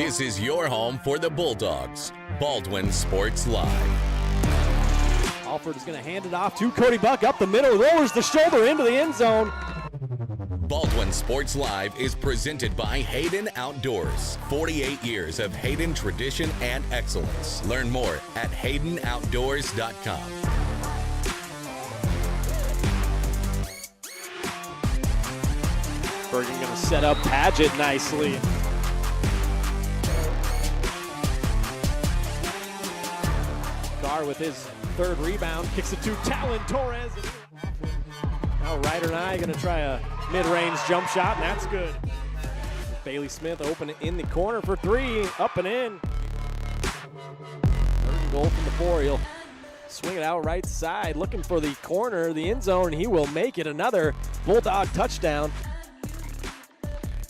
This is your home for the Bulldogs. Baldwin Sports Live. Alford is going to hand it off to Cody Buck up the middle, lowers the shoulder into the end zone. Baldwin Sports Live is presented by Hayden Outdoors. 48 years of Hayden tradition and excellence. Learn more at HaydenOutdoors.com. Bergen going to set up Padgett nicely. Carr with his third rebound, kicks it to Talon Torres. Now Ryder and I going to try a mid-range jump shot, and that's good. Bailey Smith open it in the corner for three, up and in. Third goal from the four. He'll swing it out right side, looking for the corner, the end zone, and he will make it another Bulldog touchdown.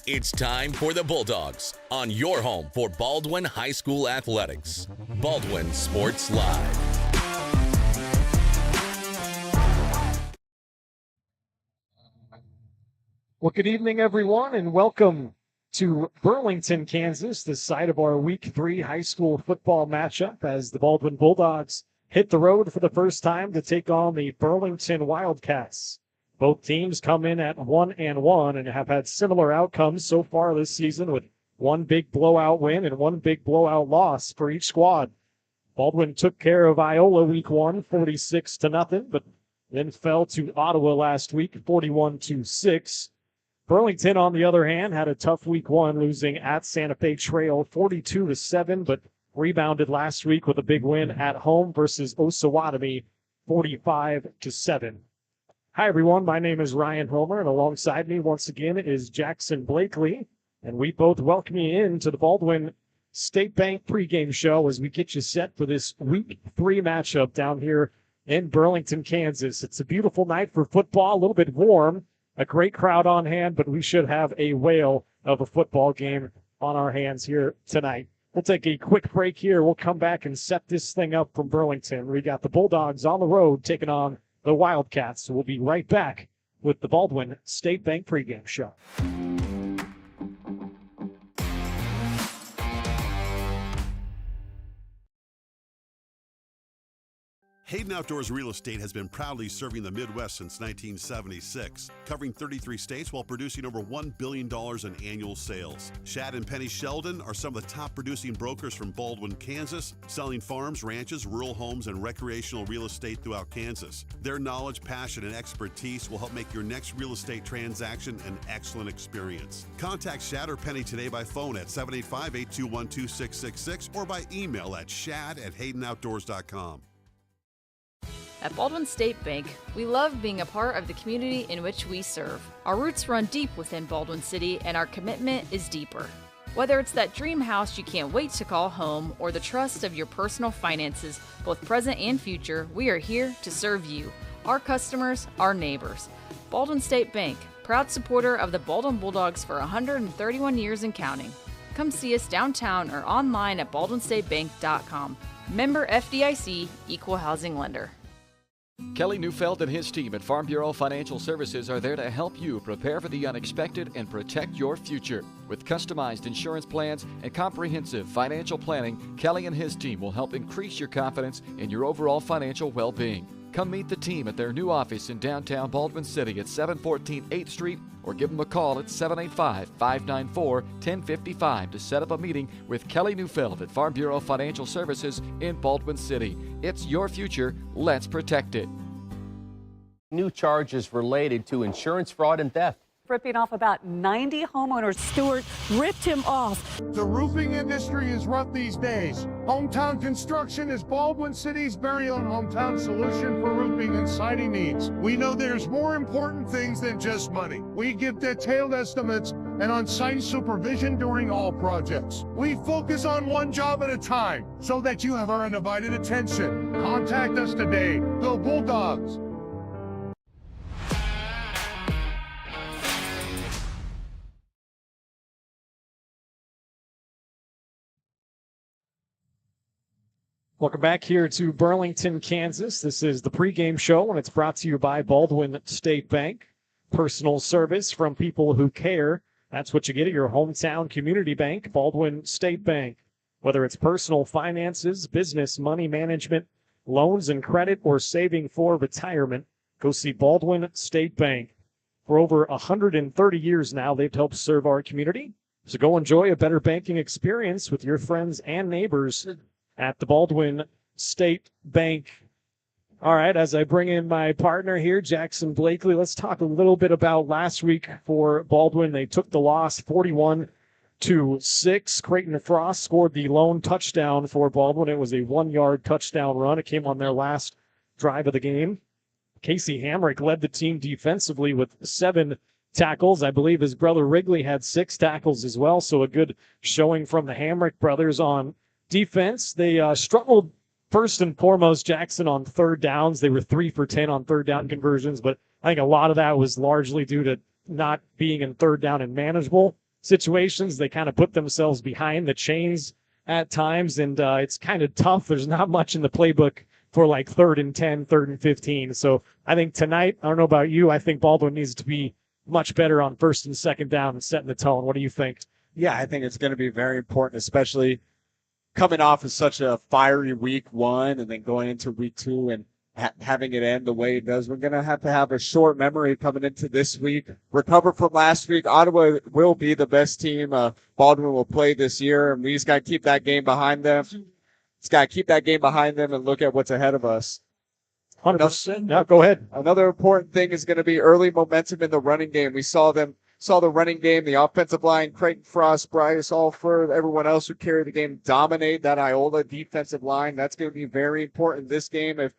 It's time for the Bulldogs on your home for Baldwin High School Athletics. Baldwin Sports Live. Well, good evening, everyone, and welcome to Burlington, Kansas, the site of our Week 3 high school football matchup as the Baldwin Bulldogs hit the road for the first time to take on the Burlington Wildcats. Both teams come in at 1-1 and have had similar outcomes so far this season, with one big blowout win and one big blowout loss for each squad. Baldwin took care of Iola Week 1, 46-0, but then fell to Ottawa last week, 41-6. Burlington, on the other hand, had a tough Week 1, losing at Santa Fe Trail 42-7, but rebounded last week with a big win at home versus Osawatomie 45-7. Hi, everyone. My name is Ryan Homer, and alongside me once again is Jackson Blakely, and we both welcome you in to the Baldwin State Bank pregame show as we get you set for this Week 3 matchup down here in Burlington, Kansas. It's a beautiful night for football, a little bit warm, a great crowd on hand, but we should have a whale of a football game on our hands here tonight. We'll take a quick break here. We'll come back and set this thing up from Burlington. We got the Bulldogs on the road taking on the Wildcats. So we'll be right back with the Baldwin State Bank pregame show. Hayden Outdoors Real Estate has been proudly serving the Midwest since 1976, covering 33 states while producing over $1 billion in annual sales. Shad and Penny Sheldon are some of the top producing brokers from Baldwin, Kansas, selling farms, ranches, rural homes, and recreational real estate throughout Kansas. Their knowledge, passion, and expertise will help make your next real estate transaction an excellent experience. Contact Shad or Penny today by phone at 785-821-2666 or by email at shad@haydenoutdoors.com. At Baldwin State Bank, we love being a part of the community in which we serve. Our roots run deep within Baldwin City, and our commitment is deeper. Whether it's that dream house you can't wait to call home or the trust of your personal finances, both present and future, we are here to serve you, our customers, our neighbors. Baldwin State Bank, proud supporter of the Baldwin Bulldogs for 131 years and counting. Come see us downtown or online at baldwinstatebank.com. Member FDIC, Equal Housing Lender. Kelly Neufeld and his team at Farm Bureau Financial Services are there to help you prepare for the unexpected and protect your future. With customized insurance plans and comprehensive financial planning, Kelly and his team will help increase your confidence in your overall financial well-being. Come meet the team at their new office in downtown Baldwin City at 714 8th Street or give them a call at 785-594-1055 to set up a meeting with Kelly Neufeld at Farm Bureau Financial Services in Baldwin City. It's your future. Let's protect it. New charges related to insurance fraud and theft. Ripping off about 90 homeowners. Stewart ripped him off. The roofing industry is rough these days. Hometown Construction is Baldwin City's very own hometown solution for roofing and siding needs. We know there's more important things than just money. We give detailed estimates and on-site supervision during all projects. We focus on one job at a time so that you have our undivided attention. Contact us today. Go Bulldogs! Welcome back here to Burlington, Kansas. This is the pregame show, and it's brought to you by Baldwin State Bank. Personal service from people who care. That's what you get at your hometown community bank, Baldwin State Bank. Whether it's personal finances, business, money management, loans and credit, or saving for retirement, go see Baldwin State Bank. For over 130 years now, they've helped serve our community. So go enjoy a better banking experience with your friends and neighbors at the Baldwin State Bank. All right, as I bring in my partner here, Jackson Blakely, let's talk a little bit about last week for Baldwin. They took the loss 41-6. Creighton Frost scored the lone touchdown for Baldwin. It was a 1-yard touchdown run. It came on their last drive of the game. Casey Hamrick led the team defensively with 7 tackles. I believe his brother Wrigley had 6 tackles as well, so a good showing from the Hamrick brothers on defense. They struggled first and foremost, Jackson, on third downs. They were 3 for 10 on third down conversions, but I think a lot of that was largely due to not being in third down and manageable situations. They kind of put themselves behind the chains at times, and it's kind of tough. There's not much in the playbook for like 3rd and 10, 3rd and 15. So I think tonight, I don't know about you, I think Baldwin needs to be much better on 1st and 2nd down and setting the tone. What do you think? Yeah, I think it's going to be very important, especially coming off of such a fiery week 1 and then going into week 2 and having it end the way it does. We're going to have a short memory coming into this week. Recover from last week. Ottawa will be the best team Baldwin will play this year, and we just got to keep that game behind them. Just got to keep that game behind them and look at what's ahead of us. 100%. No, go ahead. Another important thing is going to be early momentum in the running game. We saw the running game, the offensive line, Creighton Frost, Bryce Alford, everyone else who carried the game dominate that Iola defensive line. That's going to be very important this game. If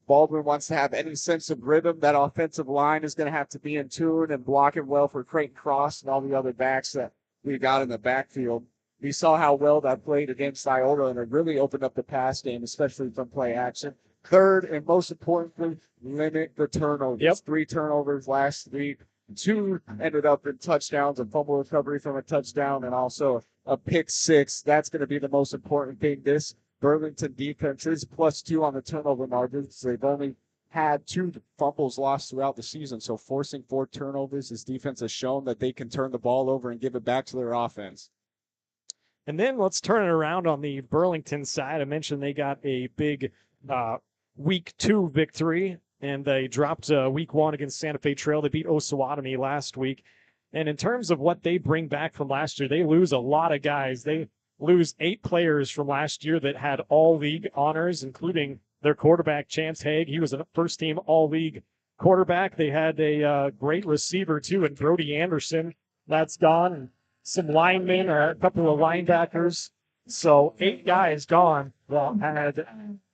Baldwin wants to have any sense of rhythm, that offensive line is going to have to be in tune and blocking well for Creighton Frost and all the other backs that we got in the backfield. We saw how well that played against Iola, and it really opened up the pass game, especially from play action. Third, and most importantly, limit the turnovers. Yep. 3 turnovers last week. 2 ended up in touchdowns, a fumble recovery from a touchdown, and also a pick 6. That's going to be the most important thing. This Burlington defense is +2 on the turnover margins. They've only had 2 fumbles lost throughout the season, so forcing 4 turnovers, this defense has shown that they can turn the ball over and give it back to their offense. And then let's turn it around on the Burlington side. I mentioned they got a big week 2 victory, and they dropped week 1 against Santa Fe Trail. They beat Osawatomie last week. And in terms of what they bring back from last year, they lose a lot of guys. They lose 8 players from last year that had all-league honors, including their quarterback, Chance Haig. He was a first-team all-league quarterback. They had a great receiver, too, and Brody Anderson. That's gone. And some linemen, or a couple of linebackers. So 8 guys gone. Well, had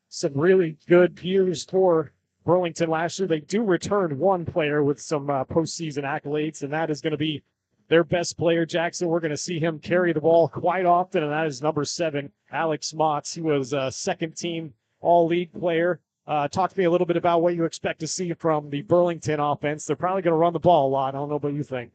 some really good years for Burlington last year. They do return 1 player with some postseason accolades, and that is going to be their best player, Jackson. We're going to see him carry the ball quite often, and that is number 7, Alex Motts. He was a second-team all-league player. Talk to me a little bit about what you expect to see from the Burlington offense. They're probably going to run the ball a lot. I don't know what you think.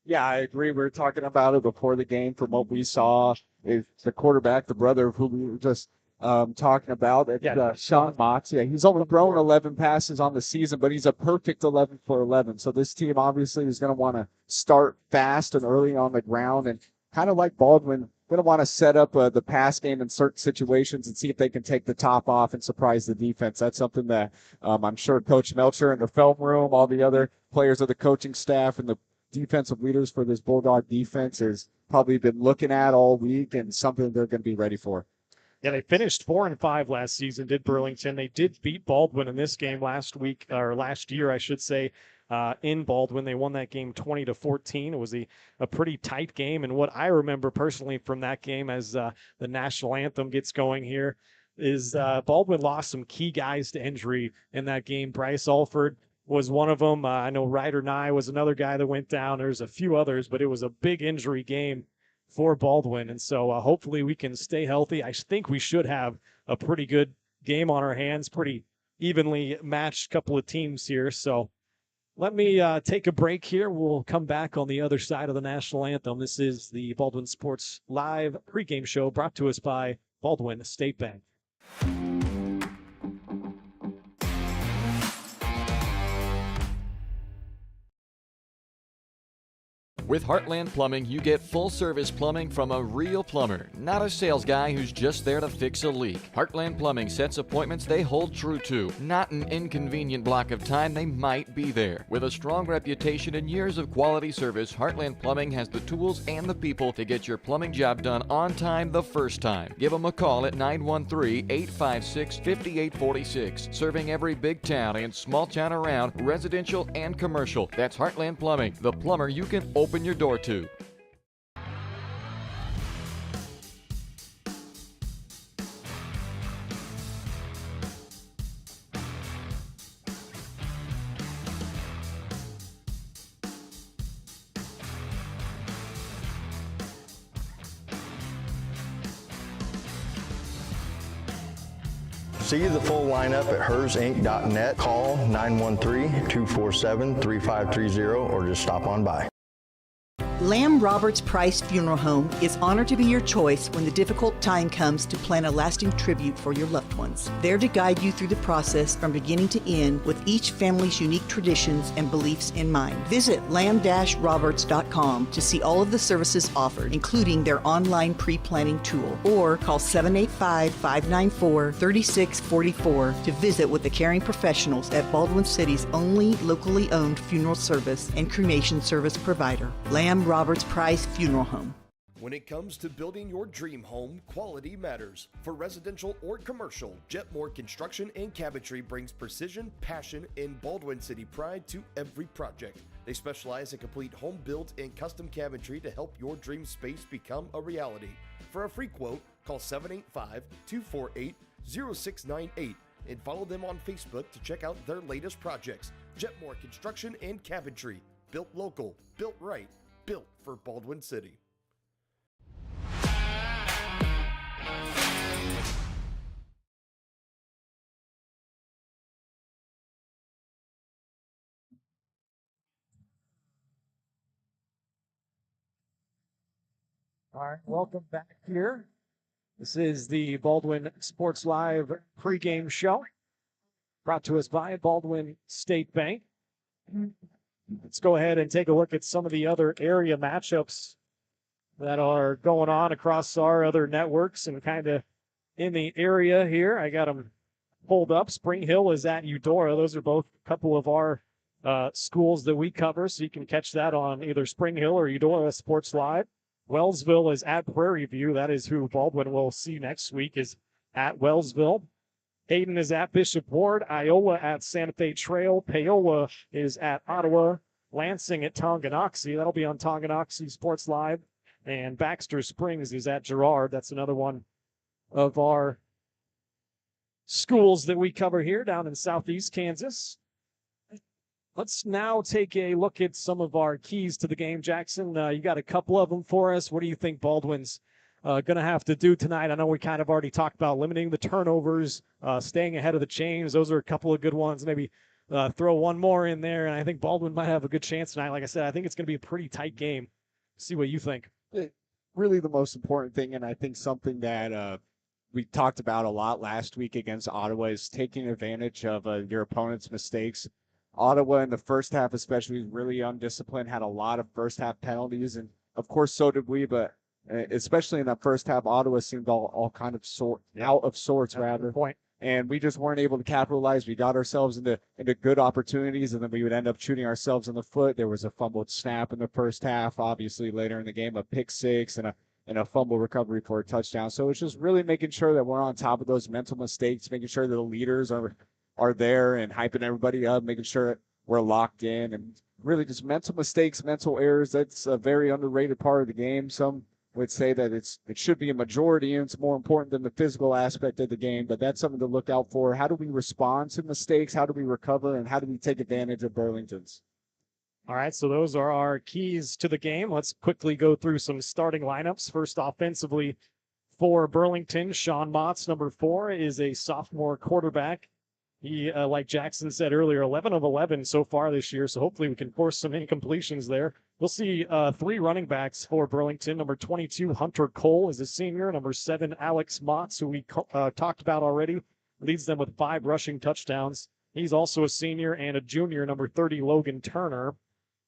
Yeah, I agree. We were talking about it before the game. From what we saw, is the quarterback, the brother of who we were just talking about, Sean Motts. Yeah, he's only thrown 11 passes on the season, but he's a perfect 11 for 11. So this team obviously is going to want to start fast and early on the ground, and kind of like Baldwin, going to want to set up the pass game in certain situations and see if they can take the top off and surprise the defense. That's something that I'm sure Coach Melcher in the film room, all the other players of the coaching staff, and the defensive leaders for this Bulldog defense has probably been looking at all week, and something they're going to be ready for. Yeah, they finished 4-5 last season, did Burlington. They did beat Baldwin in this game last year, I should say, in Baldwin. They won that game 20-14. It was a pretty tight game, and what I remember personally from that game as the national anthem gets going here is Baldwin lost some key guys to injury in that game. Bryce Alford was one of them. I know Ryder Nye was another guy that went down. There's a few others, but it was a big injury game for Baldwin. And so hopefully we can stay healthy. I think we should have a pretty good game on our hands, pretty evenly matched couple of teams here. So let me take a break here. We'll come back on the other side of the national anthem. This is the Baldwin Sports Live pregame show brought to us by Baldwin State Bank. With Heartland Plumbing, you get full-service plumbing from a real plumber, not a sales guy who's just there to fix a leak. Heartland Plumbing sets appointments they hold true to, not an inconvenient block of time they might be there. With a strong reputation and years of quality service, Heartland Plumbing has the tools and the people to get your plumbing job done on time the first time. Give them a call at 913-856-5846. Serving every big town and small town around, residential and commercial. That's Heartland Plumbing, the plumber you can open your door to. See the full lineup at hersinc.net. Call 913-247-3530 or just stop on by. Lamb Roberts Price Funeral Home is honored to be your choice when the difficult time comes to plan a lasting tribute for your loved ones. There to guide you through the process from beginning to end with each family's unique traditions and beliefs in mind. Visit lamb-roberts.com to see all of the services offered, including their online pre-planning tool, or call 785-594-3644 to visit with the caring professionals at Baldwin City's only locally owned funeral service and cremation service provider, Lamb Roberts Price Funeral Home. When it comes to building your dream home, quality matters. For residential or commercial, Jetmore Construction and Cabinetry brings precision, passion, and Baldwin City pride to every project. They specialize in complete home builds and custom cabinetry to help your dream space become a reality. For a free quote, call 785-248-0698 and follow them on Facebook to check out their latest projects. Jetmore Construction and Cabinetry. Built local, built right, built for Baldwin City. All right, welcome back here. This is the Baldwin Sports Live pregame show, brought to us by Baldwin State Bank. Let's go ahead and take a look at some of the other area matchups that are going on across our other networks and kind of in the area here. I got them pulled up. Spring Hill is at Eudora. Those are both a couple of our schools that we cover, so you can catch that on either Spring Hill or Eudora Sports Live. Wellsville is at Prairie View. That is who Baldwin will see next week, is at Wellsville. Hayden is at Bishop Ward. Iowa at Santa Fe Trail. Paola is at Ottawa. Lansing at Tonganoxie. That'll be on Tonganoxie Sports Live. And Baxter Springs is at Girard. That's another one of our schools that we cover here down in southeast Kansas. Let's now take a look at some of our keys to the game. Jackson, you got a couple of them for us. What do you think Baldwin's going to have to do tonight? I know we kind of already talked about limiting the turnovers, staying ahead of the chains. Those are a couple of good ones. Maybe throw one more in there, and I think Baldwin might have a good chance tonight. Like I said, I think it's going to be a pretty tight game. See what you think. Really the most important thing, and I think something that we talked about a lot last week against Ottawa, is taking advantage of your opponent's mistakes. Ottawa in the first half especially was really undisciplined, had a lot of first half penalties, and of course so did we, but especially in that first half, Ottawa seemed all kind of out of sorts, rather. Point. And we just weren't able to capitalize. We got ourselves into good opportunities, and then we would end up shooting ourselves in the foot. There was a fumbled snap in the first half, obviously later in the game, a pick six and a fumble recovery for a touchdown. So it's just really making sure that we're on top of those mental mistakes, making sure that the leaders are there and hyping everybody up, making sure that we're locked in, and really just mental mistakes, mental errors. That's a very underrated part of the game. Some would say that it should be a majority and it's more important than the physical aspect of the game, but that's something to look out for. How do we respond to mistakes? How do we recover? And how do we take advantage of Burlington's? All right, so those are our keys to the game. Let's quickly go through some starting lineups. First, offensively for Burlington, Sean Motts, number 4, is a sophomore quarterback. He, like Jackson said earlier, 11 of 11 so far this year, so hopefully we can force some incompletions there. We'll see 3 running backs for Burlington. Number 22, Hunter Cole, is a senior. Number 7, Alex Motts, who we talked about already, leads them with 5 rushing touchdowns. He's also a senior, and a junior, number 30, Logan Turner.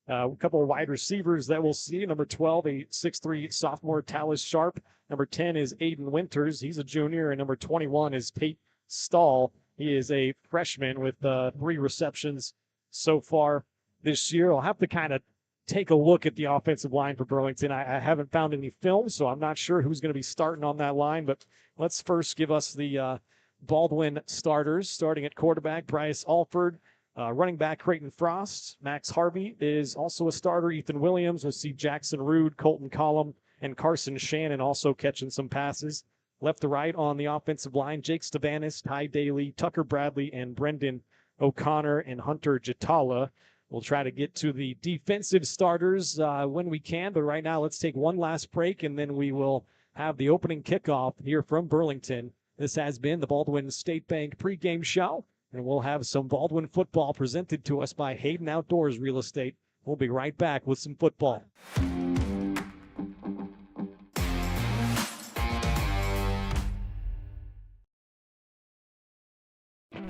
A couple of wide receivers that we'll see. Number 12, a 6'3 sophomore, Tallis Sharp. Number 10 is Aiden Winters. He's a junior. And number 21 is Pate Stahl. He is a freshman with 3 receptions so far this year. I'll have to kind of take a look at the offensive line for Burlington. I haven't found any film, so I'm not sure who's going to be starting on that line. But let's first give us the Baldwin starters. Starting at quarterback, Bryce Alford. Running back, Creighton Frost. Max Harvey is also a starter. Ethan Williams. We'll see Jackson Rude, Colton Collum, and Carson Shannon also catching some passes. Left to right on the offensive line, Jake Stavanis, Ty Daly, Tucker Bradley, and Brendan O'Connor and Hunter Jatala. We'll try to get to the defensive starters when we can, but right now let's take one last break, and then we will have the opening kickoff here from Burlington. This has been the Baldwin State Bank pregame show. And we'll have some Baldwin football presented to us by Hayden Outdoors Real Estate. We'll be right back with some football.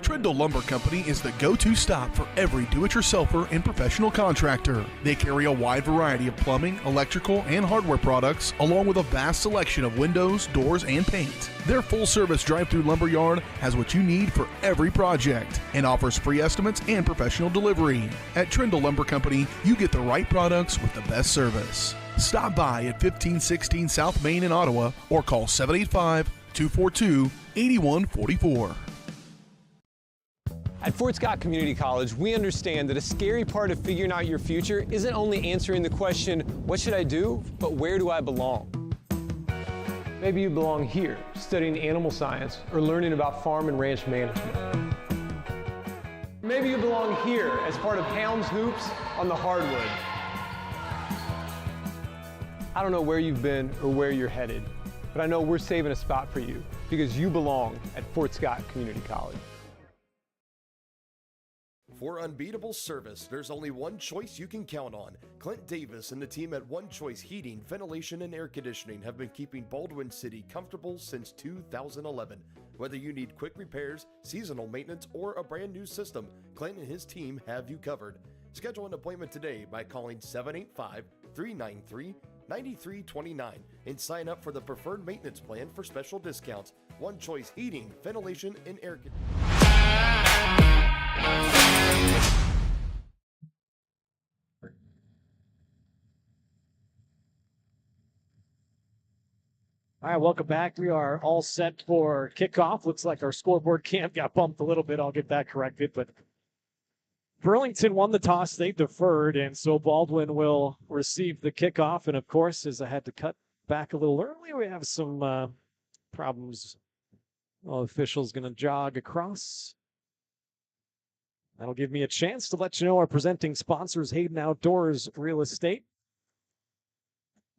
Trindle Lumber Company is the go-to stop for every do-it-yourselfer and professional contractor. They carry a wide variety of plumbing, electrical, and hardware products, along with a vast selection of windows, doors, and paint. Their full-service drive-through lumber yard has what you need for every project and offers free estimates and professional delivery. At Trindle Lumber Company, you get the right products with the best service. Stop by at 1516 South Main in Ottawa or call 785-242-8144. At Fort Scott Community College, we understand that a scary part of figuring out your future isn't only answering the question, what should I do, but where do I belong? Maybe you belong here, studying animal science or learning about farm and ranch management. Maybe you belong here as part of Helms Hoops on the hardwood. I don't know where you've been or where you're headed, but I know we're saving a spot for you because you belong at Fort Scott Community College. For unbeatable service, there's only one choice you can count on. Clint Davis and the team at One Choice Heating, Ventilation, and Air Conditioning have been keeping Baldwin City comfortable since 2011. Whether you need quick repairs, seasonal maintenance, or a brand new system, Clint and his team have you covered. Schedule an appointment today by calling 785-393-9329 and sign up for the preferred maintenance plan for special discounts. One Choice Heating, Ventilation, and Air Conditioning. All right, welcome back. We are all set for kickoff. Looks like our scoreboard cam got bumped a little bit. I'll get that corrected. But Burlington won the toss. They deferred, and so Baldwin will receive the kickoff. And, of course, as I had to cut back a little early, we have some problems. Well, the official's going to jog across. That'll give me a chance to let you know our presenting sponsors, Hayden Outdoors Real Estate.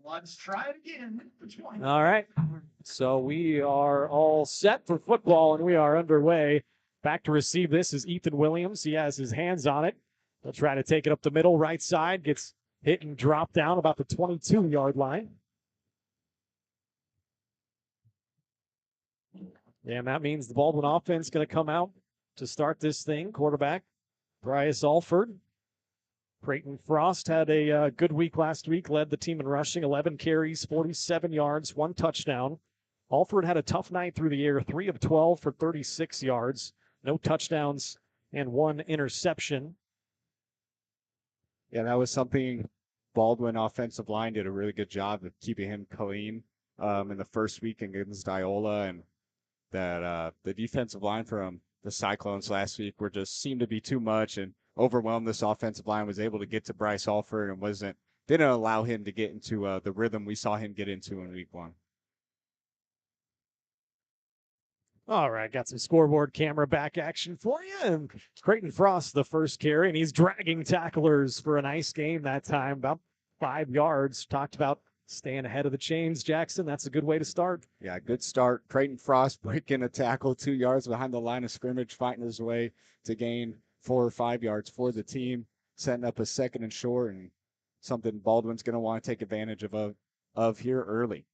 Let's try it again. All right. So we are all set for football, and we are underway. Back to receive this is Ethan Williams. He has his hands on it. He'll try to take it up the middle, right side. Gets hit and dropped down about the 22-yard line. Yeah, and that means the Baldwin offense going to come out to start this thing. Quarterback, Bryce Alford. Creighton Frost had a good week last week, led the team in rushing, 11 carries, 47 yards, 1 touchdown. Alford had a tough night through the air, 3 of 12 for 36 yards, no touchdowns, and 1 interception. Yeah, that was something Baldwin offensive line did a really good job of keeping him clean in the first week against Iola, and that the defensive line from the Cyclones last week seemed to be too much and overwhelmed this offensive line, was able to get to Bryce Alford and didn't allow him to get into the rhythm we saw him get into in week 1. All right, got some scoreboard camera back action for you. And Creighton Frost, the first carry, and he's dragging tacklers for a nice game that time, about 5 yards. Talked about staying ahead of the chains, Jackson. That's a good way to start. Yeah, good start. Creighton Frost breaking a tackle 2 yards behind the line of scrimmage, fighting his way to gain 4 or 5 yards for the team, setting up a 2nd and short, and something Baldwin's going to want to take advantage of here early.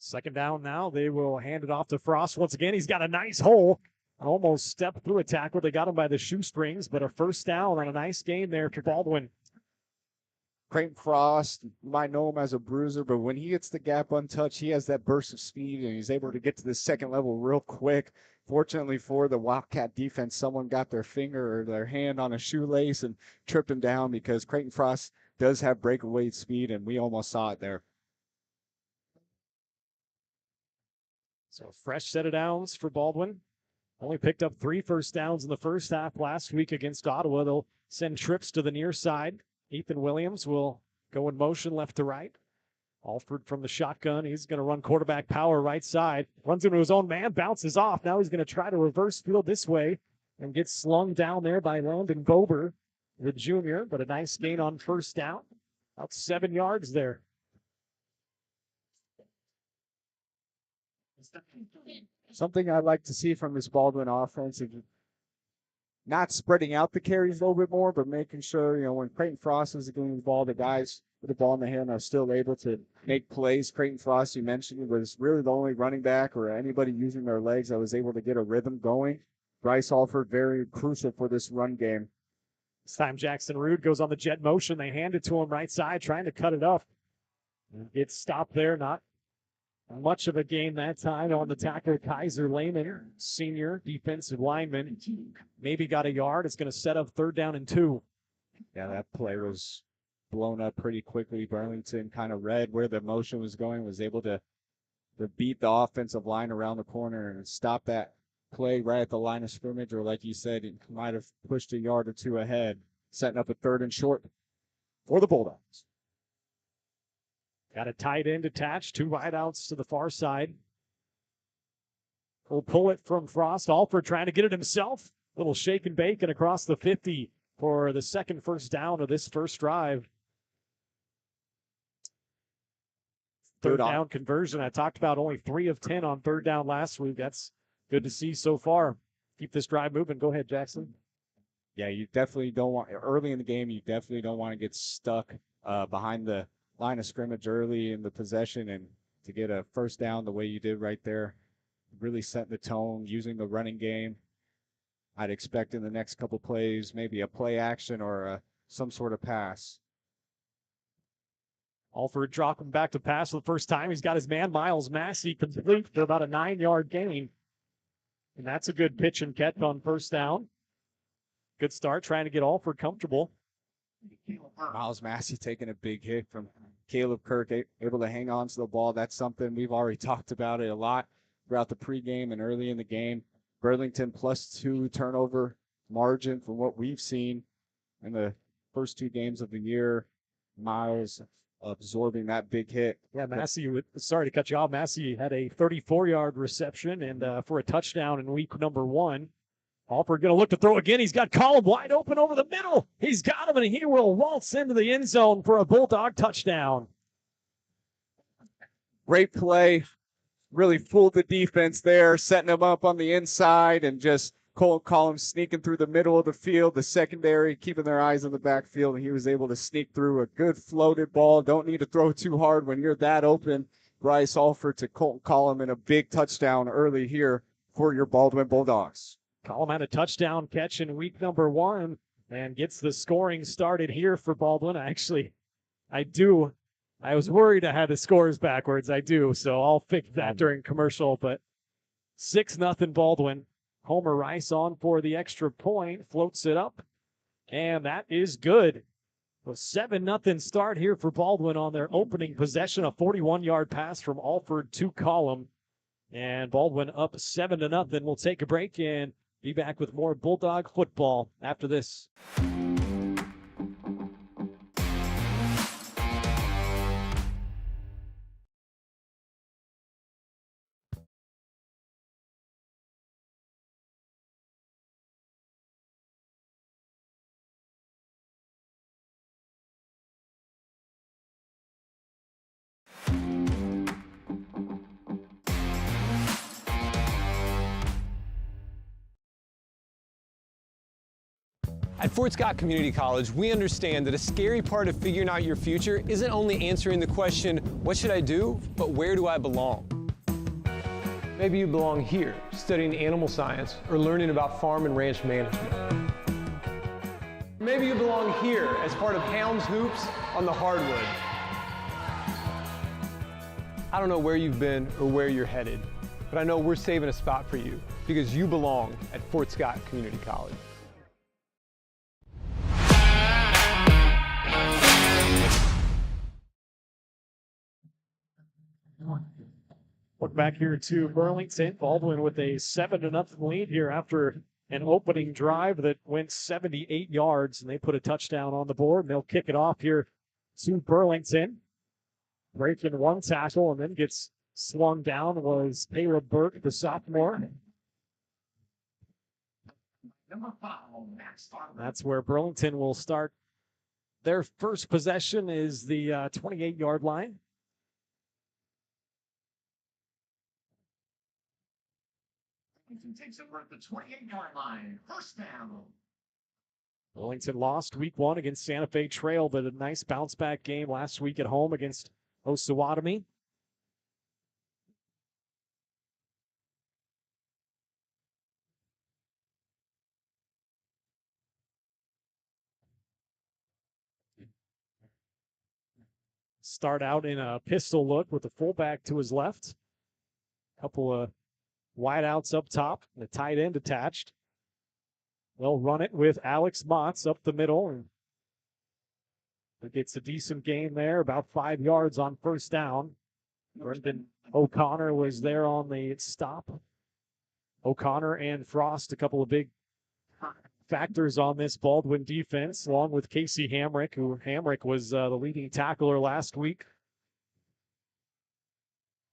Second down now. They will hand it off to Frost once again. He's got a nice hole. Almost stepped through a tackle. They got him by the shoestrings, but a first down on a nice gain there for Baldwin. Creighton Frost, you might know him as a bruiser, but when he gets the gap untouched, he has that burst of speed, and he's able to get to the second level real quick. Fortunately for the Wildcat defense, someone got their finger or their hand on a shoelace and tripped him down, because Creighton Frost does have breakaway speed, and we almost saw it there. So fresh set of downs for Baldwin. Only picked up 3 first downs in the first half last week against Ottawa. They'll send trips to the near side. Ethan Williams will go in motion left to right. Alford from the shotgun. He's going to run quarterback power right side. Runs into his own man, bounces off. Now he's going to try to reverse field this way and gets slung down there by Landon Bober, the junior, but a nice gain on first down. About 7 yards there. Something I'd like to see from this Baldwin offense is not spreading out the carries a little bit more, but making sure, when Creighton Frost is getting the ball, the guys with the ball in the hand are still able to make plays. Creighton Frost, you mentioned, was really the only running back or anybody using their legs that was able to get a rhythm going. Bryce Alford, very crucial for this run game. This time Jackson Rude goes on the jet motion. They hand it to him right side, trying to cut it off. Gets stopped there, not much of a gain that time on the tackle. Kaiser Lehman, senior defensive lineman, maybe got a yard. It's going to set up 3rd down and 2. Yeah, that play was blown up pretty quickly. Burlington kind of read where the motion was going, was able to beat the offensive line around the corner and stop that play right at the line of scrimmage, or like you said, it might have pushed a yard or 2 ahead, setting up a 3rd and short for the Bulldogs. Got a tight end attached, 2 wideouts to the far side. We'll pull it from Frost. Alford trying to get it himself. Little shake and bake and across the 50 for the second first down of this first drive. 3rd down conversion. I talked about only 3 of 10 on 3rd down last week. That's good to see so far. Keep this drive moving. Go ahead, Jackson. Yeah, you definitely don't want, early in the game, you definitely don't want to get stuck behind the line of scrimmage early in the possession, and to get a first down the way you did right there, really setting the tone, using the running game. I'd expect in the next couple plays, maybe a play action or some sort of pass. Alford dropping back to pass for the first time. He's got his man, Miles Massey, complete for about a 9-yard gain. And that's a good pitch and catch on first down. Good start, trying to get Alford comfortable. Miles Massey taking a big hit from Caleb Kirk, able to hang on to the ball. That's something we've already talked about it a lot throughout the pregame and early in the game. Burlington +2 turnover margin from what we've seen in the first 2 games of the year. Miles absorbing that big hit. Yeah, Massey, sorry to cut you off. Massey had a 34-yard reception and for a touchdown in week number 1. Alford going to look to throw again. He's got Collum wide open over the middle. He's got him, and he will waltz into the end zone for a Bulldog touchdown. Great play. Really fooled the defense there, setting him up on the inside, and just Colton Collum sneaking through the middle of the field. The secondary keeping their eyes on the backfield, and he was able to sneak through a good floated ball. Don't need to throw too hard when you're that open. Bryce Alford to Colton Collum, and a big touchdown early here for your Baldwin Bulldogs. Collum had a touchdown catch in week number 1 and gets the scoring started here for Baldwin. I was worried I had the scores backwards. I do, so I'll fix that during commercial. But 6-0 Baldwin. Homer Rice on for the extra point, floats it up, and that is good. A 7-0 start here for Baldwin on their opening possession. A 41-yard pass from Alford to Collum. And Baldwin up 7-0. We'll take a break and be back with more Bulldog football after this. At Fort Scott Community College, we understand that a scary part of figuring out your future isn't only answering the question, what should I do, but where do I belong? Maybe you belong here, studying animal science or learning about farm and ranch management. Maybe you belong here as part of Helms Hoops on the hardwood. I don't know where you've been or where you're headed, but I know we're saving a spot for you because you belong at Fort Scott Community College. Look back here to Burlington. Baldwin with a 7-0 lead here after an opening drive that went 78 yards, and they put a touchdown on the board, and they'll kick it off here to Burlington. Breaking one tackle and then gets swung down was Caleb Burke, the sophomore. That's where Burlington will start. Their first possession is the 28-yard line. Takes over at the 28-yard line. First down. Burlington lost week 1 against Santa Fe Trail, but a nice bounce-back game last week at home against Osawatomie. Start out in a pistol look with the fullback to his left. Couple of wideouts up top and a tight end attached. They'll run it with Alex Motz up the middle, and it gets a decent gain there, about 5 yards on first down. Brendan O'Connor was there on the stop. O'Connor and Frost, a couple of big factors on this Baldwin defense, along with Casey Hamrick, who Hamrick was the leading tackler last week.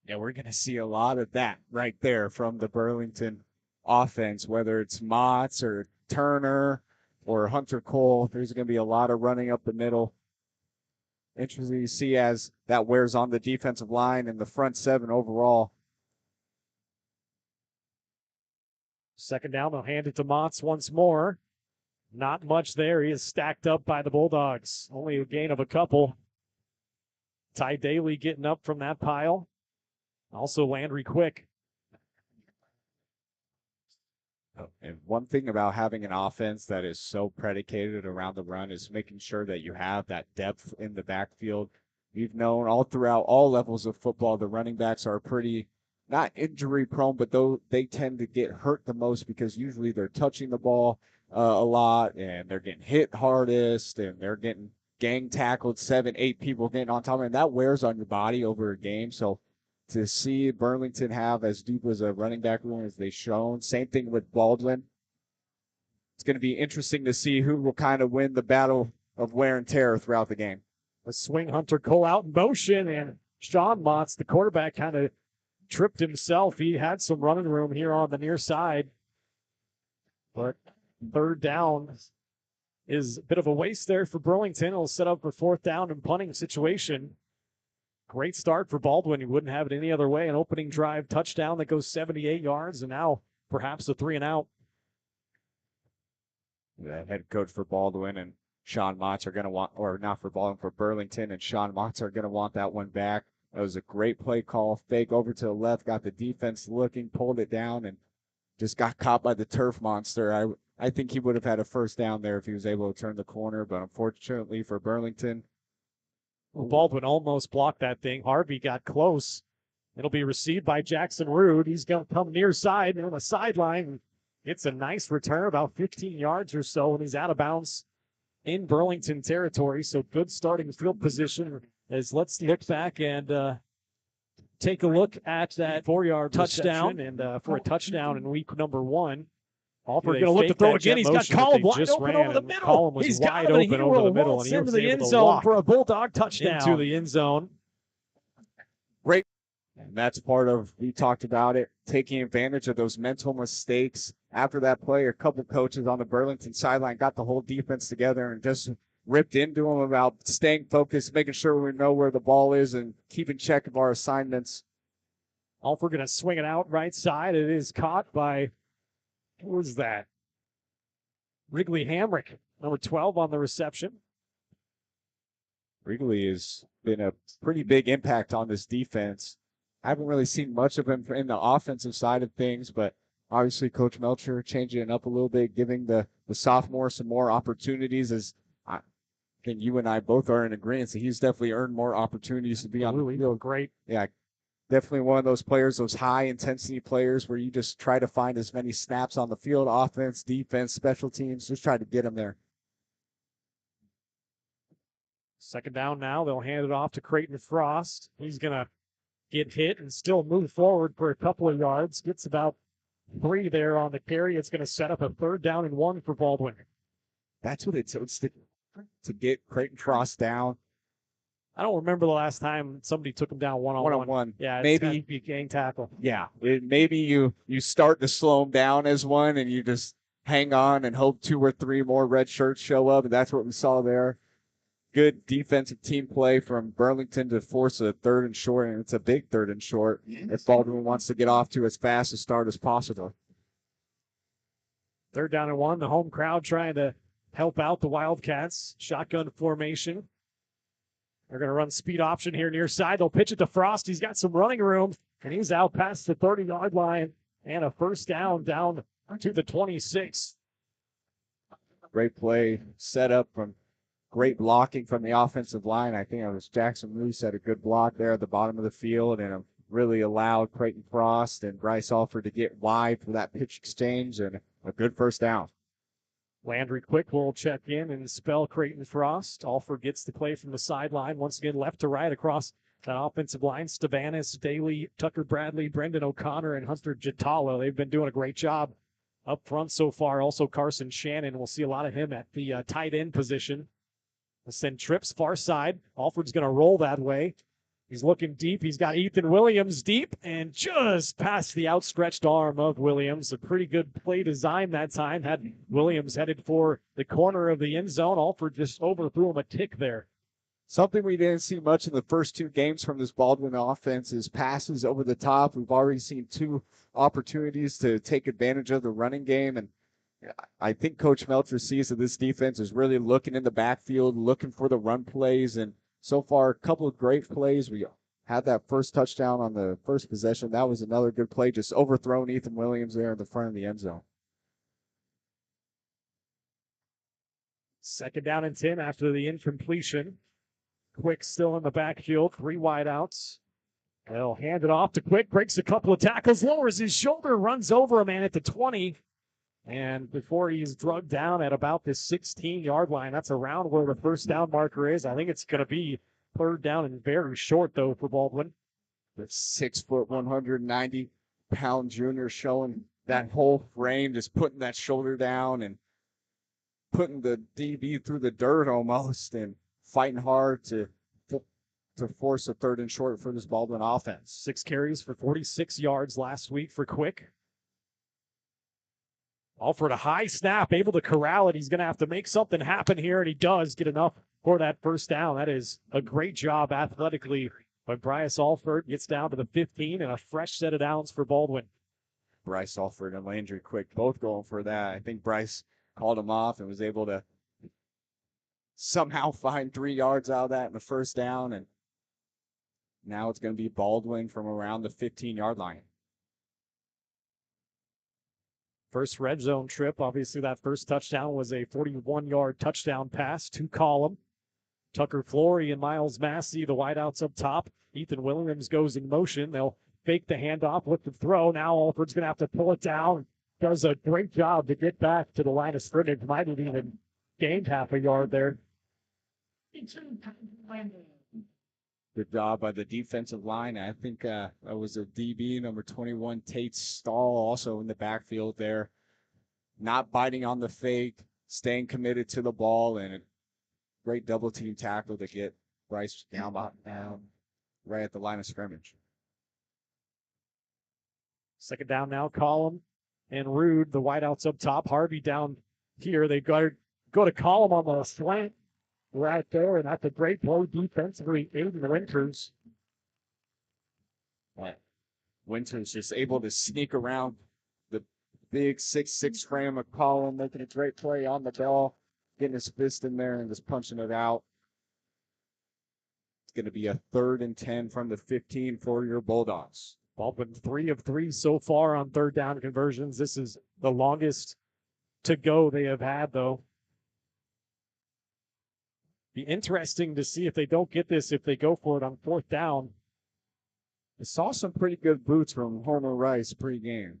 Yeah, we're going to see a lot of that right there from the Burlington offense, whether it's Motz or Turner or Hunter Cole. There's going to be a lot of running up the middle. Interesting to see as that wears on the defensive line and the front seven overall. Second down, they'll hand it to Motz once more. Not much there. He is stacked up by the Bulldogs. Only a gain of a couple. Ty Daly getting up from that pile. Also Landry Quick. And one thing about having an offense that is so predicated around the run is making sure that you have that depth in the backfield. We've known all throughout all levels of football, the running backs are pretty, not injury prone, but though they tend to get hurt the most because usually they're touching the ball a lot and they're getting hit hardest and they're getting gang tackled, 7, 8 people getting on top of it, and that wears on your body over a game. So to see Burlington have as deep as a running back room as they've shown. Same thing with Baldwin. It's going to be interesting to see who will kind of win the battle of wear and tear throughout the game. A swing Hunter Cole out in motion, and Sean Motz, the quarterback, kind of tripped himself. He had some running room here on the near side. But third down is a bit of a waste there for Burlington. It'll set up a fourth down and punting situation. Great start for Baldwin. He wouldn't have it any other way. An opening drive touchdown that goes 78 yards, and now perhaps a 3-and-out. The head coach for Baldwin and Sean Motz are going to want, or not for Baldwin, for Burlington and Sean Motz are going to want that one back. That was a great play call. Fake over to the left, got the defense looking, pulled it down, and just got caught by the turf monster. I think he would have had a first down there if he was able to turn the corner, but unfortunately for Burlington, Baldwin almost blocked that thing. Harvey got close. It'll be received by Jackson Rude. He's going to come near side on the sideline. It's a nice return, about 15 yards or so, and he's out of bounds in Burlington territory. So good starting field position. As let's look back and take a look at that 4-yard touchdown. And for a touchdown in week number 1. Alford going to look to throw again. He's got Collum wide open over the middle. Collum was wide open over the middle, and he was into the end zone for a Bulldog touchdown. Into the end zone. Great. And that's part of, we talked about it, taking advantage of those mental mistakes. After that play, a couple coaches on the Burlington sideline got the whole defense together and just ripped into them about staying focused, making sure we know where the ball is and keeping check of our assignments. Alford going to swing it out right side. It is caught by, who was that? Wrigley Hamrick, number 12 on the reception. Wrigley has been a pretty big impact on this defense. I haven't really seen much of him in the offensive side of things, but obviously Coach Melcher changing it up a little bit, giving the sophomore some more opportunities. As I think you and I both are in agreement that he's definitely earned more opportunities to be on the field. Great. Yeah, definitely one of those players, those high-intensity players where you just try to find as many snaps on the field, offense, defense, special teams, just try to get him there. Second down now. They'll hand it off to Creighton Frost. He's going to get hit and still move forward for a couple of yards. Gets about 3 there on the carry. It's going to set up a 3rd down and 1 for Baldwin. That's what it takes to get Creighton Frost down. I don't remember the last time somebody took him down one-on-one. Yeah, maybe be a gang tackle. Yeah, maybe you start to slow him down as one, and you just hang on and hope 2 or 3 more red shirts show up, and that's what we saw there. Good defensive team play from Burlington to force a 3rd and short, and it's a big 3rd and short if Baldwin wants to get off to as fast a start as possible. 3rd down and 1. The home crowd trying to help out the Wildcats. Shotgun formation. They're going to run speed option here near side. They'll pitch it to Frost. He's got some running room, and he's out past the 30-yard line, and a 1st down to the 26. Great play set up from great blocking from the offensive line. I think it was Jackson Moose had a good block there at the bottom of the field, and really allowed Creighton Frost and Bryce Alford to get wide for that pitch exchange, and a good 1st down. Landry Quick will check in and spell Creighton Frost. Alford gets the play from the sideline. Once again, left to right across that offensive line. Stavanis, Daly, Tucker Bradley, Brendan O'Connor, and Hunter Jatala. They've been doing a great job up front so far. Also, Carson Shannon. We'll see a lot of him at the tight end position. We'll send trips far side. Alford's going to roll that way. He's looking deep. He's got Ethan Williams deep and just past the outstretched arm of Williams. A pretty good play design that time. Had Williams headed for the corner of the end zone. Alford just overthrew him a tick there. Something we didn't see much in the first 2 games from this Baldwin offense is passes over the top. We've already seen 2 opportunities to take advantage of the running game, and I think Coach Melcher sees that this defense is really looking in the backfield, looking for the run plays, and so far, a couple of great plays. We had that first touchdown on the first possession. That was another good play, just overthrown Ethan Williams there in the front of the end zone. 2nd down and 10 after the incompletion. Quick still in the backfield, 3 wideouts. They'll hand it off to Quick, breaks a couple of tackles, lowers his shoulder, runs over a man at the 20. And before he's drugged down at about the 16-yard line, that's around where the 1st down marker is. I think it's going to be 3rd down and very short, though, for Baldwin. The 6', 190-pound junior showing that whole frame, just putting that shoulder down and putting the DB through the dirt almost, and fighting hard to force a 3rd and short for this Baldwin offense. 6 carries for 46 yards last week for Quick. Alford a high snap, able to corral it. He's going to have to make something happen here, and he does get enough for that 1st down. That is a great job athletically by Bryce Alford. Gets down to the 15 and a fresh set of downs for Baldwin. Bryce Alford and Landry Quick both going for that. I think Bryce called him off and was able to somehow find 3 yards out of that in the 1st down, and now it's going to be Baldwin from around the 15-yard line. First red zone trip. Obviously, that first touchdown was a 41-yard touchdown pass to Column. Tucker Flory and Miles Massey, the wideouts up top. Ethan Williams goes in motion. They'll fake the handoff with the throw. Now Alford's going to have to pull it down. Does a great job to get back to the line of scrimmage. Might have even gained half a yard there. Good job by the defensive line. I think that was a DB, number 21, Tate Stahl, also in the backfield there. Not biting on the fake, staying committed to the ball, and a great double-team tackle to get Bryce down right at the line of scrimmage. 2nd down now, Column and Rude, the wideouts up top. Harvey down here. They go to Column on the slant right there, and that's a great play defensively. Aiden Winters. Winters just able to sneak around the big 6'6" frame of Column, making a great play on the ball, getting his fist in there and just punching it out. It's going to be a 3rd and 10 from the 15 for your Bulldogs. Baldwin 3 of 3 so far on 3rd down conversions. This is the longest to go they have had, though. Be interesting to see if they don't get this, if they go for it on 4th down. I saw some pretty good boots from Homer Rice pregame.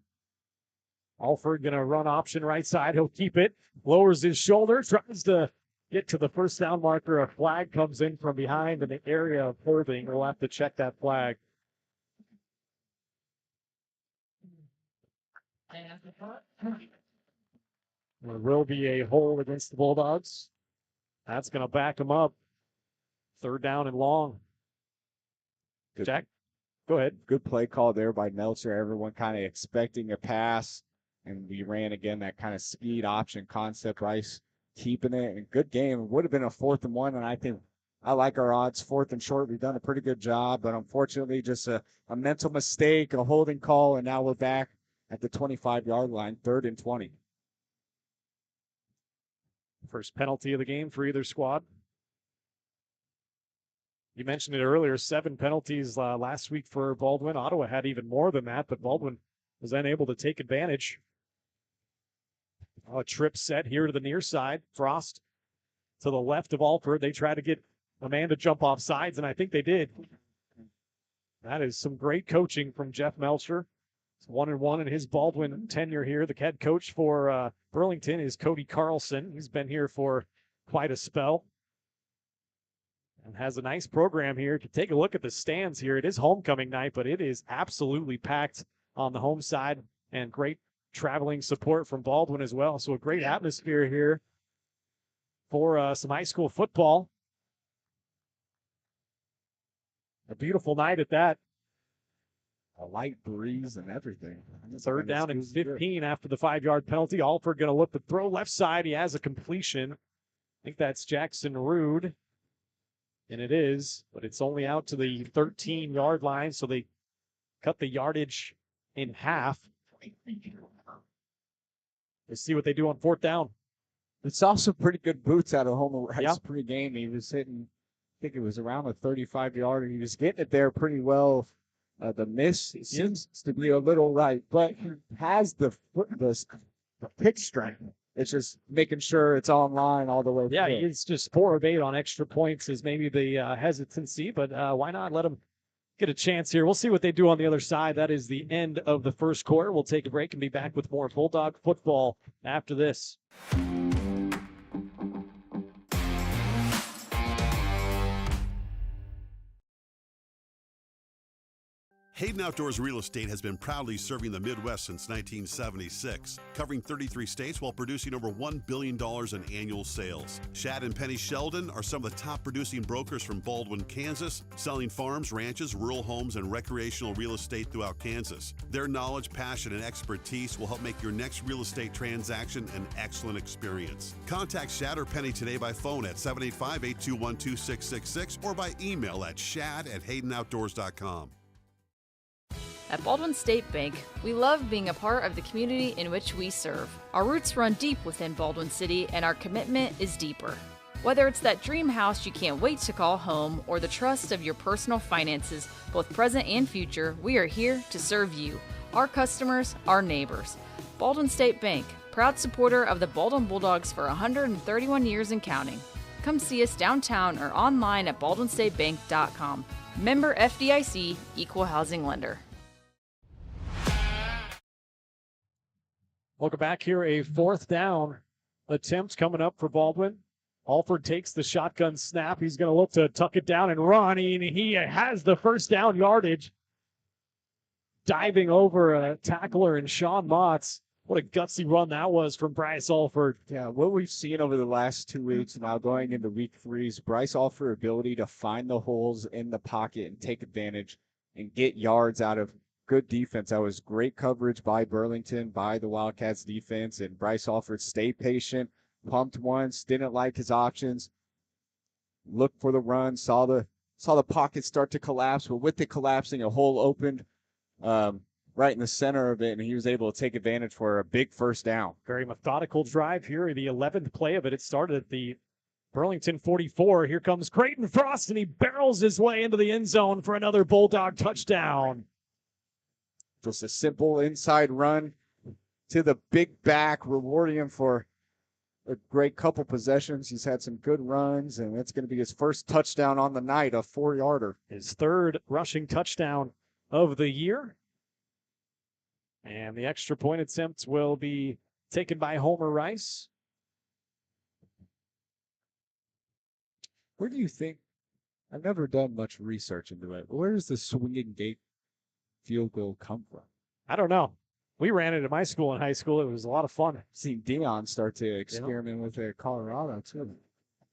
Alford going to run option right side. He'll keep it, lowers his shoulder, tries to get to the 1st down marker. A flag comes in from behind in the area of holding. We'll have to check that flag. There will be a hold against the Bulldogs. That's going to back them up. 3rd down and long. Good. Jack, go ahead. Good play call there by Meltzer. Everyone kind of expecting a pass, and we ran again that kind of speed option concept. Rice keeping it. And good game. It would have been a 4th and 1, and I think I like our odds. 4th and short, we've done a pretty good job, but unfortunately just a mental mistake, a holding call, and now we're back at the 25-yard line, 3rd and 20. First penalty of the game for either squad. You mentioned it earlier, 7 penalties last week for Baldwin. Ottawa had even more than that, but Baldwin was then able to take advantage. A trip set here to the near side. Frost to the left of Alford. They try to get a man to jump off sides, and I think they did. That is some great coaching from Jeff Melcher. It's 1-1 in his Baldwin tenure here. The head coach for Burlington is Cody Carlson. He's been here for quite a spell and has a nice program here. To take a look at the stands here, it is homecoming night, but it is absolutely packed on the home side, and great traveling support from Baldwin as well. So a great atmosphere here for some high school football. A beautiful night at that. A light breeze and everything. 3rd down and 15 after the 5-yard penalty. Alford going to look to throw left side. He has a completion. I think that's Jackson Rude. And it is, but it's only out to the 13-yard line, so they cut the yardage in half. Let's see what they do on 4th down. It's also pretty good boots out of Homer Rice pregame. He was hitting, I think it was around a 35-yarder. He was getting it there pretty well. The miss seems to be a little right, but he has the pick strength. It's just making sure it's online all the way through. Yeah, it's just 4 of 8 on extra points is maybe the hesitancy, but why not let him get a chance here? We'll see what they do on the other side. That is the end of the first quarter. We'll take a break and be back with more Bulldog football after this. Hayden Outdoors Real Estate has been proudly serving the Midwest since 1976, covering 33 states while producing over $1 billion in annual sales. Shad and Penny Sheldon are some of the top producing brokers from Baldwin, Kansas, selling farms, ranches, rural homes, and recreational real estate throughout Kansas. Their knowledge, passion, and expertise will help make your next real estate transaction an excellent experience. Contact Shad or Penny today by phone at 785-821-2666 or by email at shad@haydenoutdoors.com. At Baldwin State Bank, we love being a part of the community in which we serve. Our roots run deep within Baldwin City, and our commitment is deeper. Whether it's that dream house you can't wait to call home or the trust of your personal finances, both present and future, we are here to serve you, our customers, our neighbors. Baldwin State Bank, proud supporter of the Baldwin Bulldogs for 131 years and counting. Come see us downtown or online at baldwinstatebank.com. Member FDIC, Equal Housing Lender. Welcome back here. A 4th down attempt coming up for Baldwin. Alford takes the shotgun snap. He's going to look to tuck it down and run. He has the 1st down yardage. Diving over a tackler and Sean Motts. What a gutsy run that was from Bryce Alford. Yeah, what we've seen over the last 2 weeks now going into week 3 is Bryce Alford's ability to find the holes in the pocket and take advantage and get yards out of good defense. That was great coverage by Burlington, by the Wildcats defense, and Bryce Alford stayed patient, pumped once, didn't like his options, looked for the run, saw the pocket start to collapse, but with it collapsing, a hole opened right in the center of it, and he was able to take advantage for a big 1st down. Very methodical drive here. The 11th play of it. It started at the Burlington 44. Here comes Creighton Frost, and he barrels his way into the end zone for another Bulldog touchdown. Just a simple inside run to the big back, rewarding him for a great couple possessions. He's had some good runs, and it's going to be his first touchdown on the night, a 4-yarder. His third rushing touchdown of the year. And the extra point attempt will be taken by Homer Rice. Where do you think, I've never done much research into it, where does the swinging gate field goal come from? I don't know. We ran it at my school in high school. It was a lot of fun. I've seen Dion start to experiment with it at Colorado, too.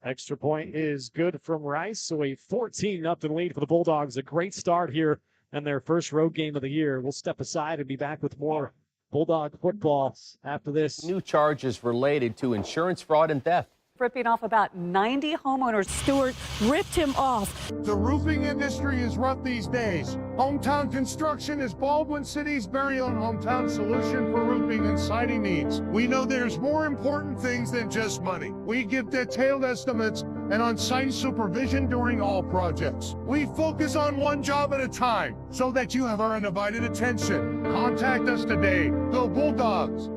Extra point is good from Rice, so a 14-0 lead for the Bulldogs. A great start here in their first road game of the year. We'll step aside and be back with more Bulldog football after this. New charges related to insurance fraud and theft. Ripping off about 90 homeowners. Stewart ripped him off. The roofing industry is rough these days. Hometown Construction is Baldwin City's very own hometown solution for roofing and siding needs. We know there's more important things than just money. We give detailed estimates and on-site supervision during all projects. We focus on one job at a time so that you have our undivided attention. Contact us today. Go Bulldogs!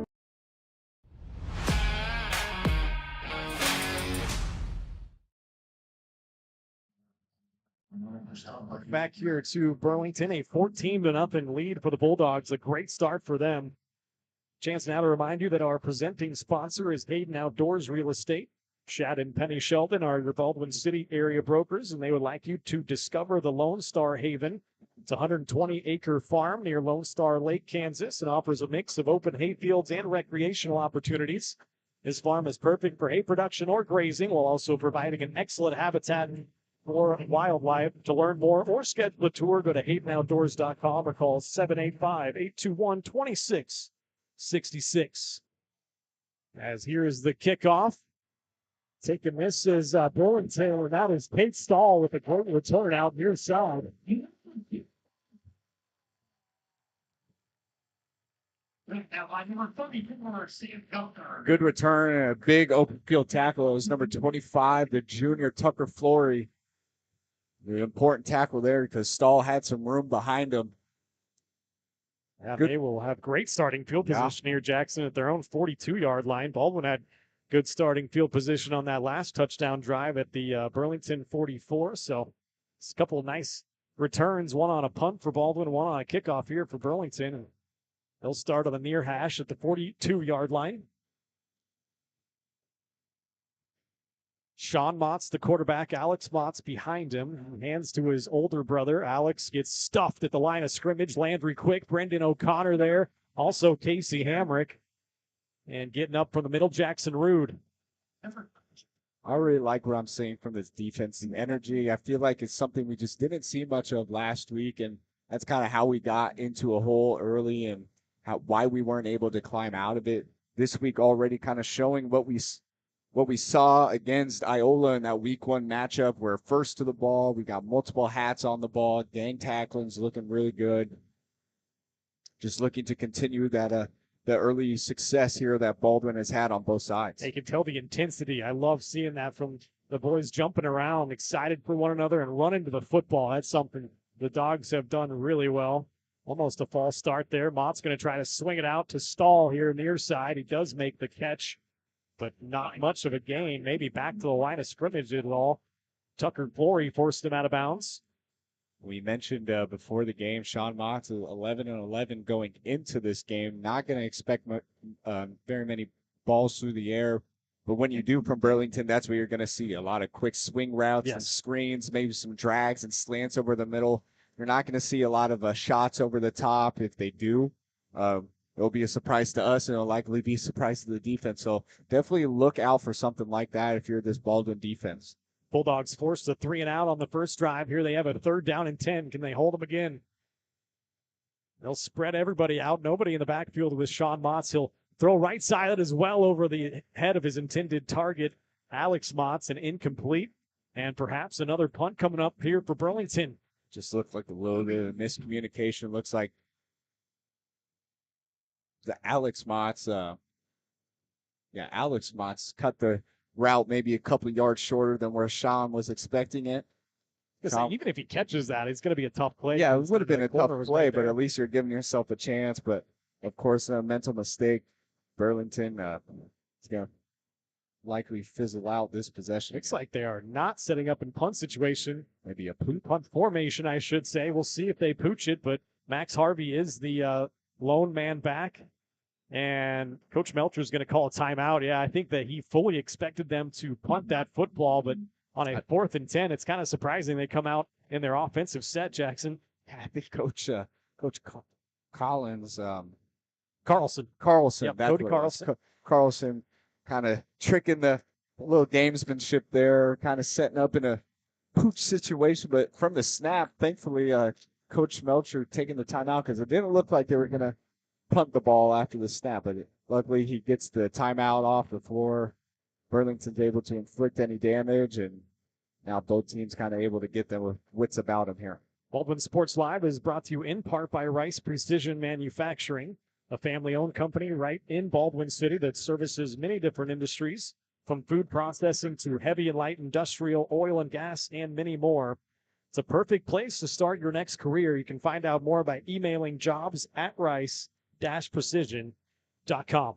Back here to Burlington, a 14-0 lead for the Bulldogs. A great start for them. Chance now to remind you that our presenting sponsor is Hayden Outdoors Real Estate. Shad and Penny Sheldon are your Baldwin City area brokers, and they would like you to discover the Lone Star Haven. It's a 120-acre farm near Lone Star Lake, Kansas, and offers a mix of open hayfields and recreational opportunities. This farm is perfect for hay production or grazing, while also providing an excellent habitat for wildlife. To learn more or schedule a tour, go to HaydenOutdoors.com or call 785-821-2666. As here is the kickoff. Taking this is Burlington, and that is Pate Stahl with a great return out near side. Good return and a big open field tackle. It was number 25, the junior Tucker Flory. The important tackle there because Stahl had some room behind him. Yeah, they will have great starting field position here, Jackson, at their own 42-yard line. Baldwin had good starting field position on that last touchdown drive at the Burlington 44. So it's a couple of nice returns, one on a punt for Baldwin, one on a kickoff here for Burlington. And they'll start on the near hash at the 42-yard line. Sean Motts, the quarterback, Alex Motts behind him. Hands to his older brother. Alex gets stuffed at the line of scrimmage. Landry Quick, Brendan O'Connor there. Also Casey Hamrick. And getting up from the middle, Jackson Rude. I really like what I'm seeing from this defense. The energy, I feel like it's something we just didn't see much of last week, and that's kind of how we got into a hole early and why we weren't able to climb out of it. This week already kind of showing what we saw against Iola in that week 1 matchup. We're first to the ball. We got multiple hats on the ball. Gang tackling's looking really good. Just looking to continue that the early success here that Baldwin has had on both sides. You can tell the intensity. I love seeing that from the boys jumping around, excited for one another and running to the football. That's something the Dogs have done really well. Almost a false start there. Mott's going to try to swing it out to Stahl here near side. He does make the catch, but not much of a gain. Maybe back to the line of scrimmage at all. Tucker Flory forced him out of bounds. We mentioned before the game, Sean Motts is 11-11 going into this game. Not going to expect very many balls through the air. But when you do from Burlington, that's where you're going to see a lot of quick swing routes and screens, maybe some drags and slants over the middle. You're not going to see a lot of shots over the top. If they do, it'll be a surprise to us, and it'll likely be a surprise to the defense. So definitely look out for something like that if you're this Baldwin defense. Bulldogs forced a 3-and-out on the first drive. Here they have a 3rd down and 10. Can they hold them again? They'll spread everybody out. Nobody in the backfield with Sean Motts. He'll throw right-sided as well over the head of his intended target, Alex Motts, and incomplete. And perhaps another punt coming up here for Burlington. Just looked like a little bit of miscommunication. Looks like the Alex Motts, Alex Motts cut the route maybe a couple of yards shorter than where Sean was expecting it. Even if he catches that, it's going to be a tough play. Yeah, it would have been a tough play, right but at least you're giving yourself a chance. But, of course, a mental mistake. Burlington is going to likely fizzle out this possession. Looks like they are not setting up in punt situation. Maybe a punt formation, I should say. We'll see if they pooch it, but Max Harvey is the lone man back. And Coach Melcher is going to call a timeout. Yeah, I think that he fully expected them to punt that football, but on a 4th and 10, it's kind of surprising they come out in their offensive set, Jackson. I think Coach Collins, Carlson. Yep, Cody Carlson. Carlson kind of tricking the little gamesmanship there, kind of setting up in a pooch situation. But from the snap, thankfully, Coach Melcher taking the timeout because it didn't look like they were going to punt the ball after the snap. But luckily, he gets the timeout off the floor. Burlington's able to inflict any damage, and now both teams kind of able to get their wits about them here. Baldwin Sports Live is brought to you in part by Rice Precision Manufacturing, a family-owned company right in Baldwin City that services many different industries, from food processing to heavy and light industrial, oil and gas, and many more. It's a perfect place to start your next career. You can find out more by emailing jobs@rice-precision.com.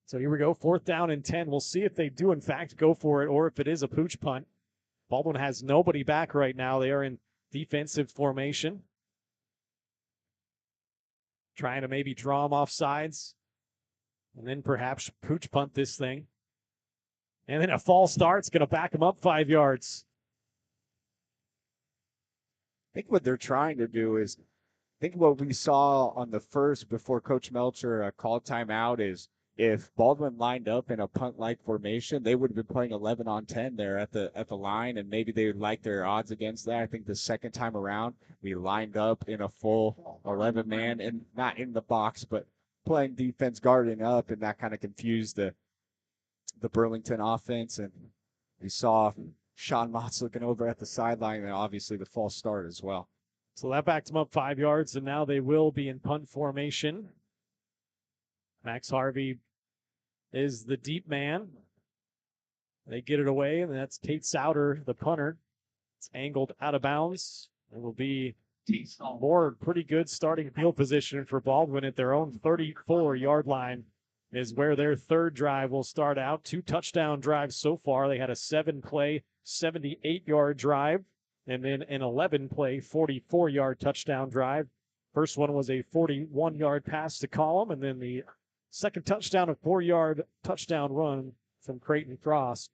So here we go, 4th down and 10. We'll see if they do, in fact, go for it or if it is a pooch punt. Baldwin has nobody back right now. They are in defensive formation. Trying to maybe draw them off sides and then perhaps pooch punt this thing. And then a false start's going to back them up 5 yards. I think what they're trying to do is, I think what we saw on the first before Coach Melcher called timeout is if Baldwin lined up in a punt-like formation, they would have been playing 11 on 10 there at the line, and maybe they would like their odds against that. I think the second time around, we lined up in a full 11-man, and not in the box, but playing defense, guarding up, and that kind of confused the Burlington offense. And we saw Sean Motts looking over at the sideline, and obviously the false start as well. So that backed them up 5 yards, and now they will be in punt formation. Max Harvey is the deep man. They get it away, and that's Tate Souter, the punter. It's angled out of bounds. It will be more pretty good starting field position for Baldwin at their own 34-yard line is where their third drive will start out. 2 touchdown drives so far. They had a 7-play, 78-yard drive, and then an 11-play, 44-yard touchdown drive. First one was a 41-yard pass to Collum, and then the second touchdown, a 4-yard touchdown run from Creighton Cross.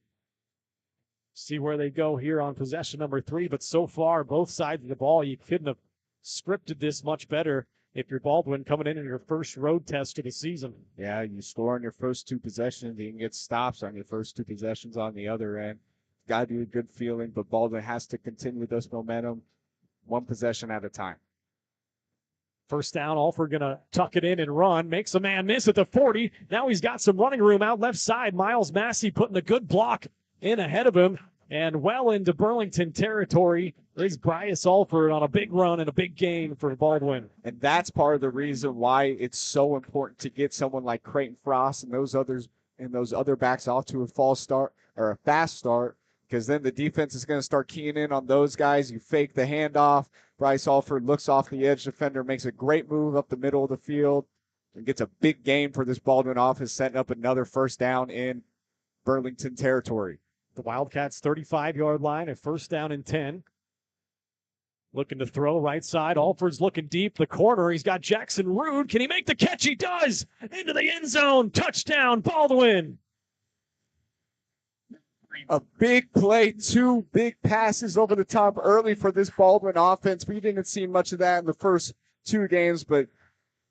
See where they go here on possession number 3, but so far, both sides of the ball, you couldn't have scripted this much better if you're Baldwin coming in your first road test of the season. Yeah, you score on your first 2 possessions, you can get stops on your first 2 possessions on the other end. Got to be a good feeling, but Baldwin has to continue this momentum 1 possession at a time. First down, Alford going to tuck it in and run. Makes a man miss at the 40. Now he's got some running room out left side. Miles Massey putting a good block in ahead of him. And well into Burlington territory is Bryce Alford on a big run and a big gain for Baldwin. And that's part of the reason why it's so important to get someone like Creighton Frost and those other backs off to a false start or a fast start, because then the defense is going to start keying in on those guys. You fake the handoff. Bryce Alford looks off the edge defender, makes a great move up the middle of the field, and gets a big gain for this Baldwin offense, setting up another first down in Burlington territory. The Wildcats 35-yard line, a first down and 10. Looking to throw right side. Alford's looking deep. The corner. He's got Jackson Rude. Can he make the catch? He does. Into the end zone. Touchdown, Baldwin. A big play, 2 big passes over the top early for this Baldwin offense. We didn't see much of that in the first 2 games, but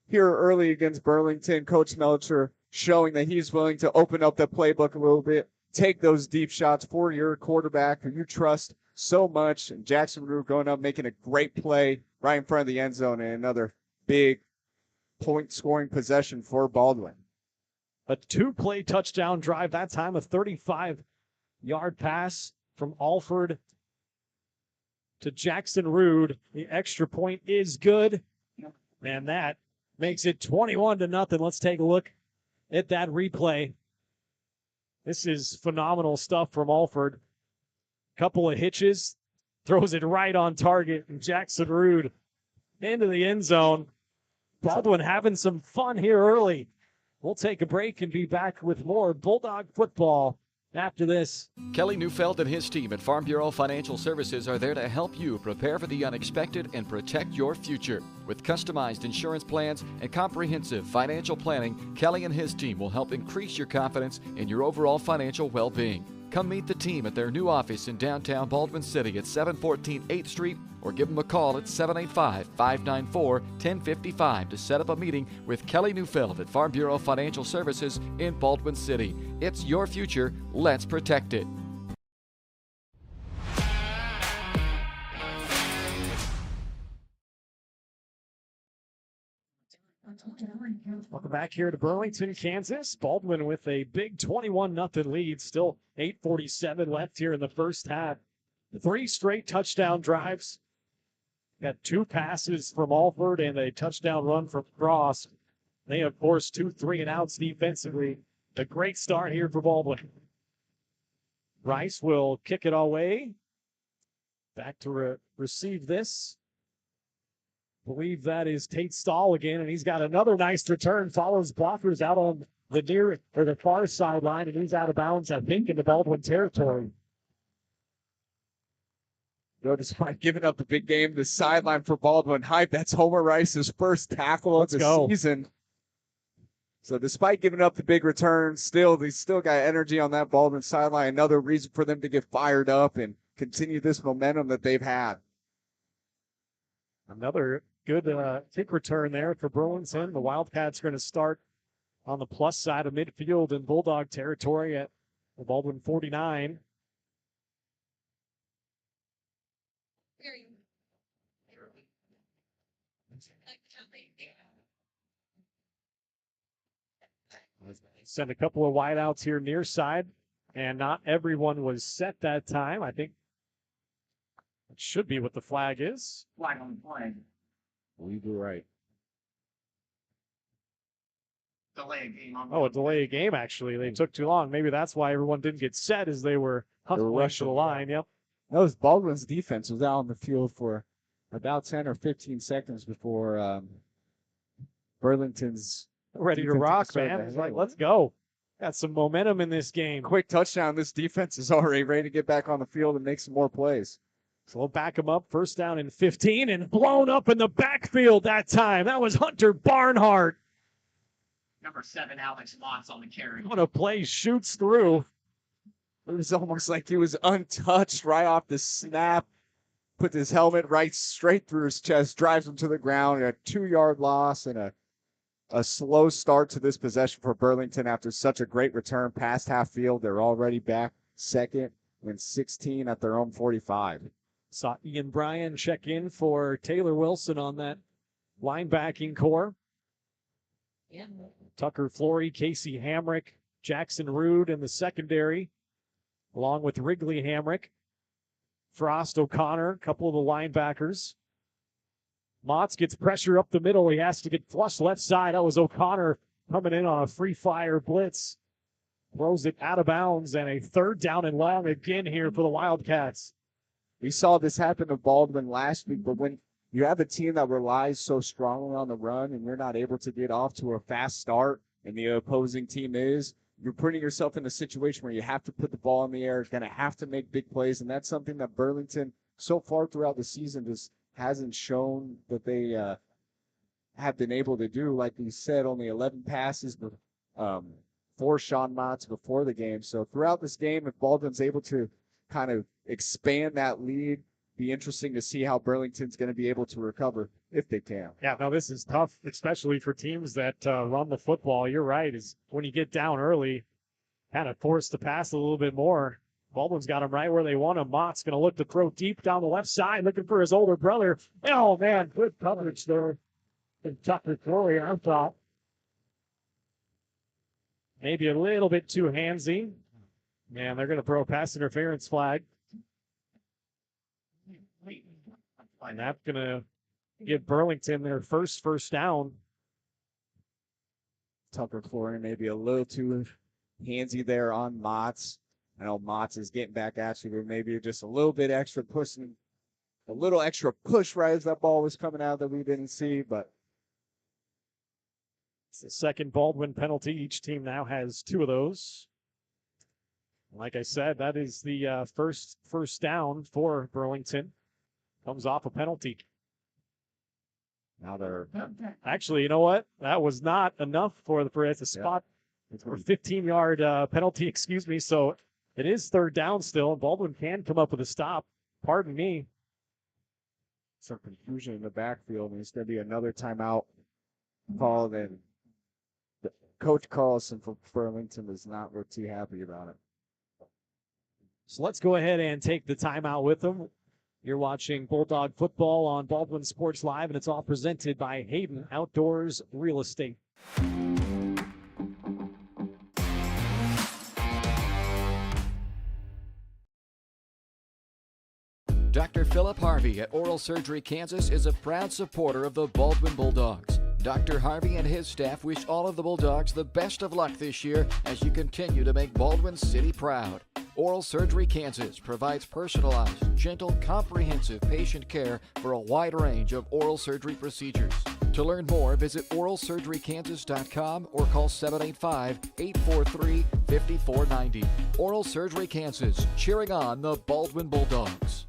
here early against Burlington, Coach Melcher showing that he's willing to open up the playbook a little bit, take those deep shots for your quarterback who you trust so much. And Jackson Root going up, making a great play right in front of the end zone, and another big point-scoring possession for Baldwin. A 2-play touchdown drive, that time a 35-yard pass from Alford to Jackson Rude. The extra point is good, and that makes it 21-0. Let's take a look at that replay. This is phenomenal stuff from Alford. Couple of hitches, throws it right on target, and Jackson Rude into the end zone. Baldwin having some fun here early. We'll take a break and be back with more Bulldog football after this. Kelly Neufeld and his team at Farm Bureau Financial Services are there to help you prepare for the unexpected and protect your future. With customized insurance plans and comprehensive financial planning, Kelly and his team will help increase your confidence in your overall financial well-being. Come meet the team at their new office in downtown Baldwin City at 714 8th Street or give them a call at 785-594-1055 to set up a meeting with Kelly Neufeld at Farm Bureau Financial Services in Baldwin City. It's your future. Let's protect it. Welcome back here to Burlington, Kansas. Baldwin with a big 21-0 lead. Still 8:47 left here in the first half. 3 straight touchdown drives. Got 2 passes from Alford and a touchdown run from Cross. They have forced 2 3-and-outs defensively. A great start here for Baldwin. Rice will kick it away. Back to receive this. Believe that is Tate Stahl again, and he's got another nice return. Follows blockers out on the near or the far sideline, and he's out of bounds, I think, in the Baldwin territory. Despite giving up the big game, the sideline for Baldwin hype. That's Homer Rice's first tackle of the season. So despite giving up the big return, they still got energy on that Baldwin sideline. Another reason for them to get fired up and continue this momentum that they've had. Another good kick return there for Burlington. The Wildcats are going to start on the plus side of midfield in Bulldog territory at the Baldwin 49. Send a couple of wideouts here near side, and not everyone was set that time. I think it should be what the flag is. Flag on the play. We do right. Delay a game. A delay a game, actually. They took too long. Maybe that's why everyone didn't get set as they were hustling to the line. Yep. That was Baldwin's defense was out on the field for about 10 or 15 seconds before Burlington's ready to rock, man. It's like, let's go. Got some momentum in this game. Quick touchdown. This defense is already ready to get back on the field and make some more plays. So we'll back him up. First down and 15, and blown up in the backfield that time. That was Hunter Barnhart. Number 7, Alex Motts on the carry. What a play, shoots through. It was almost like he was untouched right off the snap. Put his helmet right straight through his chest, drives him to the ground. A 2-yard loss and a slow start to this possession for Burlington after such a great return past half field. They're already back second and 16 at their own 45. Saw Ian Bryan check in for Taylor Wilson on that linebacking core. Yeah. Tucker Flory, Casey Hamrick, Jackson Rude in the secondary, along with Wrigley Hamrick, Frost O'Connor, a couple of the linebackers. Motts gets pressure up the middle. He has to get flushed left side. That was O'Connor coming in on a free fire blitz. Throws it out of bounds, and a 3rd down and long again here for the Wildcats. We saw this happen to Baldwin last week, but when you have a team that relies so strongly on the run and you're not able to get off to a fast start, and the opposing team is, you're putting yourself in a situation where you have to put the ball in the air, going to have to make big plays, and that's something that Burlington so far throughout the season just hasn't shown that they have been able to do. Like we said, only 11 passes for Sean Motts before the game. So throughout this game, if Baldwin's able to kind of expand that lead, be interesting to see how Burlington's going to be able to recover if they can. Yeah, no, this is tough, especially for teams that run the football. You're right, is when you get down early, kind of forced to pass a little bit more. Baldwin's got him right where they want him. Mott's going to look to throw deep down the left side, looking for his older brother. Oh, man, good coverage there. And Tucker Flory, I thought. Maybe a little bit too handsy. Man, they're going to throw a pass interference flag. And that's going to give Burlington their first down. Tucker Flory maybe a little too handsy there on Motts. I know Motts is getting back at you, but maybe just a little bit extra pushing, a little extra push right as that ball was coming out that we didn't see, but it's the second Baldwin penalty. Each team now has 2 of those. Like I said, that is the first down for Burlington. Comes off a penalty. Now they're actually, you know what? That was not enough for it's a spot or 15-yard penalty, excuse me. So it is 3rd down still, and Baldwin can come up with a stop. Pardon me. Some confusion in the backfield, and it's going to be another timeout called, and Coach Carlson from Burlington is not too happy about it. So let's go ahead and take the timeout with them. You're watching Bulldog football on Baldwin Sports Live, and it's all presented by Hayden Outdoors Real Estate. Dr. Philip Harvey at Oral Surgery Kansas is a proud supporter of the Baldwin Bulldogs. Dr. Harvey and his staff wish all of the Bulldogs the best of luck this year as you continue to make Baldwin City proud. Oral Surgery Kansas provides personalized, gentle, comprehensive patient care for a wide range of oral surgery procedures. To learn more, visit oralsurgerykansas.com or call 785-843-5490. Oral Surgery Kansas, cheering on the Baldwin Bulldogs.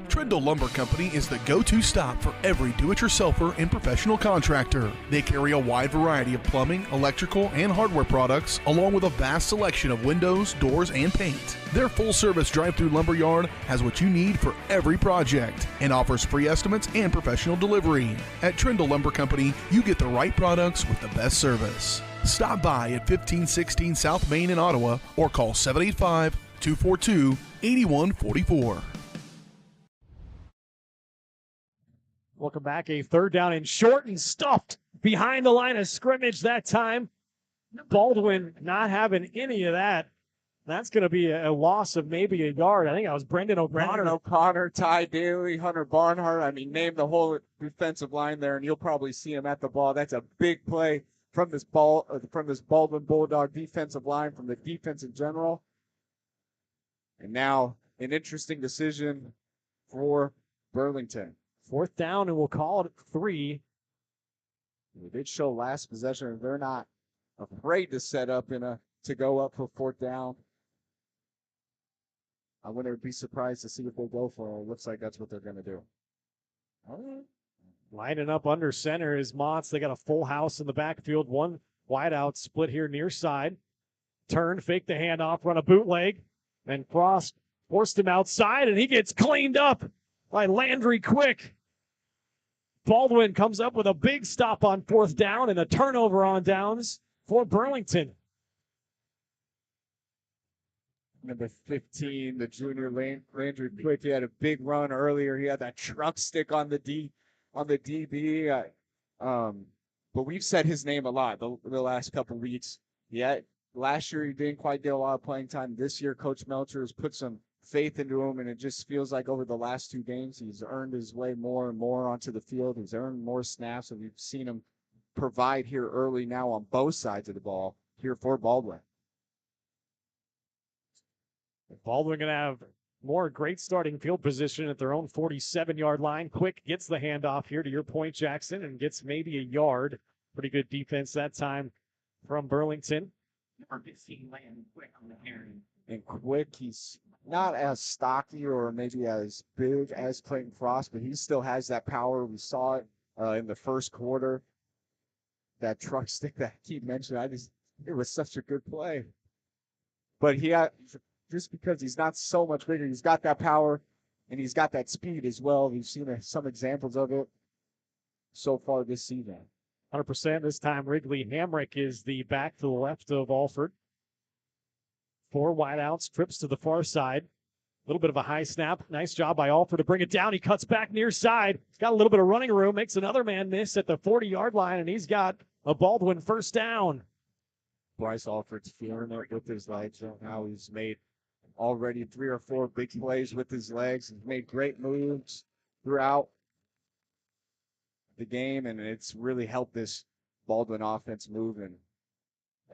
Trindle Lumber Company is the go-to stop for every do-it-yourselfer and professional contractor. They carry a wide variety of plumbing, electrical, and hardware products, along with a vast selection of windows, doors, and paint. Their full-service drive-through lumber yard has what you need for every project and offers free estimates and professional delivery. At Trindle Lumber Company, you get the right products with the best service. Stop by at 1516 South Main in Ottawa or call 785-242-8144. Welcome back. A 3rd down and short and stuffed behind the line of scrimmage that time. Baldwin not having any of that. That's going to be a loss of maybe a yard. I think that was Brendan O'Connor. Ty Daly, Hunter Barnhart. I mean, name the whole defensive line there, and you'll probably see him at the ball. That's a big play from this Baldwin Bulldog defensive line, from the defense in general. And now an interesting decision for Burlington. 4th down, and we'll call it 3. They did show last possession they're not afraid to set up to go up for 4th down. I wouldn't be surprised to see if they go for it. Looks like that's what they're going to do. All right. Lining up under center is Motts. They got a full house in the backfield. One wideout split here near side. Turn, fake the handoff, run a bootleg, and Frost forced him outside, and he gets cleaned up by Landry Quick. Baldwin comes up with a big stop on 4th down and a turnover on downs for Burlington. Number 15, the junior Landry Quick. He had a big run earlier. He had that truck stick on the DB. But we've said his name a lot the last couple weeks. Yeah, last year he didn't quite get a lot of playing time. This year, Coach Melcher has put some faith into him, and it just feels like over the last 2 games, he's earned his way more and more onto the field. He's earned more snaps, and we've seen him provide here early now on both sides of the ball here for Baldwin. Baldwin going to have more great starting field position at their own 47-yard line. Quick gets the handoff here to your point, Jackson, and gets maybe a yard. Pretty good defense that time from Burlington. Number 15, Landon Quick on the carry. And Quick, he's not as stocky or maybe as big as Clayton Frost, but he still has that power. We saw it in the first quarter. That truck stick that I keep mentioning, it was such a good play. But just because he's not so much bigger, he's got that power and he's got that speed as well. We've seen some examples of it so far this season. 100% this time. Wrigley Hamrick is the back to the left of Alford. 4 wideouts, trips to the far side. A little bit of a high snap. Nice job by Alford to bring it down. He cuts back near side. He's got a little bit of running room, makes another man miss at the 40-yard line, and he's got a Baldwin 1st down. Bryce Alford's feeling it with his legs. Now he's made already 3 or 4 big plays with his legs. He's made great moves throughout the game, and it's really helped this Baldwin offense move. And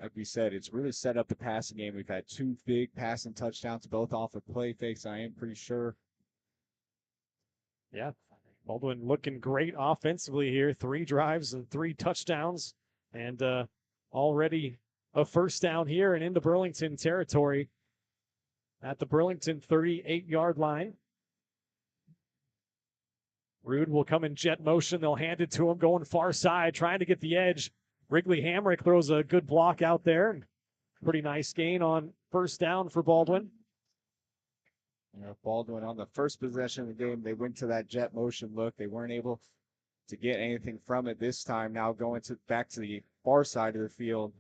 like we said, it's really set up the passing game. We've had 2 big passing touchdowns, both off of play fakes, I am pretty sure. Yeah, Baldwin looking great offensively here. 3 drives and 3 touchdowns, and already a first down here and into Burlington territory at the Burlington 38-yard line. Rude will come in jet motion. They'll hand it to him going far side, trying to get the edge. Wrigley Hamrick throws a good block out there. Pretty nice gain on first down for Baldwin. Baldwin on the first possession of the game, they went to that jet motion look. They weren't able to get anything from it this time. Now going back to the far side of the field,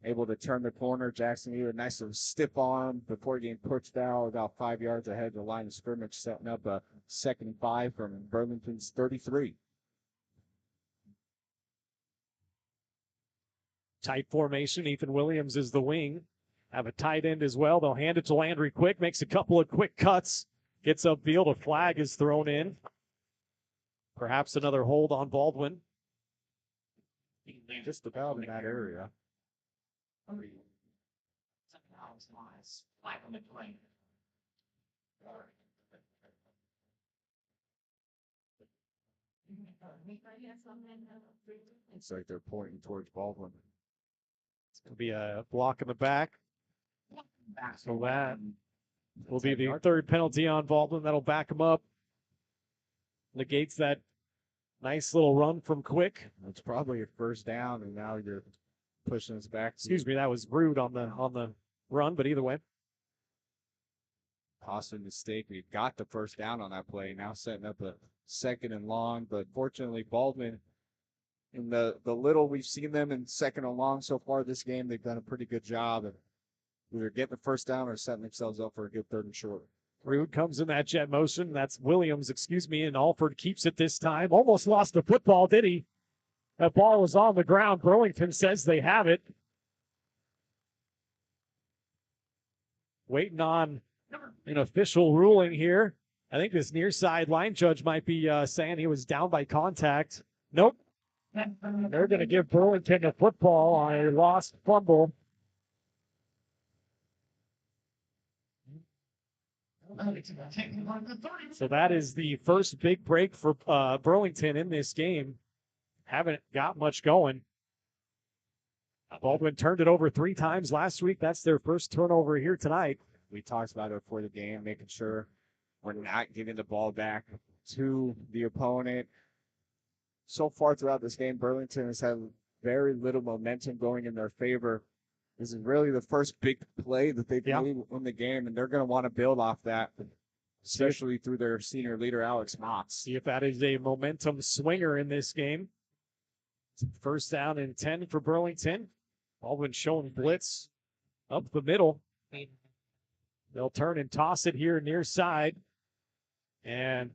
able to turn the corner. Jackson Wheeler, nice little stiff arm before getting pushed out about 5 yards ahead of the line of scrimmage, setting up a 2nd and 5 from Burlington's 33. Tight formation. Ethan Williams is the wing. Have a tight end as well. They'll hand it to Landry Quick. Makes a couple of quick cuts. Gets upfield. A flag is thrown in. Perhaps another hold on Baldwin. Just about in that area. Looks like they're pointing towards Baldwin. It's going to be a block in the back. So that will be the 3rd penalty on Baldwin. That'll back him up. Negates that nice little run from Quick. It's probably a first down, and now you're pushing us back. Excuse me, that was Rude on the run, but either way. Costly mistake. We got the first down on that play. Now setting up a 2nd and long, but fortunately Baldwin, in the little we've seen them in 2nd and long so far this game, they've done a pretty good job of either getting the first down or setting themselves up for a good 3rd and short. Rude comes in that jet motion. That's Williams, and Alford keeps it this time. Almost lost the football, did he? That ball was on the ground. Burlington says they have it. Waiting on an official ruling here. I think this near side line judge might be saying he was down by contact. Nope. They're going to give Burlington a football on a lost fumble. So that is the first big break for Burlington in this game. Haven't got much going. Baldwin turned it over 3 times last week. That's their first turnover here tonight. We talked about it before the game, making sure we're not giving the ball back to the opponent. So far throughout this game, Burlington has had very little momentum going in their favor. This is really the first big play that they've made in the game, and they're going to want to build off that, especially through their senior leader, Alex Motz. See if that is a momentum swinger in this game. First down and 10 for Burlington. Baldwin showing blitz up the middle. They'll turn and toss it here near side. And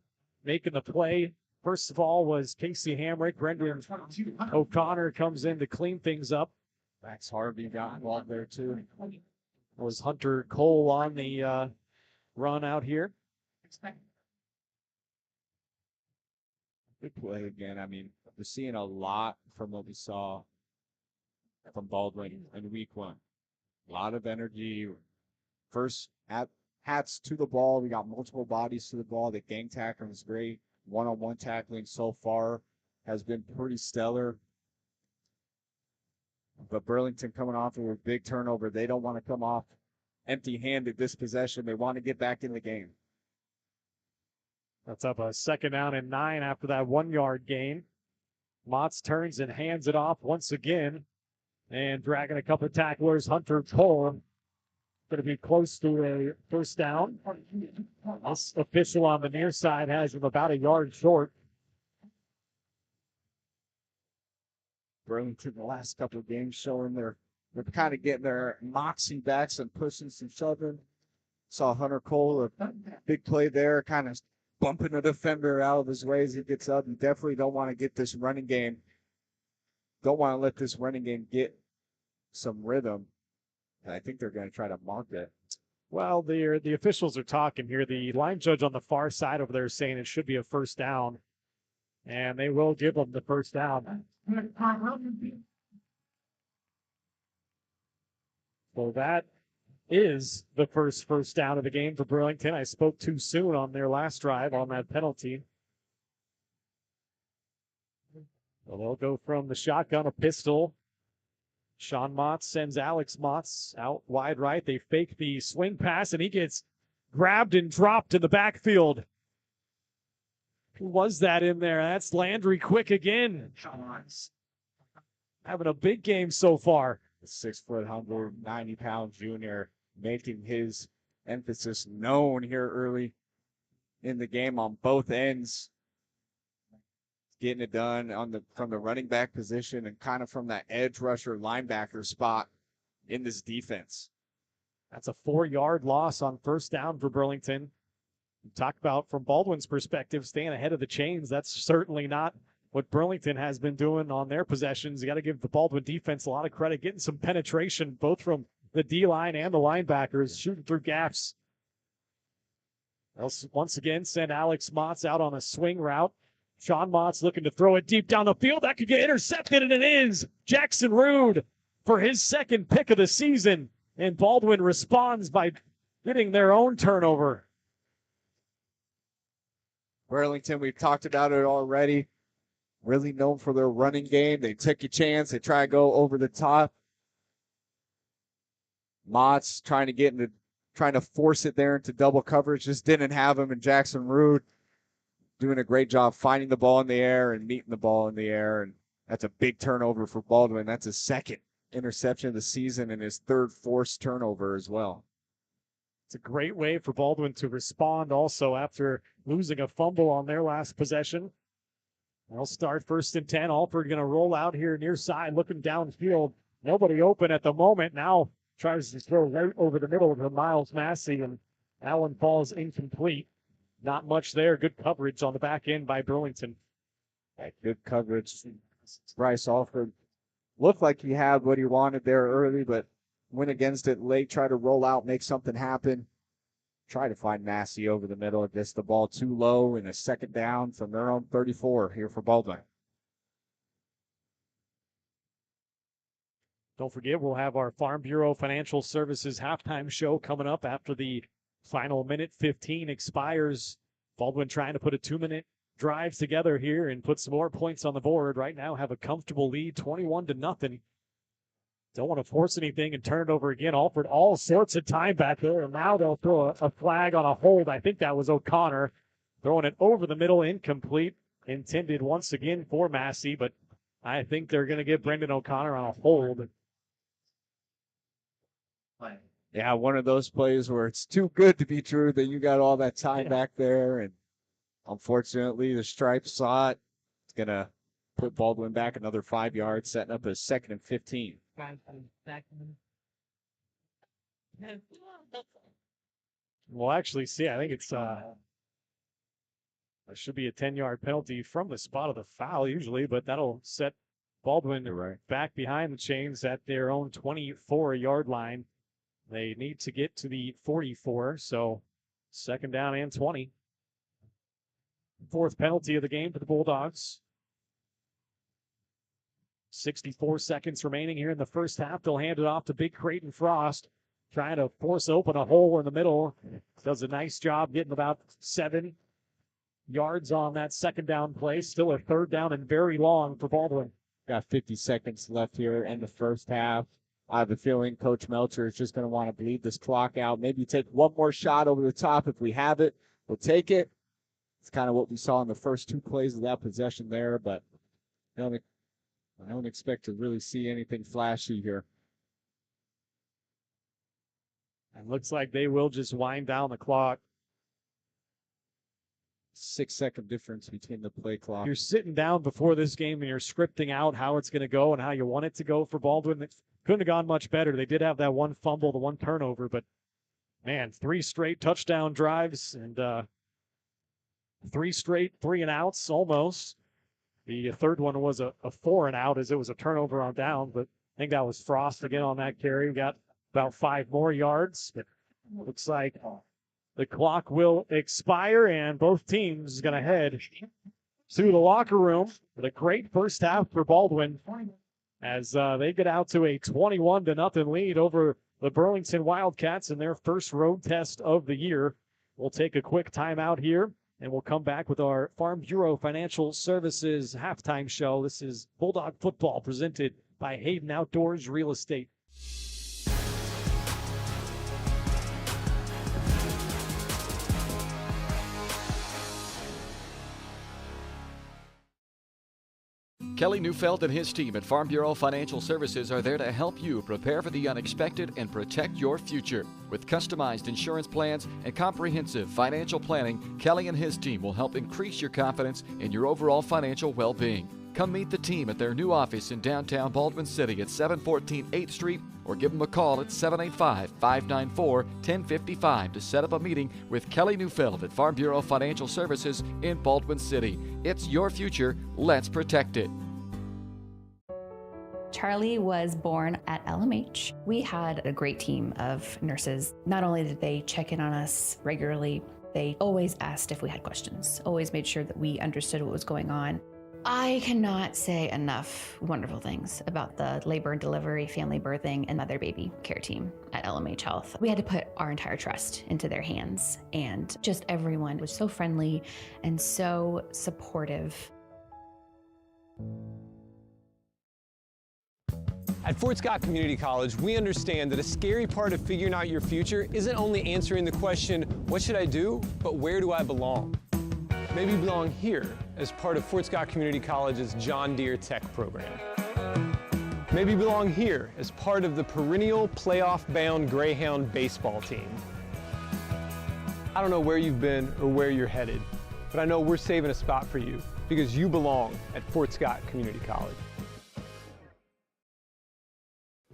making the play, first of all, was Casey Hamrick. Brendan O'Connor comes in to clean things up. Max Harvey got involved there too. Was Hunter Cole on the run out here? Good play again. I mean, we're seeing a lot from what we saw from Baldwin in week 1. A lot of energy. First hats to the ball. We got multiple bodies to the ball. The gang tackling is great. One-on-one tackling so far has been pretty stellar. But Burlington coming off of a big turnover. They don't want to come off empty-handed this possession. They want to get back in the game. That's up a 2nd down and 9 after that 1-yard gain. Motz turns and hands it off once again. And dragging a couple of tacklers, Hunter Cole. Going to be close to a first down. This official on the near side has him about a yard short. Burlington the last couple of games showing they're kind of getting their moxie back, some pushing, some shoving. Saw Hunter Cole, a big play there, kind of bumping a defender out of his way as he gets up. You definitely don't want to get this running game. Don't want to let this running game get some rhythm. And I think they're going to try to mark it. Well, the officials are talking here. The line judge on the far side over there is saying it should be a first down. And they will give them the first down. So that is the first down of the game for Burlington. I spoke too soon on their last drive on that penalty. So they'll go from the shotgun, a pistol. Sean Motts sends Alex Motts out wide right. They fake the swing pass, and he gets grabbed and dropped in the backfield. Who was that in there? That's Landry Quick again. Having a big game so far. 6 foot, 190-pound junior, making his emphasis known here early in the game on both ends. Getting it done from the running back position and kind of from that edge rusher linebacker spot in this defense. That's a 4-yard loss on first down for Burlington. Talk about from Baldwin's perspective, staying ahead of the chains. That's certainly not what Burlington has been doing on their possessions. You got to give the Baldwin defense a lot of credit, getting some penetration both from the D-line and the linebackers, shooting through gaps. They'll once again send Alex Motts out on a swing route. Sean Motts looking to throw it deep down the field. That could get intercepted, and it is Jackson Rude for his second pick of the season. And Baldwin responds by getting their own turnover. Burlington, we've talked about it already. Really known for their running game. They take a chance. They try to go over the top. Motts trying to force it there into double coverage. Just didn't have him. And Jackson Rude doing a great job finding the ball in the air and meeting the ball in the air. And that's a big turnover for Baldwin. That's his second interception of the season and his third forced turnover as well. It's a great way for Baldwin to respond also after losing a fumble on their last possession. They'll start 1st and 10. Alford going to roll out here near side, looking downfield. Nobody open at the moment. Now tries to throw right over the middle to Miles Massey, and that one falls incomplete. Not much there. Good coverage on the back end by Burlington. Good coverage. Bryce Alford looked like he had what he wanted there early, but went against it late, tried to roll out, make something happen. Try to find Massey over the middle. Gets the ball too low in a second down from their own 34 here for Baldwin. Don't forget, we'll have our Farm Bureau Financial Services halftime show coming up after the final minute 15 expires. Baldwin trying to put a 2-minute drive together here and put some more points on the board. Right now have a comfortable lead, 21-0. Don't want to force anything and turn it over again. Alford all sorts of time back there, and now they'll throw a flag on a hold. I think that was O'Connor throwing it over the middle, incomplete, intended once again for Massey, but I think they're going to give Brendan O'Connor on a hold. Yeah, one of those plays where it's too good to be true that you got all that time back there, and unfortunately the Stripes saw it. It's going to put Baldwin back another 5 yards, setting up a 2nd and 15. We'll actually see. I think it's there should be a 10-yard penalty from the spot of the foul usually, but that'll set Baldwin back behind the chains at their own 24-yard line. They need to get to the 44, so 2nd down and 20. 4th penalty of the game for the Bulldogs. 64 seconds remaining here in the first half. They'll hand it off to Big Creighton Frost, trying to force open a hole in the middle. Does a nice job getting about 7 yards on that 2nd down play. Still a 3rd down and very long for Baldwin. Got 50 seconds left here in the first half. I have a feeling Coach Melcher is just going to want to bleed this clock out. Maybe take one more shot over the top. If we have it, we'll take it. It's kind of what we saw in the first 2 plays of that possession there, but I don't expect to really see anything flashy here. And looks like they will just wind down the clock. 6-second difference between the play clock. You're sitting down before this game and you're scripting out how it's going to go and how you want it to go for Baldwin. It couldn't have gone much better. They did have that one fumble, the one turnover, but man, 3 straight touchdown drives and 3 straight 3-and-outs almost. The third one was a 4-and-out as it was a turnover on down, but I think that was Frost again on that carry. We got about 5 more yards. But looks like the clock will expire, and both teams going to head to the locker room with a great first half for Baldwin as they get out to a 21-0 lead over the Burlington Wildcats in their first road test of the year. We'll take a quick timeout here, and we'll come back with our Farm Bureau Financial Services halftime show. This is Bulldog football presented by Hayden Outdoors Real Estate. Kelly Neufeld and his team at Farm Bureau Financial Services are there to help you prepare for the unexpected and protect your future. With customized insurance plans and comprehensive financial planning, Kelly and his team will help increase your confidence in your overall financial well-being. Come meet the team at their new office in downtown Baldwin City at 714 8th Street or give them a call at 785-594-1055 to set up a meeting with Kelly Neufeld at Farm Bureau Financial Services in Baldwin City. It's your future. Let's protect it. Charlie was born at LMH. We had a great team of nurses. Not only did they check in on us regularly, they always asked if we had questions, always made sure that we understood what was going on. I cannot say enough wonderful things about the labor and delivery, family birthing, and mother baby care team at LMH Health. We had to put our entire trust into their hands, and just everyone was so friendly and so supportive. At Fort Scott Community College, we understand that a scary part of figuring out your future isn't only answering the question, what should I do, but where do I belong? Maybe you belong here as part of Fort Scott Community College's John Deere Tech program. Maybe you belong here as part of the perennial playoff-bound Greyhound baseball team. I don't know where you've been or where you're headed, but I know we're saving a spot for you because you belong at Fort Scott Community College.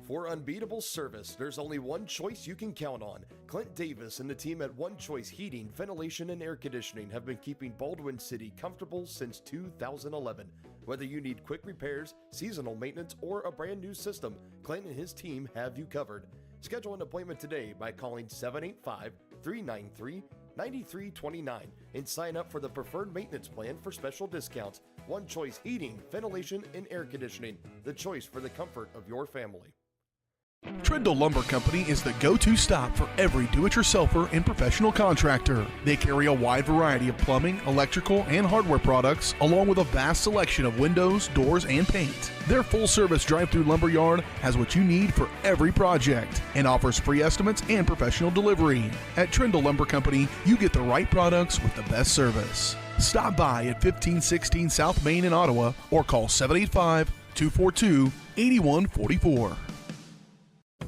For unbeatable service, there's only one choice you can count on. Clint Davis and the team at One Choice Heating, Ventilation, and Air Conditioning have been keeping Baldwin City comfortable since 2011. Whether you need quick repairs, seasonal maintenance, or a brand new system, Clint and his team have you covered. Schedule an appointment today by calling 785-393-9329 and sign up for the preferred maintenance plan for special discounts. One Choice Heating, Ventilation, and Air Conditioning, the choice for the comfort of your family. Trindle Lumber Company is the go-to stop for every do-it-yourselfer and professional contractor. They carry a wide variety of plumbing, electrical, and hardware products, along with a vast selection of windows, doors, and paint. Their full-service drive-through lumber yard has what you need for every project and offers free estimates and professional delivery. At Trindle Lumber Company, you get the right products with the best service. Stop by at 1516 South Main in Ottawa or call 785-242-8144.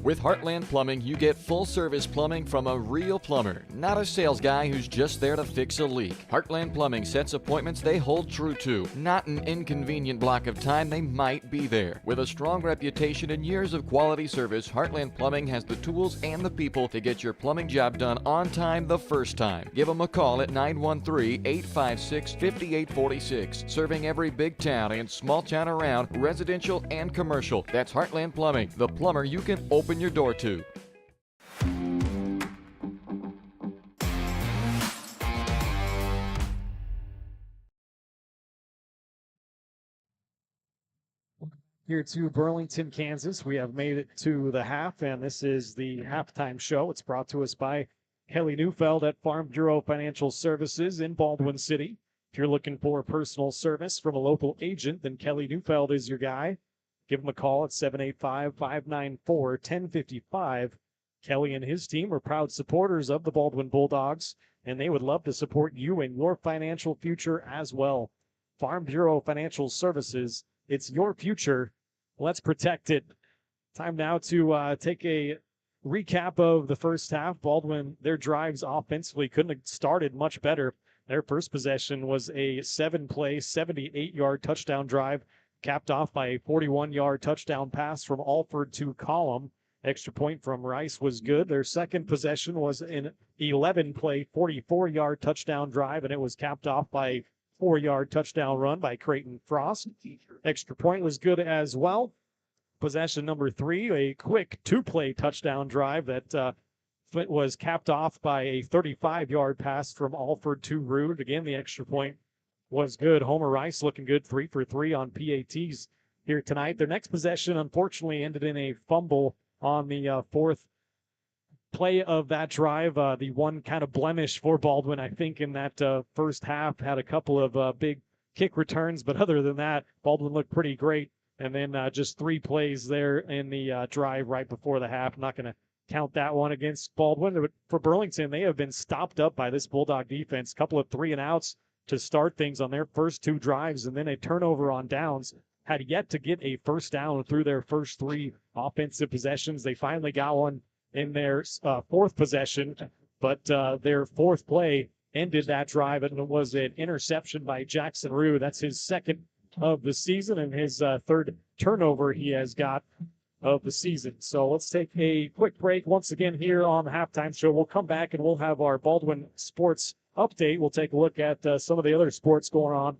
With Heartland Plumbing, you get full-service plumbing from a real plumber, not a sales guy who's just there to fix a leak. Heartland Plumbing sets appointments they hold true to, not an inconvenient block of time they might be there. With a strong reputation and years of quality service, Heartland Plumbing has the tools and the people to get your plumbing job done on time the first time. Give them a call at 913-856-5846, serving every big town and small town around, residential and commercial. That's Heartland Plumbing, the plumber you can open your door to. Here to Burlington, Kansas. We have made it to the half, and this is the halftime show. It's brought to us by Kelly Neufeld at Farm Bureau Financial Services in Baldwin City. If you're looking for personal service from a local agent, then Kelly Neufeld is your guy. Give him a call at 785-594-1055. Kelly and his team are proud supporters of the Baldwin Bulldogs, and they would love to support you in your financial future as well. Farm Bureau Financial Services, it's your future. Let's protect it. Time now to take a recap of the first half. Baldwin, their drives offensively couldn't have started much better. Their first possession was a 7-play, 78-yard touchdown drive, capped off by a 41-yard touchdown pass from Alford to Collum. Extra point from Rice was good. Their second possession was an 11-play, 44-yard touchdown drive, and it was capped off by a 4-yard touchdown run by Creighton Frost. Extra point was good as well. Possession number 3, a quick 2-play touchdown drive that was capped off by a 35-yard pass from Alford to Rude. Again, the extra point was good. Homer Rice looking good, 3 for 3 on PATs here tonight. Their next possession, unfortunately, ended in a fumble on the fourth play of that drive. The one kind of blemish for Baldwin, I think, in that first half, had a couple of big kick returns, but other than that, Baldwin looked pretty great. And then just 3 plays there in the drive right before the half. Not going to count that one against Baldwin. But for Burlington, they have been stopped up by this Bulldog defense. A couple of 3-and-outs to start things on their first 2 drives, and then a turnover on downs. Had yet to get a first down through their first 3 offensive possessions. They finally got one in their 4th possession, but their 4th play ended that drive, and it was an interception by Jackson Rue. That's his 2nd of the season and his 3rd turnover he has got of the season. So let's take a quick break once again here on the halftime show. We'll come back and we'll have our Baldwin sports update. We'll take a look at some of the other sports going on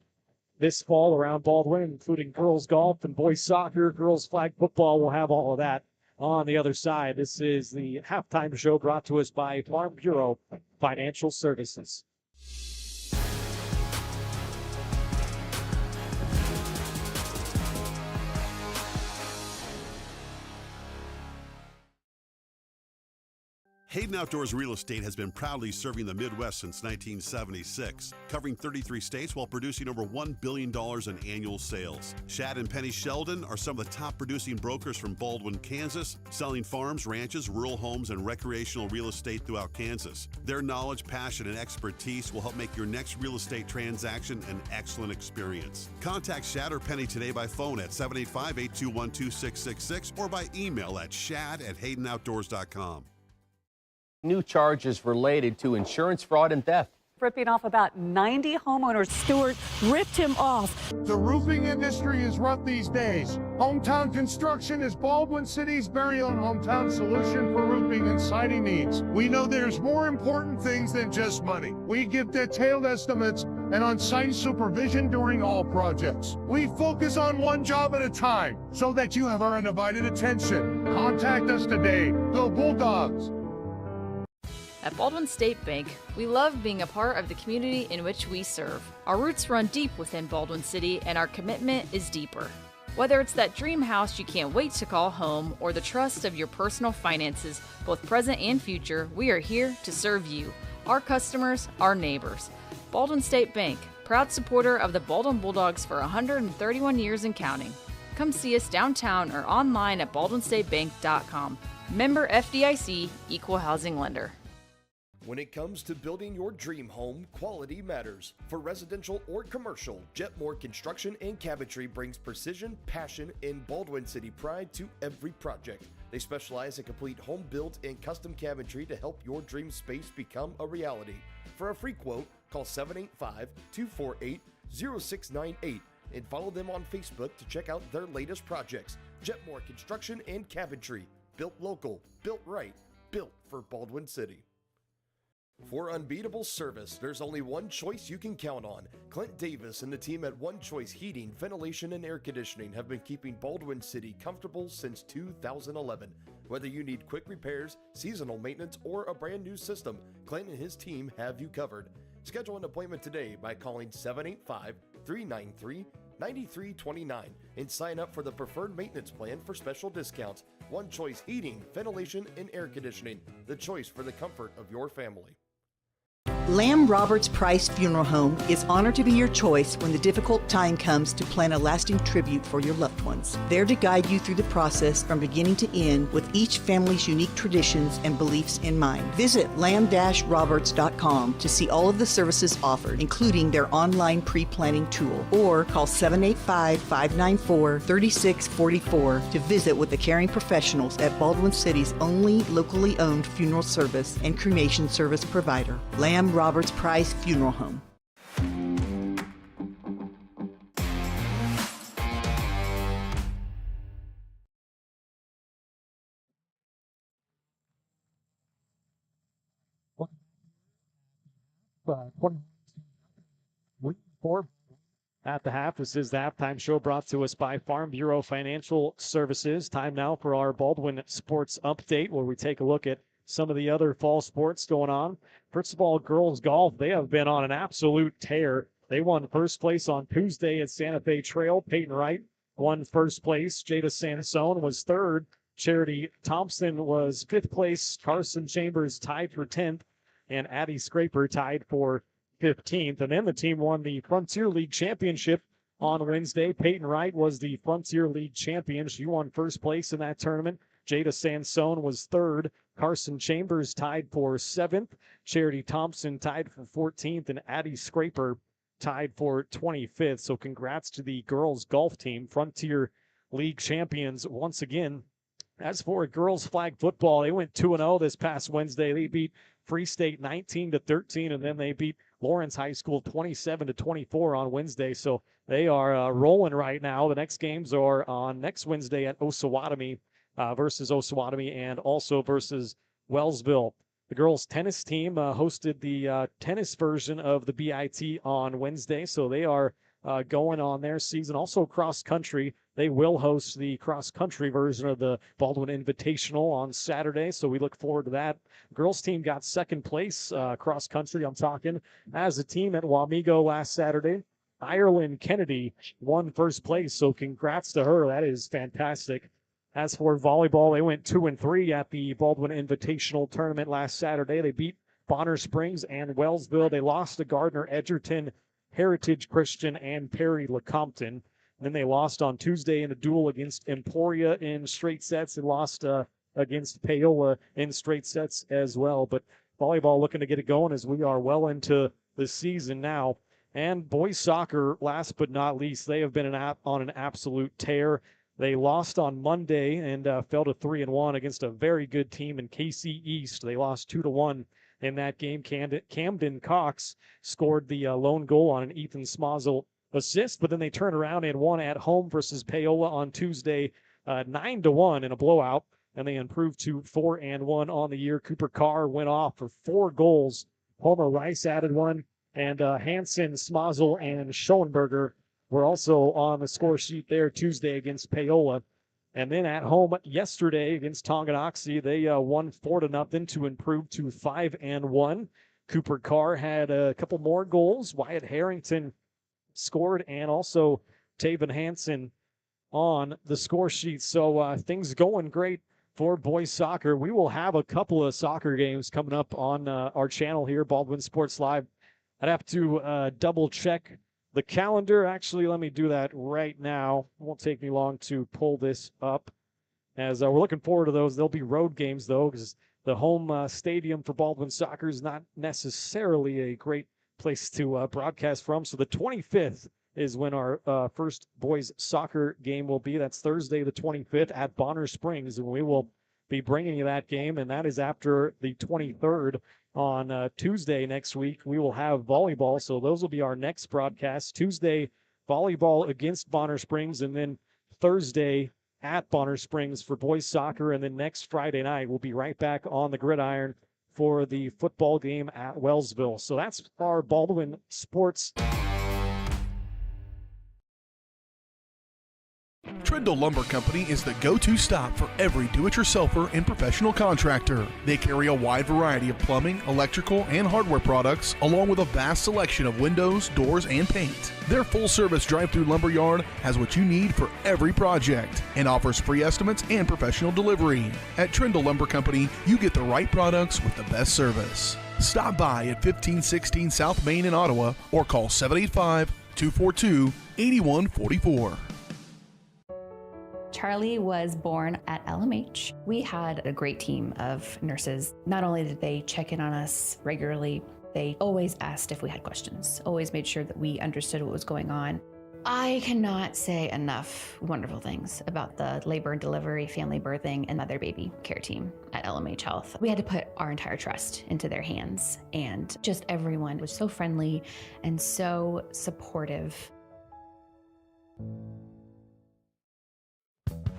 this fall around Baldwin, including girls golf and boys soccer, girls flag football. We'll have all of that on the other side. This is the halftime show brought to us by Farm Bureau Financial Services. Hayden Outdoors Real Estate has been proudly serving the Midwest since 1976, covering 33 states while producing over $1 billion in annual sales. Shad and Penny Sheldon are some of the top producing brokers from Baldwin, Kansas, selling farms, ranches, rural homes, and recreational real estate throughout Kansas. Their knowledge, passion, and expertise will help make your next real estate transaction an excellent experience. Contact Shad or Penny today by phone at 785-821-2666 or by email at shad@haydenoutdoors.com. New charges related to insurance fraud and theft. Ripping off about 90 homeowners. Stewart ripped him off. The roofing industry is rough these days. Hometown Construction is Baldwin City's very own hometown solution for roofing and siding needs. We know there's more important things than just money. We give detailed estimates and on-site supervision during all projects. We focus on one job at a time so that you have our undivided attention. Contact us today. Go Bulldogs! At Baldwin State Bank, we love being a part of the community in which we serve. Our roots run deep within Baldwin City, and our commitment is deeper. Whether it's that dream house you can't wait to call home or the trust of your personal finances, both present and future, we are here to serve you, our customers, our neighbors. Baldwin State Bank, proud supporter of the Baldwin Bulldogs for 131 years and counting. Come see us downtown or online at baldwinstatebank.com. Member FDIC, Equal Housing Lender. When it comes to building your dream home, quality matters. For residential or commercial, Jetmore Construction and Cabinetry brings precision, passion, and Baldwin City pride to every project. They specialize in complete home build and custom cabinetry to help your dream space become a reality. For a free quote, call 785-248-0698 and follow them on Facebook to check out their latest projects. Jetmore Construction and Cabinetry. Built local, built right, built for Baldwin City. For unbeatable service, there's only one choice you can count on. Clint Davis and the team at One Choice Heating, Ventilation, and Air Conditioning have been keeping Baldwin City comfortable since 2011. Whether you need quick repairs, seasonal maintenance, or a brand new system, Clint and his team have you covered. Schedule an appointment today by calling 785-393-9329 and sign up for the preferred maintenance plan for special discounts. One Choice Heating, Ventilation, and Air Conditioning, the choice for the comfort of your family. Lamb Roberts Price Funeral Home is honored to be your choice when the difficult time comes to plan a lasting tribute for your loved ones. There to guide you through the process from beginning to end with each family's unique traditions and beliefs in mind. Visit lamb-roberts.com to see all of the services offered, including their online pre-planning tool, or call 785-594-3644 to visit with the caring professionals at Baldwin City's only locally owned funeral service and cremation service provider, Lamb Roberts Price Funeral Home. At the half, this is the halftime show brought to us by Farm Bureau Financial Services. Time now for our Baldwin Sports Update, where we take a look at some of the other fall sports going on. First of all, girls golf, they have been on an absolute tear. They won first place on Tuesday at Santa Fe Trail. Peyton Wright won first place. Jada Sansone was third. Charity Thompson was 5th place. Carson Chambers tied for 10th. And Addie Scraper tied for 15th. And then the team won the Frontier League Championship on Wednesday. Peyton Wright was the Frontier League champion. She won 1st place in that tournament. Jada Sansone was 3rd. Carson Chambers tied for 7th. Charity Thompson tied for 14th. And Addie Scraper tied for 25th. So congrats to the girls golf team, Frontier League champions once again. As for girls flag football, they went 2-0 this past Wednesday. They beat Free State 19-13, and then they beat Lawrence High School 27-24 on Wednesday. So they are rolling right now. The next games are on next Wednesday at Osawatomie versus Osawatomie and also versus Wellsville. The girls tennis team hosted the tennis version of the BIT on Wednesday, so they are going on their season. Also cross country, they will host the cross country version of the Baldwin Invitational on Saturday, so we look forward to that. Girls team got 2nd place cross country, I'm talking, as a team at Wamego last Saturday. Ireland Kennedy won 1st place, so congrats to her. That is fantastic. As for volleyball, they went 2-3 at the Baldwin Invitational tournament last Saturday. They beat Bonner Springs and Wellsville. They lost to Gardner Edgerton, Heritage Christian, and Perry Lecompton. Then they lost on Tuesday in a duel against Emporia in straight sets and lost against Paola in straight sets as well. But volleyball looking to get it going as we are well into the season now. And boys soccer, last but not least, they have been on an absolute tear. They lost on Monday and fell to 3-1 against a very good team in KC East. They lost 2-1 in that game. Camden Cox scored the lone goal on an Ethan Smazel assist, but then they turned around and won at home versus Paola on Tuesday 9-1 in a blowout, and they improved to 4-1 on the year. Cooper Carr went off for 4 goals. Homer Rice added 1, and Hansen, Smazel, and Schoenberger were also on the score sheet there Tuesday against Paola. And then at home yesterday against Tonganoxie, they won 4-0 to improve to 5-1. Cooper Carr had a couple more goals. Wyatt Harrington scored, and also Taven Hansen on the score sheet. So things going great for boys soccer. We will have a couple of soccer games coming up on our channel here, Baldwin Sports Live. I'd have to double check the calendar. Actually, let me do that right now. It won't take me long to pull this up, as we're looking forward to those. There'll be road games, though, because the home stadium for Baldwin Soccer is not necessarily a great place to broadcast from. So the 25th is when our first boys soccer game will be. That's Thursday the 25th at Bonner Springs, and we will be bringing you that game, and that is after the 23rd. On Tuesday next week, we will have volleyball, so those will be our next broadcast. Tuesday, volleyball against Bonner Springs, and then Thursday at Bonner Springs for boys soccer, and then next Friday night, we'll be right back on the gridiron for the football game at Wellsville. So that's our Baldwin Sports. Trindle Lumber Company is the go-to stop for every do-it-yourselfer and professional contractor. They carry a wide variety of plumbing, electrical, and hardware products, along with a vast selection of windows, doors, and paint. Their full-service drive-through lumber yard has what you need for every project and offers free estimates and professional delivery. At Trindle Lumber Company, you get the right products with the best service. Stop by at 1516 South Main in Ottawa or call 785-242-8144. Charlie was born at LMH. We had a great team of nurses. Not only did they check in on us regularly, they always asked if we had questions, always made sure that we understood what was going on. I cannot say enough wonderful things about the labor and delivery, family birthing, and mother baby care team at LMH Health. We had to put our entire trust into their hands, and just everyone was so friendly and so supportive.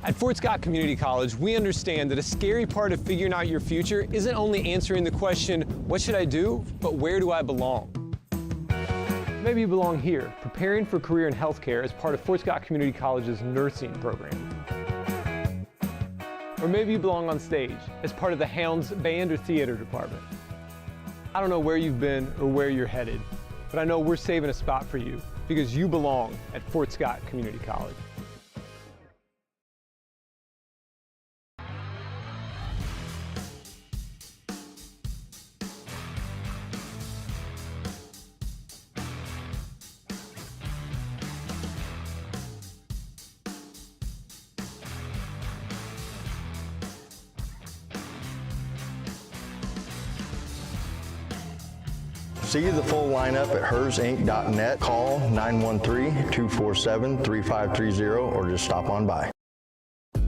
At Fort Scott Community College, we understand that a scary part of figuring out your future isn't only answering the question, what should I do, but where do I belong? Maybe you belong here, preparing for a career in healthcare as part of Fort Scott Community College's nursing program. Or maybe you belong on stage as part of the Hounds band or theater department. I don't know where you've been or where you're headed, but I know we're saving a spot for you because you belong at Fort Scott Community College. See the full lineup at hersinc.net. Call 913-247-3530 or just stop on by.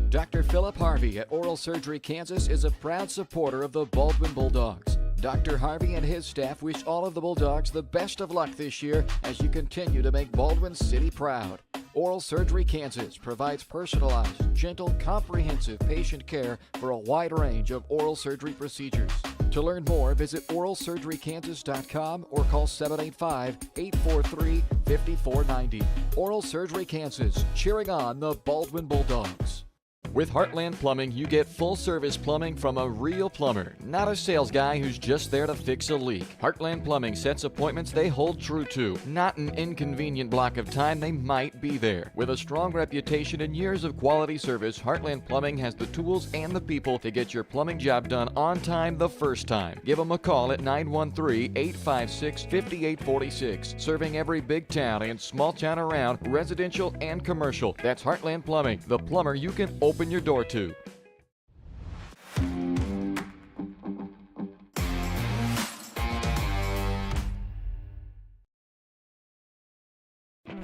Dr. Philip Harvey at Oral Surgery Kansas is a proud supporter of the Baldwin Bulldogs. Dr. Harvey and his staff wish all of the Bulldogs the best of luck this year as you continue to make Baldwin City proud. Oral Surgery Kansas provides personalized, gentle, comprehensive patient care for a wide range of oral surgery procedures. To learn more, visit oralsurgerykansas.com or call 785-843-5490. Oral Surgery Kansas, cheering on the Baldwin Bulldogs. With Heartland Plumbing, you get full-service plumbing from a real plumber, not a sales guy who's just there to fix a leak. Heartland Plumbing sets appointments they hold true to, not an inconvenient block of time they might be there. With a strong reputation and years of quality service, Heartland Plumbing has the tools and the people to get your plumbing job done on time the first time. Give them a call at 913-856-5846, serving every big town and small town around, residential and commercial. That's Heartland Plumbing, the plumber you can open your door to.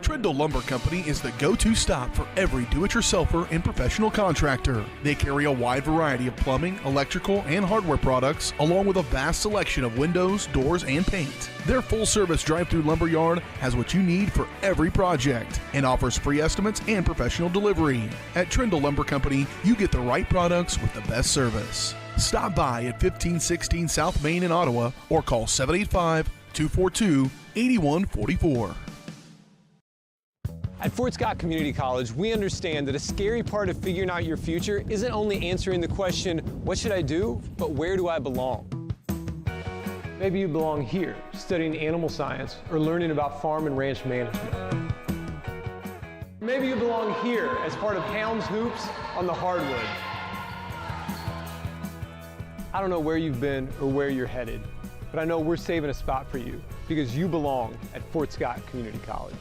Trindle Lumber Company is the go-to stop for every do-it-yourselfer and professional contractor. They carry a wide variety of plumbing, electrical, and hardware products, along with a vast selection of windows, doors, and paint. Their full-service drive-through lumber yard has what you need for every project and offers free estimates and professional delivery. At Trindle Lumber Company, you get the right products with the best service. Stop by at 1516 South Main in Ottawa or call 785-242-8144. At Fort Scott Community College, we understand that a scary part of figuring out your future isn't only answering the question, what should I do, but where do I belong? Maybe you belong here, studying animal science or learning about farm and ranch management. Maybe you belong here as part of Hounds Hoops on the hardwood. I don't know where you've been or where you're headed, but I know we're saving a spot for you because you belong at Fort Scott Community College.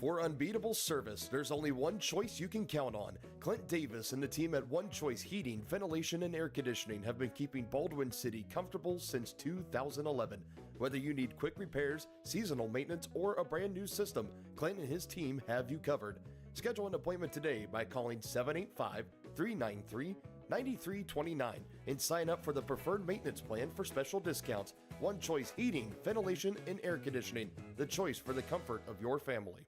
For unbeatable service, there's only one choice you can count on. Clint Davis and the team at One Choice Heating, Ventilation, and Air Conditioning have been keeping Baldwin City comfortable since 2011. Whether you need quick repairs, seasonal maintenance, or a brand new system, Clint and his team have you covered. Schedule an appointment today by calling 785-393-9329 and sign up for the preferred maintenance plan for special discounts. One Choice Heating, Ventilation, and Air Conditioning, the choice for the comfort of your family.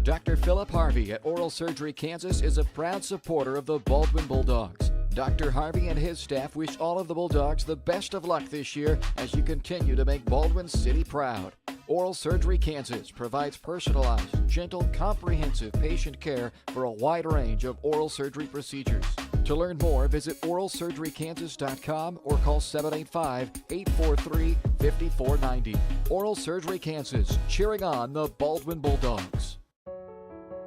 Dr. Philip Harvey at Oral Surgery Kansas is a proud supporter of the Baldwin Bulldogs. Dr. Harvey and his staff wish all of the Bulldogs the best of luck this year as you continue to make Baldwin City proud. Oral Surgery Kansas provides personalized, gentle, comprehensive patient care for a wide range of oral surgery procedures. To learn more, visit oralsurgerykansas.com or call 785-843-5490. Oral Surgery Kansas, cheering on the Baldwin Bulldogs.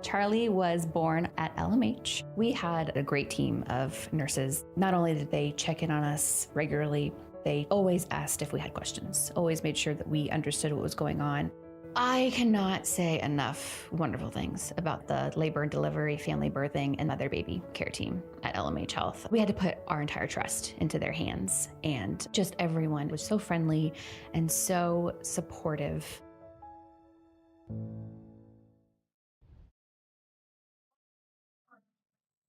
Charlie was born at LMH. We had a great team of nurses. Not only did they check in on us regularly, they always asked if we had questions, always made sure that we understood what was going on. I cannot say enough wonderful things about the labor and delivery, family birthing, and mother baby care team at LMH Health. We had to put our entire trust into their hands, and just everyone was so friendly and so supportive.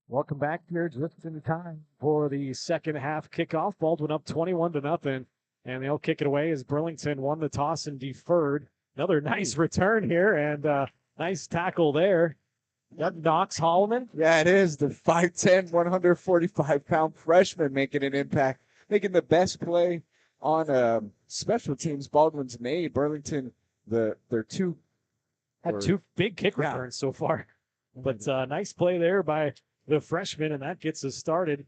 Welcome back here, just in time for the second half kickoff. Baldwin up 21-0, and they'll kick it away as Burlington won the toss and deferred. Another nice return here, and nice tackle there. That knocks Holloman. Yeah, it is. The 5'10", 145-pound freshman making an impact, making the best play on special teams Baldwin's made. Burlington, had two big kick returns so far. But nice play there by the freshman, and that gets us started.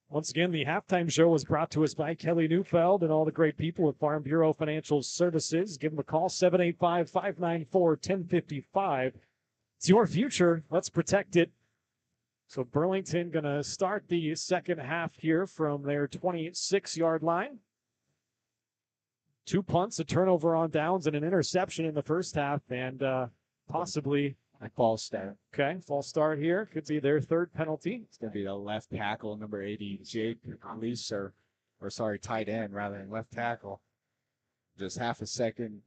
Once again, the halftime show was brought to us by Kelly Neufeld and all the great people at Farm Bureau Financial Services. Give them a call, 785-594-1055. It's your future. Let's protect it. So Burlington going to start the second half here from their 26-yard line. 2 punts, a turnover on downs, and an interception in the first half, and possibly a false start. Okay, false start here. Could be their third penalty. It's going to be the left tackle, number 80, Jake Leeser. tight end rather than left tackle. Just half a second.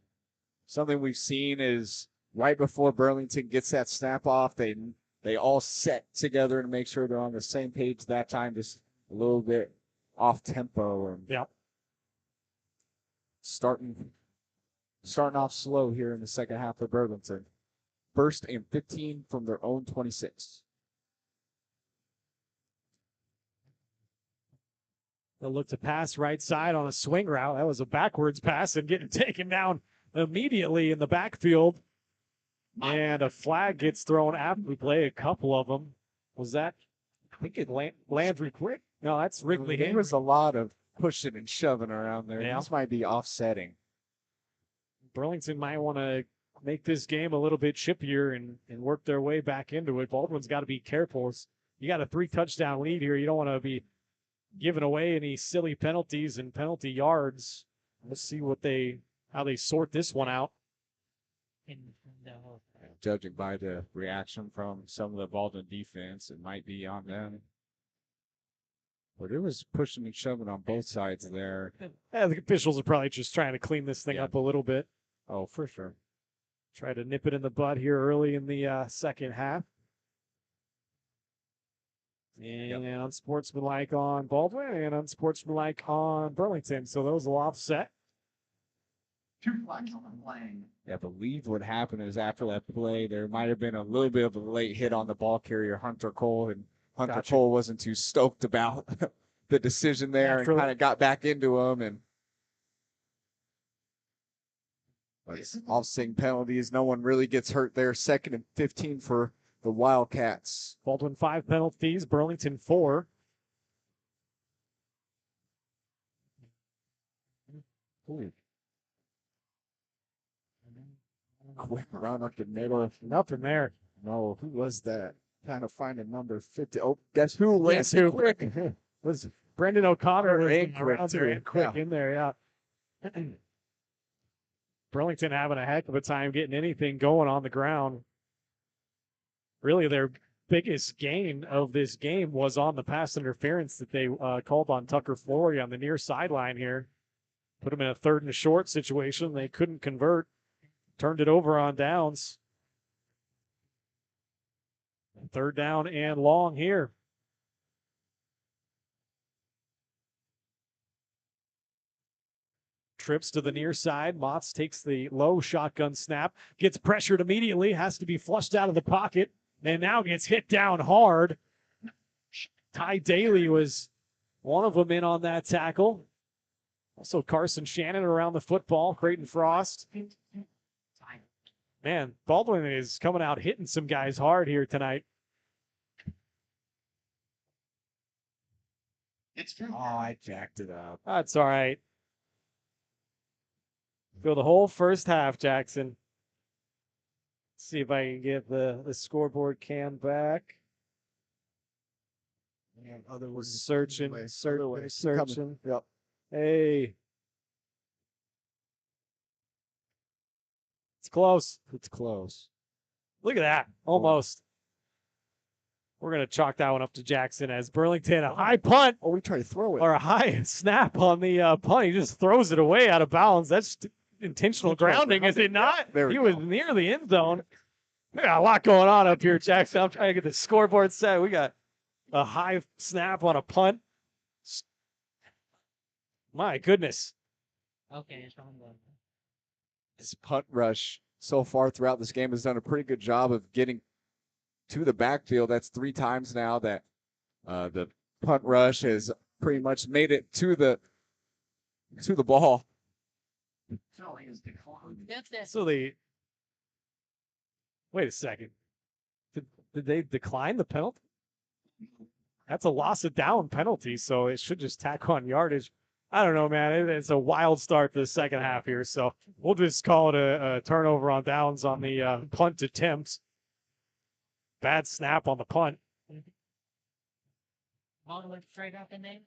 Something we've seen is right before Burlington gets that snap off, they all set together to make sure they're on the same page that time, just a little bit off tempo and starting off slow here in the second half for Burlington. 1st and 15 from their own 26. They'll look to pass right side on a swing route. That was a backwards pass and getting taken down immediately in the backfield. And a flag gets thrown after we play a couple of them. Was that, I think it Landry Quick? No, that's Wrigley. There was a lot of pushing and shoving around there. Yeah. This might be offsetting. Burlington might want to make this game a little bit chippier and work their way back into it. Baldwin's got to be careful. You got a 3-touchdown lead here. You don't want to be giving away any silly penalties and penalty yards. Let's see how they sort this one out. Judging by the reaction from some of the Baldwin defense, it might be on them. But it was pushing and shoving on both sides there. Yeah, the officials are probably just trying to clean this thing up a little bit. Oh, for sure. Try to nip it in the bud here early in the second half. And unsportsmanlike on Baldwin and unsportsmanlike on Burlington. So those will offset. 2 flags on the play. Yeah, I believe what happened is after that play, there might have been a little bit of a late hit on the ball carrier, Hunter Cole, and Hunter Cole wasn't too stoked about the decision there and kind of got back into him. But offsetting penalties, no one really gets hurt there. 2nd and 15 for the Wildcats. Baldwin 5 penalties, Burlington 4. Ooh. Quick run up the middle. Nothing there. No, who was that? Trying to find a number 50. Oh, guess who? Guess who? Quick. Was Brendan O'Connor and around there and quick in there, yeah. Burlington having a heck of a time getting anything going on the ground. Really, their biggest gain of this game was on the pass interference that they called on Tucker Flory on the near sideline here. Put him in a 3rd and short situation. They couldn't convert. Turned it over on downs. 3rd down and long here. Trips to the near side. Motts takes the low shotgun snap. Gets pressured immediately. Has to be flushed out of the pocket. And now gets hit down hard. Ty Daly was one of them in on that tackle. Also Carson Shannon around the football. Creighton Frost. Man, Baldwin is coming out hitting some guys hard here tonight. It's true. Oh, I jacked it up. That's all right. Go the whole first half, Jackson. See if I can get the scoreboard cam back. And other was searching. Yep. Hey. It's close. It's close. Look at that. Almost. We're going to chalk that one up to Jackson as Burlington, a high punt. Oh, we try to throw it. Or a high snap on the punt. He just throws it away out of bounds. That's intentional grounding, is it not? He was near the end zone. We got a lot going on up here, Jackson. I'm trying to get the scoreboard set. We got a high snap on a punt. My goodness. Okay, it's on the. His punt rush so far throughout this game has done a pretty good job of getting to the backfield. That's 3 times now that the punt rush has pretty much made it to the ball. So they wait a second. Did they decline the penalty? That's a loss of down penalty, so it should just tack on yardage. I don't know, man. It's a wild start to the second half here, so we'll just call it a turnover on downs on the punt attempt. Bad snap on the punt. Ball went straight up and then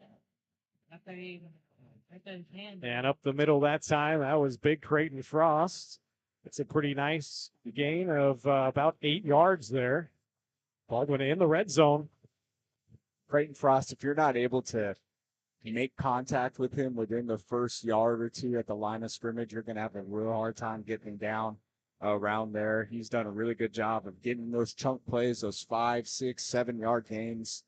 And up the middle that time, that was big Creighton Frost. It's a pretty nice gain of about 8 yards there. Baldwin in the red zone. Creighton Frost, if you're not able to you make contact with him within the first yard or two at the line of scrimmage, you're going to have a real hard time getting him down around there. He's done a really good job of getting those chunk plays, those 5, 6, 7 yard gains.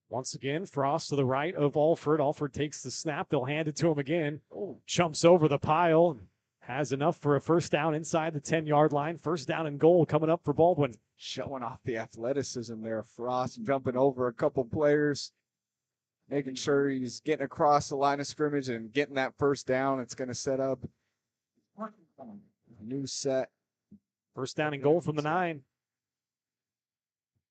Once again, Frost to the right of Alford. Alford takes the snap. They'll hand it to him again. Jumps over the pile. Has enough for a first down inside the 10-yard line. First down and goal coming up for Baldwin. Showing off the athleticism there. Frost jumping over a couple players, making sure he's getting across the line of scrimmage and getting that first down. It's going to set up a new set. First down and goal from the 9.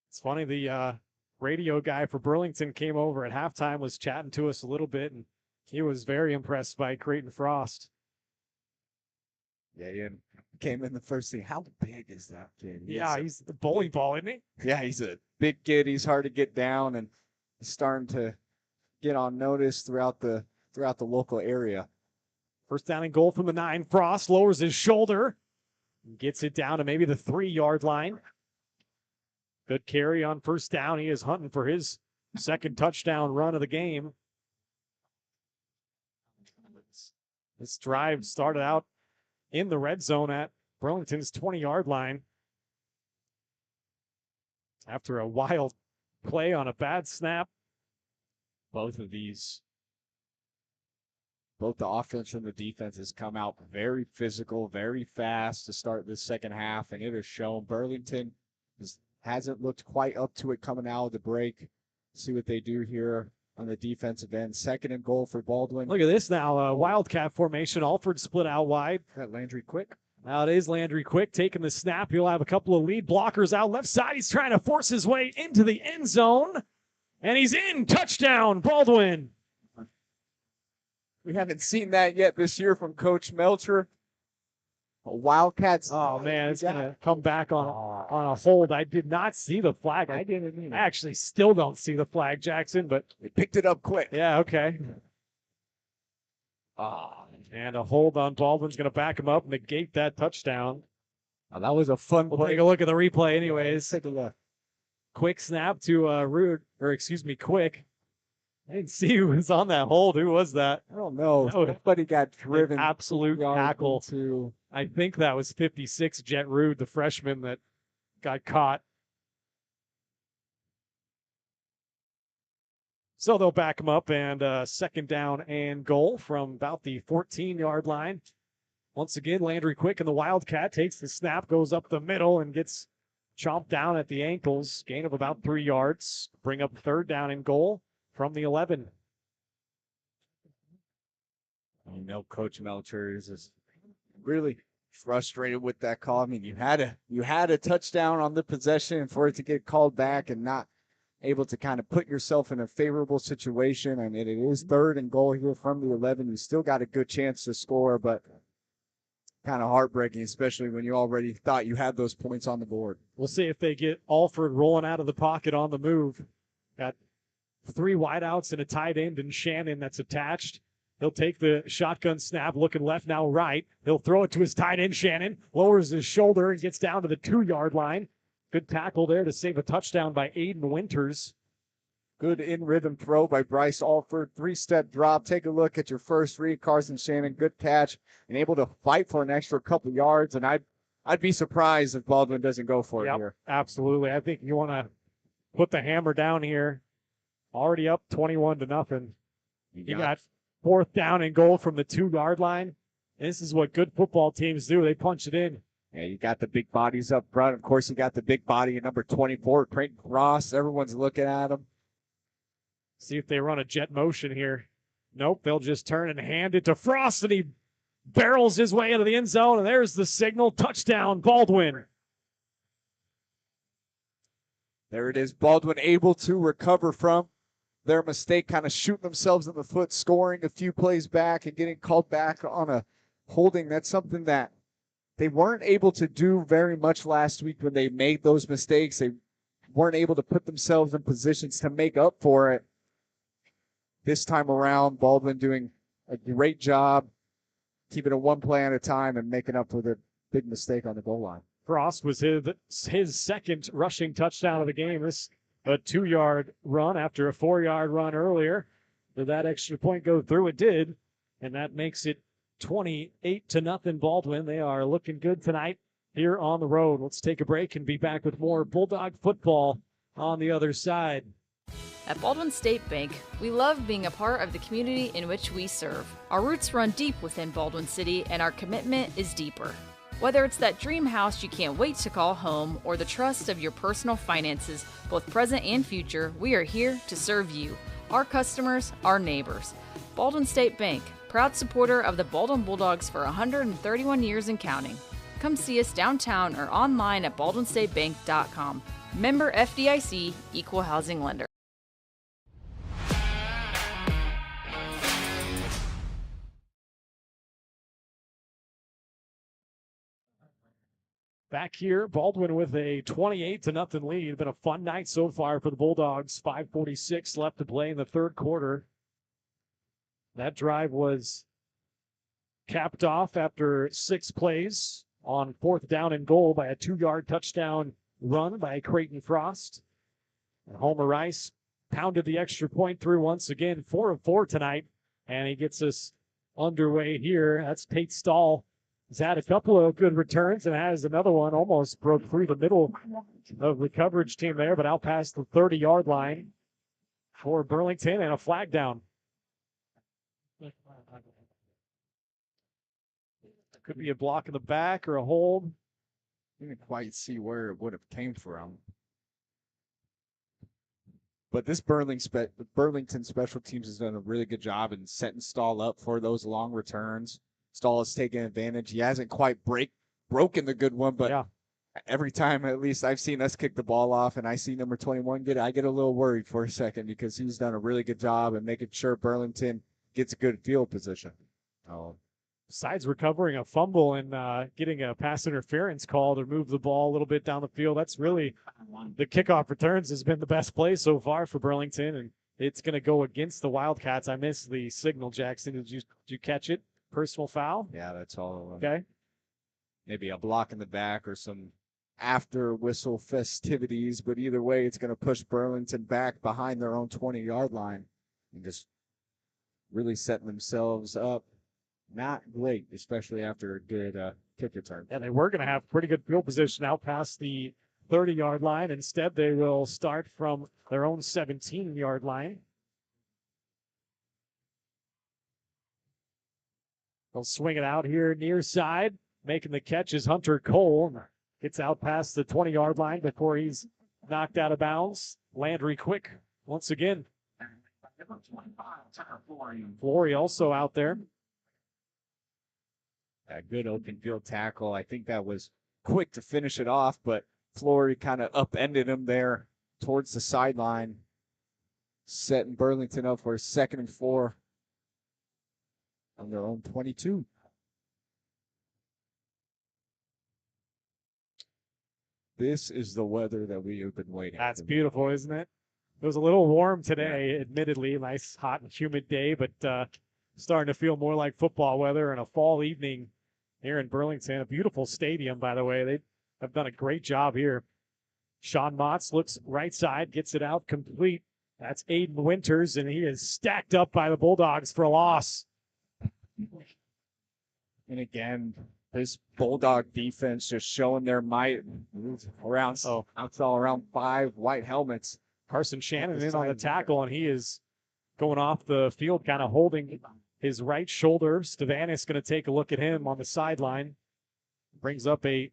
It's funny, the radio guy for Burlington came over at halftime, was chatting to us a little bit, and he was very impressed by Creighton Frost. Yeah, he came in the first thing. How big is that kid? He's the bowling ball, isn't he? Yeah, he's a big kid. He's hard to get down, and he's starting to get on notice throughout the local area. First down and goal from the 9. Frost lowers his shoulder, gets it down to maybe the 3-yard line. Good carry on first down. He is hunting for his second touchdown run of the game. This drive started out in the red zone at Burlington's 20-yard line. After a wild play on a bad snap, both the offense and the defense has come out very physical, very fast to start this second half, and it has shown. Burlington hasn't looked quite up to it coming out of the break. See what they do here on the defensive end. Second and goal for Baldwin. Look at this now, Wildcat formation. Alford split out wide. Got Landry Quick. Now it is Landry Quick taking the snap. He'll have a couple of lead blockers out left side. He's trying to force his way into the end zone. And he's in. Touchdown, Baldwin. We haven't seen that yet this year from Coach Melcher. Wildcats. Oh, man, it's going to come back on a hold. I did not see the flag. I actually still don't see the flag, Jackson, but they picked it up quick. Yeah, okay. And a hold on Baldwin's going to back him up and negate that touchdown. Oh, that was a fun play. We'll take a look at the replay anyways. Take a look. Quick snap to Quick. I didn't see who was on that hold. Who was that? I don't know. Somebody got driven. Absolute tackle. I think that was 56, Jet Rude, the freshman that got caught. So they'll back him up, and second down and goal from about the 14-yard line. Once again, Landry Quick and the Wildcat takes the snap, goes up the middle, and gets chomped down at the ankles. Gain of about 3 yards. Bring up third down and goal from the 11. You know, Coach Melcher is just really frustrated with that call. I mean, you had a touchdown on the possession, and for it to get called back and not able to kind of put yourself in a favorable situation. I mean, it is third and goal here from the 11. You still got a good chance to score, but kind of heartbreaking, especially when you already thought you had those points on the board. We'll see if they get Alford rolling out of the pocket on the move. Got 3 wideouts and a tight end and Shannon that's attached. He'll take the shotgun snap, looking left, now right. He'll throw it to his tight end, Shannon. Lowers his shoulder and gets down to the 2-yard line. Good tackle there to save a touchdown by Aiden Winters. Good in-rhythm throw by Bryce Alford. 3-step drop. Take a look at your first read. Carson Shannon, good catch, and able to fight for an extra couple yards. And I'd be surprised if Baldwin doesn't go for it here. Absolutely. I think you want to put the hammer down here. Already up 21-0. You got fourth down and goal from the 2-yard line. This is what good football teams do. They punch it in. Yeah, you got the big bodies up front. Of course, you got the big body at number 24, Creighton Ross. Everyone's looking at him. See if they run a jet motion here. Nope, they'll just turn and hand it to Frost, and he barrels his way into the end zone, and there's the signal. Touchdown, Baldwin. There it is. Baldwin able to recover from their mistake, kind of shooting themselves in the foot, scoring a few plays back and getting called back on a holding. That's something that they weren't able to do very much last week when they made those mistakes. They weren't able to put themselves in positions to make up for it. This time around, Baldwin doing a great job keeping it one play at a time and making up for the big mistake on the goal line. Frost was his second rushing touchdown of the game. This a 2-yard run after a 4-yard run earlier. Did that extra point go through? It did, and that makes it 28-0 Baldwin. They are looking good tonight here on the road. Let's take a break and be back with more Bulldog football on the other side. At Baldwin State Bank, we love being a part of the community in which we serve. Our roots run deep within Baldwin City, and our commitment is deeper. Whether it's that dream house you can't wait to call home or the trust of your personal finances, both present and future, we are here to serve you, our customers, our neighbors. Baldwin State Bank, proud supporter of the Baldwin Bulldogs for 131 years and counting. Come see us downtown or online at baldwinstatebank.com. Member FDIC, Equal Housing Lender. Back here, Baldwin with a 28-0 lead. Been a fun night so far for the Bulldogs. 5:46 left to play in the third quarter. That drive was capped off after 6 plays on 4th down and goal by a 2-yard touchdown run by Creighton Frost. And Homer Rice pounded the extra point through once again, 4 of 4 tonight, and he gets us underway here. That's Tate Stahl. He's had a couple of good returns and has another one almost broke through the middle of the coverage team there, but out past the 30-yard line for Burlington and a flag down. Could be a block in the back or a hold. Didn't quite see where it would have came from. But this Burlington special teams has done a really good job in setting Stahl up for those long returns. Stahl has taken advantage. He hasn't quite broken the good one, but every time at least I've seen us kick the ball off and I see number 21 I get a little worried for a second because he's done a really good job in making sure Burlington gets a good field position. Besides recovering a fumble and getting a pass interference call to move the ball a little bit down the field, that's really the kickoff returns has been the best play so far for Burlington, and it's going to go against the Wildcats. I missed the signal, Jackson. Did you catch it? Personal foul? Yeah, that's all. Okay. Maybe a block in the back or some after whistle festivities, but either way, it's going to push Burlington back behind their own 20-yard line and just really setting themselves up. Not great, especially after a good kick return. And they were going to have pretty good field position out past the 30-yard line. Instead, they will start from their own 17-yard line. They'll swing it out here near side. Making the catch is Hunter Cole. Gets out past the 20-yard line before he's knocked out of bounds. Landry Quick once again. Flory also out there. A good open field tackle. I think that was Quick to finish it off, but Flory kind of upended him there towards the sideline, setting Burlington up for a 2nd and 4 on their own 22. This is the weather that we have been waiting for. That's beautiful, isn't it? It was a little warm today, admittedly. Nice, hot and humid day, but starting to feel more like football weather and a fall evening here in Burlington. A beautiful stadium, by the way. They have done a great job here. Sean Motts looks right side, gets it out complete. That's Aiden Winters, and he is stacked up by the Bulldogs for a loss. And again, this Bulldog defense just showing their might around. So it's all around 5 white helmets. Carson Shannon in on the tackle, and he is going off the field, kind of holding his right shoulder. Stavanis going to take a look at him on the sideline. Brings up a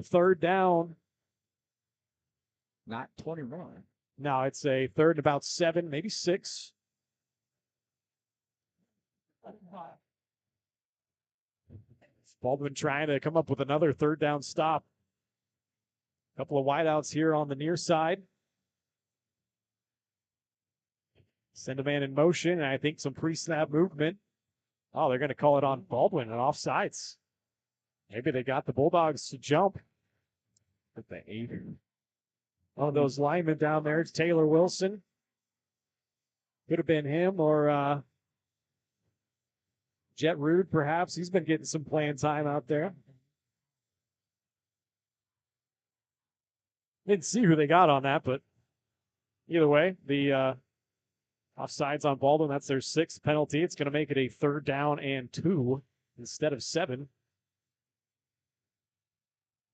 3rd down. Not 21. No, it's a 3rd and about 7, maybe 6. Baldwin trying to come up with another 3rd down stop. Couple of wideouts here on the near side. Send a man in motion, and I think some pre-snap movement. Oh, they're going to call it on Baldwin and offsides. Maybe they got the Bulldogs to jump. At the 8. Oh, those linemen down there, it's Taylor Wilson. Could have been him or Jet Rude, perhaps. He's been getting some playing time out there. Didn't see who they got on that, but Either way, the offsides on Baldwin, that's their 6th penalty. It's going to make it a 3rd down and 2 instead of 7.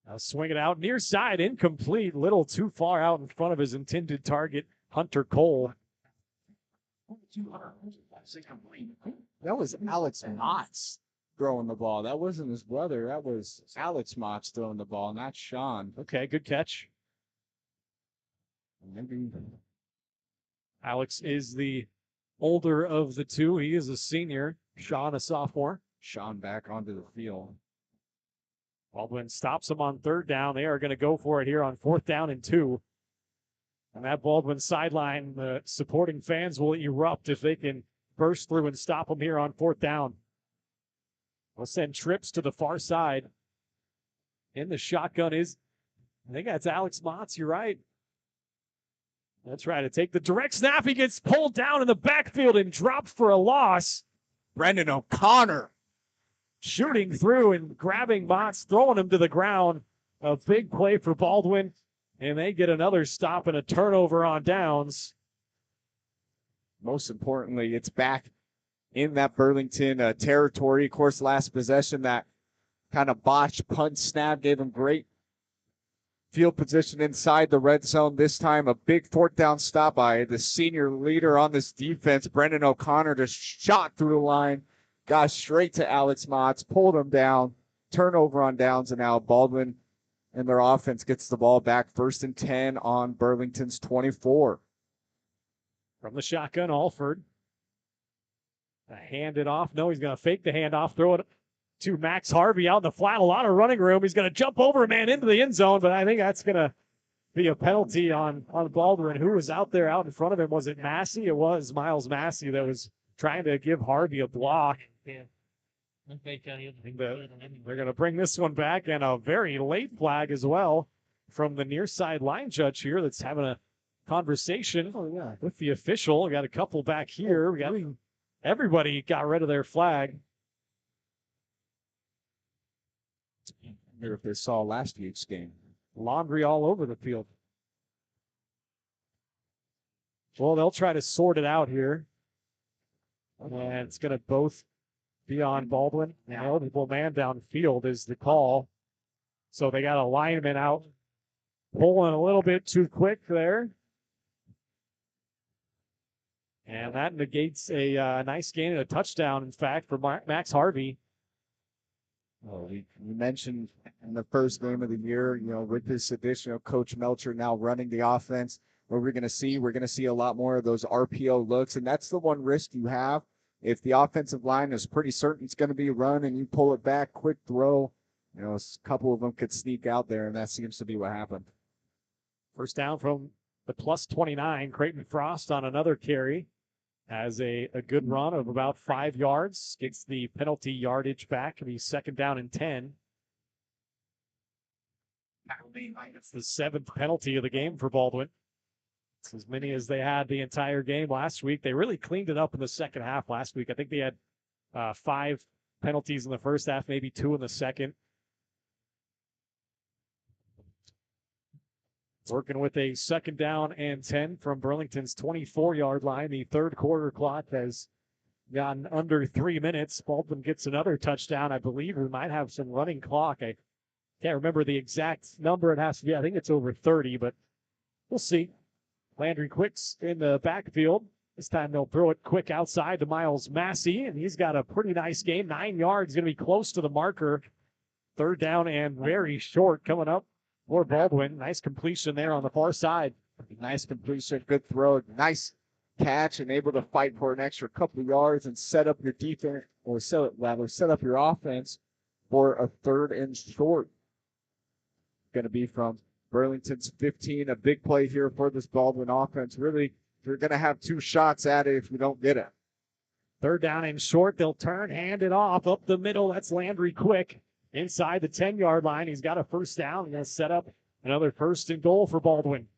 Now swing it out near side, incomplete, little too far out in front of his intended target, Hunter Cole. That was Alex Motts throwing the ball. That wasn't his brother. That was Alex Motts throwing the ball, not Sean. Okay, good catch. Maybe Alex is the older of the two. He is a senior. Sean, a sophomore. Sean back onto the field. Baldwin stops him on 3rd down. They are going to go for it here on 4th down and 2. And that Baldwin sideline, the supporting fans will erupt if they can burst through and stop him here on 4th down. We'll send trips to the far side. In the shotgun is, I think that's Alex Motts. You're right. That's right. To take the direct snap, he gets pulled down in the backfield and dropped for a loss. Brendan O'Connor shooting through and grabbing Motts, throwing him to the ground. A big play for Baldwin, and they get another stop and a turnover on downs. Most importantly, it's back in that Burlington territory. Of course, last possession, that kind of botched punt snap gave him great field position inside the red zone. This time, a big 4th down stop by the senior leader on this defense, Brendan O'Connor, just shot through the line, got straight to Alex Motts, pulled him down, turnover on downs, and now Baldwin and their offense gets the ball back 1st and 10 on Burlington's 24. From the shotgun, Alford. Hand it off. No, he's going to fake the handoff, throw it to Max Harvey out in the flat. A lot of running room. He's going to jump over a man into the end zone, but I think that's going to be a penalty on Baldwin. Who was out there out in front of him? Was it Massey? It was Miles Massey that was trying to give Harvey a block. They're going to bring this one back, and a very late flag as well from the near side line judge here that's having a conversation with the official. We got a couple back here. We got everybody got rid of their flag. I wonder if they saw last week's game. Laundry all over the field. Well, they'll try to sort it out here. And it's going to both be on Baldwin. An eligible man downfield is the call. So they got a lineman out pulling a little bit too quick there. And that negates a nice gain and a touchdown, in fact, for Max Harvey. Well, we mentioned in the first game of the year, with this addition of Coach Melcher now running the offense, what we're going to see a lot more of those RPO looks, and that's the one risk you have. If the offensive line is pretty certain it's going to be run and you pull it back, quick throw, a couple of them could sneak out there, and that seems to be what happened. First down from the +29, Creighton Frost on another carry. Has a good run of about 5 yards. Gets the penalty yardage back. It'll be 2nd down and 10. It's the 7th penalty of the game for Baldwin. It's as many as they had the entire game last week. They really cleaned it up in the second half last week. I think they had 5 penalties in the first half, maybe 2 in the second. Working with a 2nd down and 10 from Burlington's 24-yard line. The 3rd quarter clock has gotten under 3 minutes. Baldwin gets another touchdown. I believe we might have some running clock. I can't remember the exact number it has to be. I think it's over 30, but we'll see. Landry Quick's in the backfield. This time they'll throw it quick outside to Miles Massey, and he's got a pretty nice game. 9 yards, going to be close to the marker. 3rd down and very short coming up for Baldwin. Nice completion there on the far side. Nice completion, good throw, nice catch, and able to fight for an extra couple of yards and set up your defense, or set up your offense for a 3rd and short. Going to be from Burlington's 15. A big play here for this Baldwin offense. Really, they're going to have 2 shots at it if we don't get it. 3rd down and short. They'll turn, hand it off up the middle. That's Landry Quick. Inside the 10-yard line, he's got a 1st down. Going to set up another 1st and goal for Baldwin.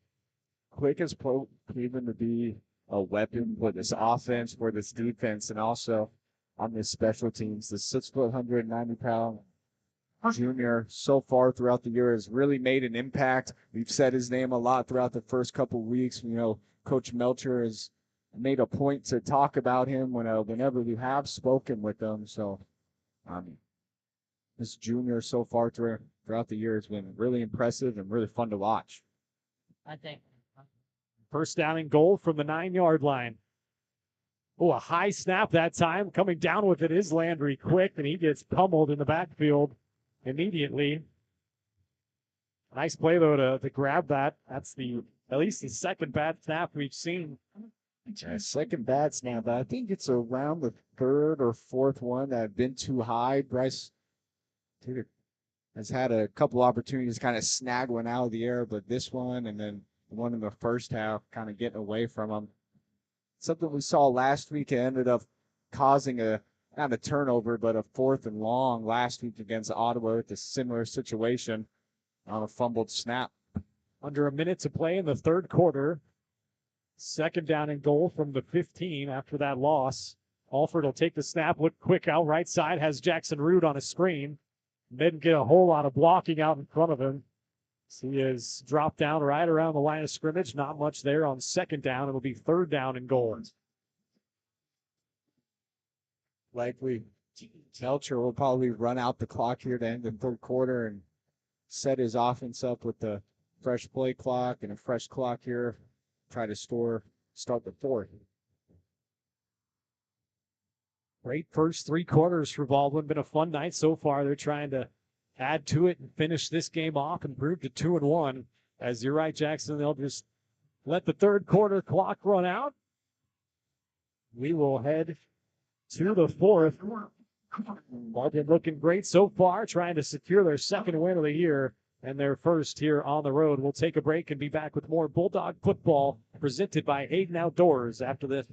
Quick has proven to be a weapon for this offense, for this defense, and also on this special teams. The 6', 190-pound junior so far throughout the year has really made an impact. We've said his name a lot throughout the first couple of weeks. You know, Coach Melcher has made a point to talk about him whenever we have spoken with him. So this junior so far throughout the year has been really impressive and really fun to watch. I think. First down and goal from the 9-yard line. Oh, a high snap that time. Coming down with it is Landry quick, and he gets pummeled in the backfield immediately. Nice play, though, to grab that. That's at least the second bad snap we've seen. Yeah, second bad snap. I think it's around the third or fourth one that had been too high. Bryce has had a couple opportunities to kind of snag one out of the air, but this one and then the one in the first half kind of getting away from him. Something we saw last week, it ended up causing not a turnover, but a 4th and long last week against Ottawa with a similar situation on a fumbled snap. Under a minute to play in the third quarter. Second down and goal from the 15 after that loss. Alford will take the snap, look quick out right side, has Jackson Root on a screen. Didn't get a whole lot of blocking out in front of him. So he is dropped down right around the line of scrimmage. Not much there on second down. It'll be third down and goal. Likely, Melcher will probably run out the clock here to end the third quarter and set his offense up with the fresh play clock and a fresh clock here. Try to start the fourth. Great first 3 quarters for Baldwin. Been a fun night so far. They're trying to add to it and finish this game off, improve to 2-1. As you're right, Jackson, they'll just let the third quarter clock run out. We will head to the fourth. Baldwin looking great so far, trying to secure their second win of the year and their first here on the road. We'll take a break and be back with more Bulldog football presented by Hayden Outdoors after this.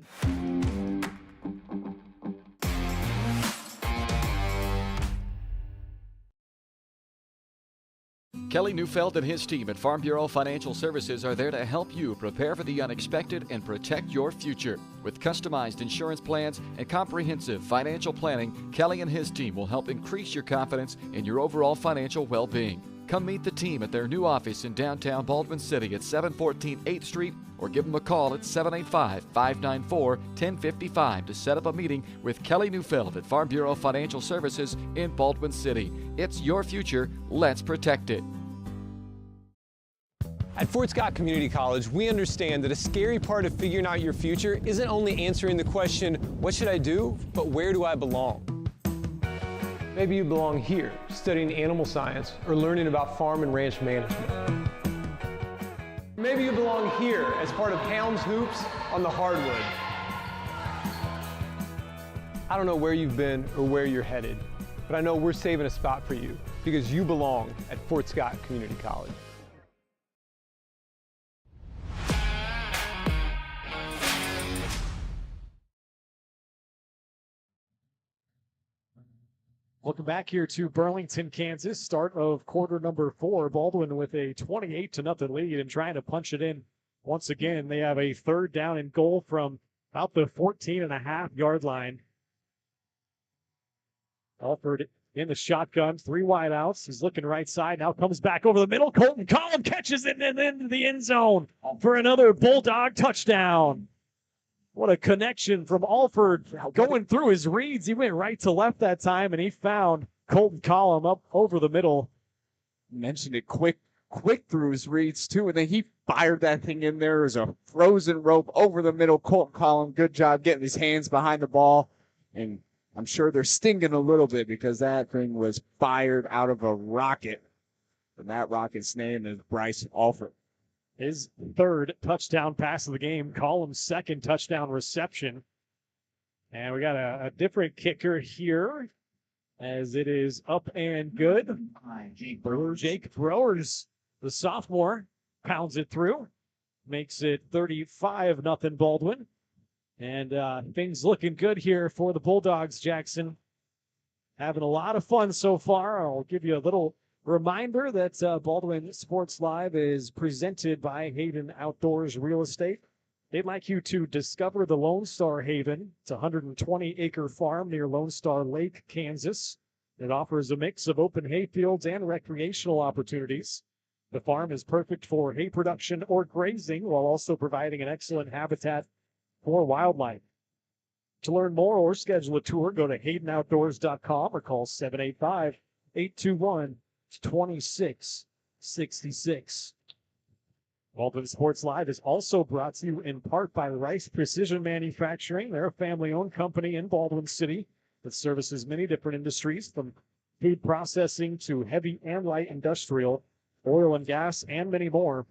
Kelly Neufeld and his team at Farm Bureau Financial Services are there to help you prepare for the unexpected and protect your future. With customized insurance plans and comprehensive financial planning, Kelly and his team will help increase your confidence in your overall financial well-being. Come meet the team at their new office in downtown Baldwin City at 714 8th Street or give them a call at 785-594-1055 to set up a meeting with Kelly Neufeld at Farm Bureau Financial Services in Baldwin City. It's your future. Let's protect it. At Fort Scott Community College, we understand that a scary part of figuring out your future isn't only answering the question, what should I do, but where do I belong? Maybe you belong here, studying animal science or learning about farm and ranch management. Maybe you belong here as part of Hounds Hoops on the hardwood. I don't know where you've been or where you're headed, but I know we're saving a spot for you because you belong at Fort Scott Community College. Welcome back here to Burlington, Kansas. Start of quarter number 4. Baldwin with a 28-0 lead and trying to punch it in once again. They have a third down and goal from about the 14.5-yard line. Alford in the shotgun, 3 wideouts. He's looking right side. Now comes back over the middle. Colton Collum catches it and into the end zone for another Bulldog touchdown. What a connection from Alford going through his reads. He went right to left that time, and he found Colton Collum up over the middle. Mentioned it quick through his reads, too, and then he fired that thing in there as a frozen rope over the middle. Colton Collum, good job getting his hands behind the ball, and I'm sure they're stinging a little bit because that thing was fired out of a rocket, and that rocket's name is Bryce Alford. His third touchdown pass of the game, Collum's second touchdown reception. And we got a different kicker here as it is up and good. Jake Browers, the sophomore, pounds it through, makes it 35-0 Baldwin. And things looking good here for the Bulldogs, Jackson. Having a lot of fun so far. I'll give you a little reminder that Baldwin Sports Live is presented by Hayden Outdoors Real Estate. They'd like you to discover the Lone Star Haven. It's a 120-acre farm near Lone Star Lake, Kansas. It offers a mix of open hay fields and recreational opportunities. The farm is perfect for hay production or grazing while also providing an excellent habitat for wildlife. To learn more or schedule a tour, go to HaydenOutdoors.com or call 785-821-2666. Baldwin Sports Live is also brought to you in part by Rice Precision Manufacturing. They're a family-owned company in Baldwin City that services many different industries, from food processing to heavy and light industrial, oil and gas, and many more.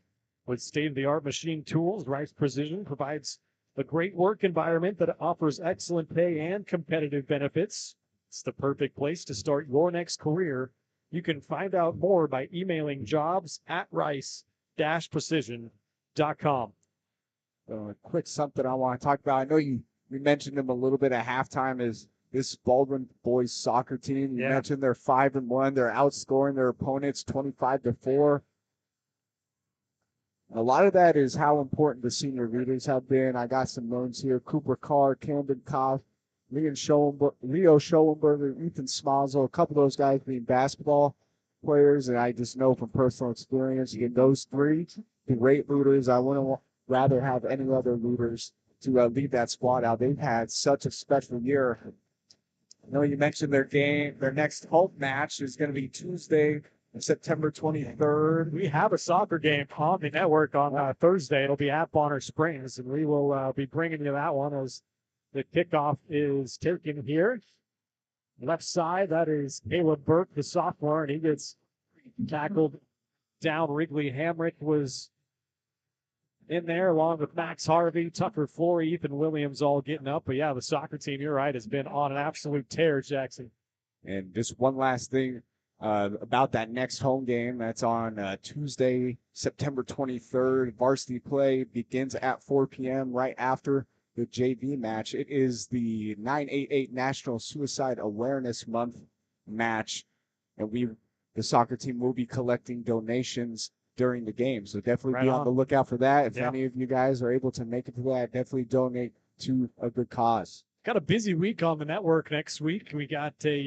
With state-of-the-art machine tools, Rice Precision provides a great work environment that offers excellent pay and competitive benefits. It's the perfect place to start your next career. You can find out more by emailing jobs@rice-precision.com. A quick something I want to talk about. I know you mentioned them a little bit at halftime, is this Baldwin boys soccer team. You mentioned they're 5-1. They're outscoring their opponents 25-4. A lot of that is how important the senior leaders have been. I got some names here: Cooper Carr, Camden Koff, Leo Schoenberger, Ethan Smazel, a couple of those guys being basketball players, and I just know from personal experience, you get those three great leaders. I wouldn't rather have any other leaders to lead that squad out. They've had such a special year. I know you mentioned their game. Their next home match is going to be Tuesday, September 23rd. We have a soccer game on the network on Thursday. It'll be at Bonner Springs, and we will be bringing you that one as the kickoff is taken here. Left side, that is Caleb Burke, the sophomore, and he gets tackled down. Wrigley Hamrick was in there along with Max Harvey, Tucker Flory, Ethan Williams all getting up. But yeah, the soccer team, you're right, has been on an absolute tear, Jackson. And just one last thing about that next home game. That's on Tuesday, September 23rd. Varsity play begins at 4 p.m. right after the JV match. It is the 988 National Suicide Awareness Month match. And the soccer team will be collecting donations during the game. So definitely be on the lookout for that. If any of you guys are able to make it to that, definitely donate to a good cause. Got a busy week on the network next week. We got a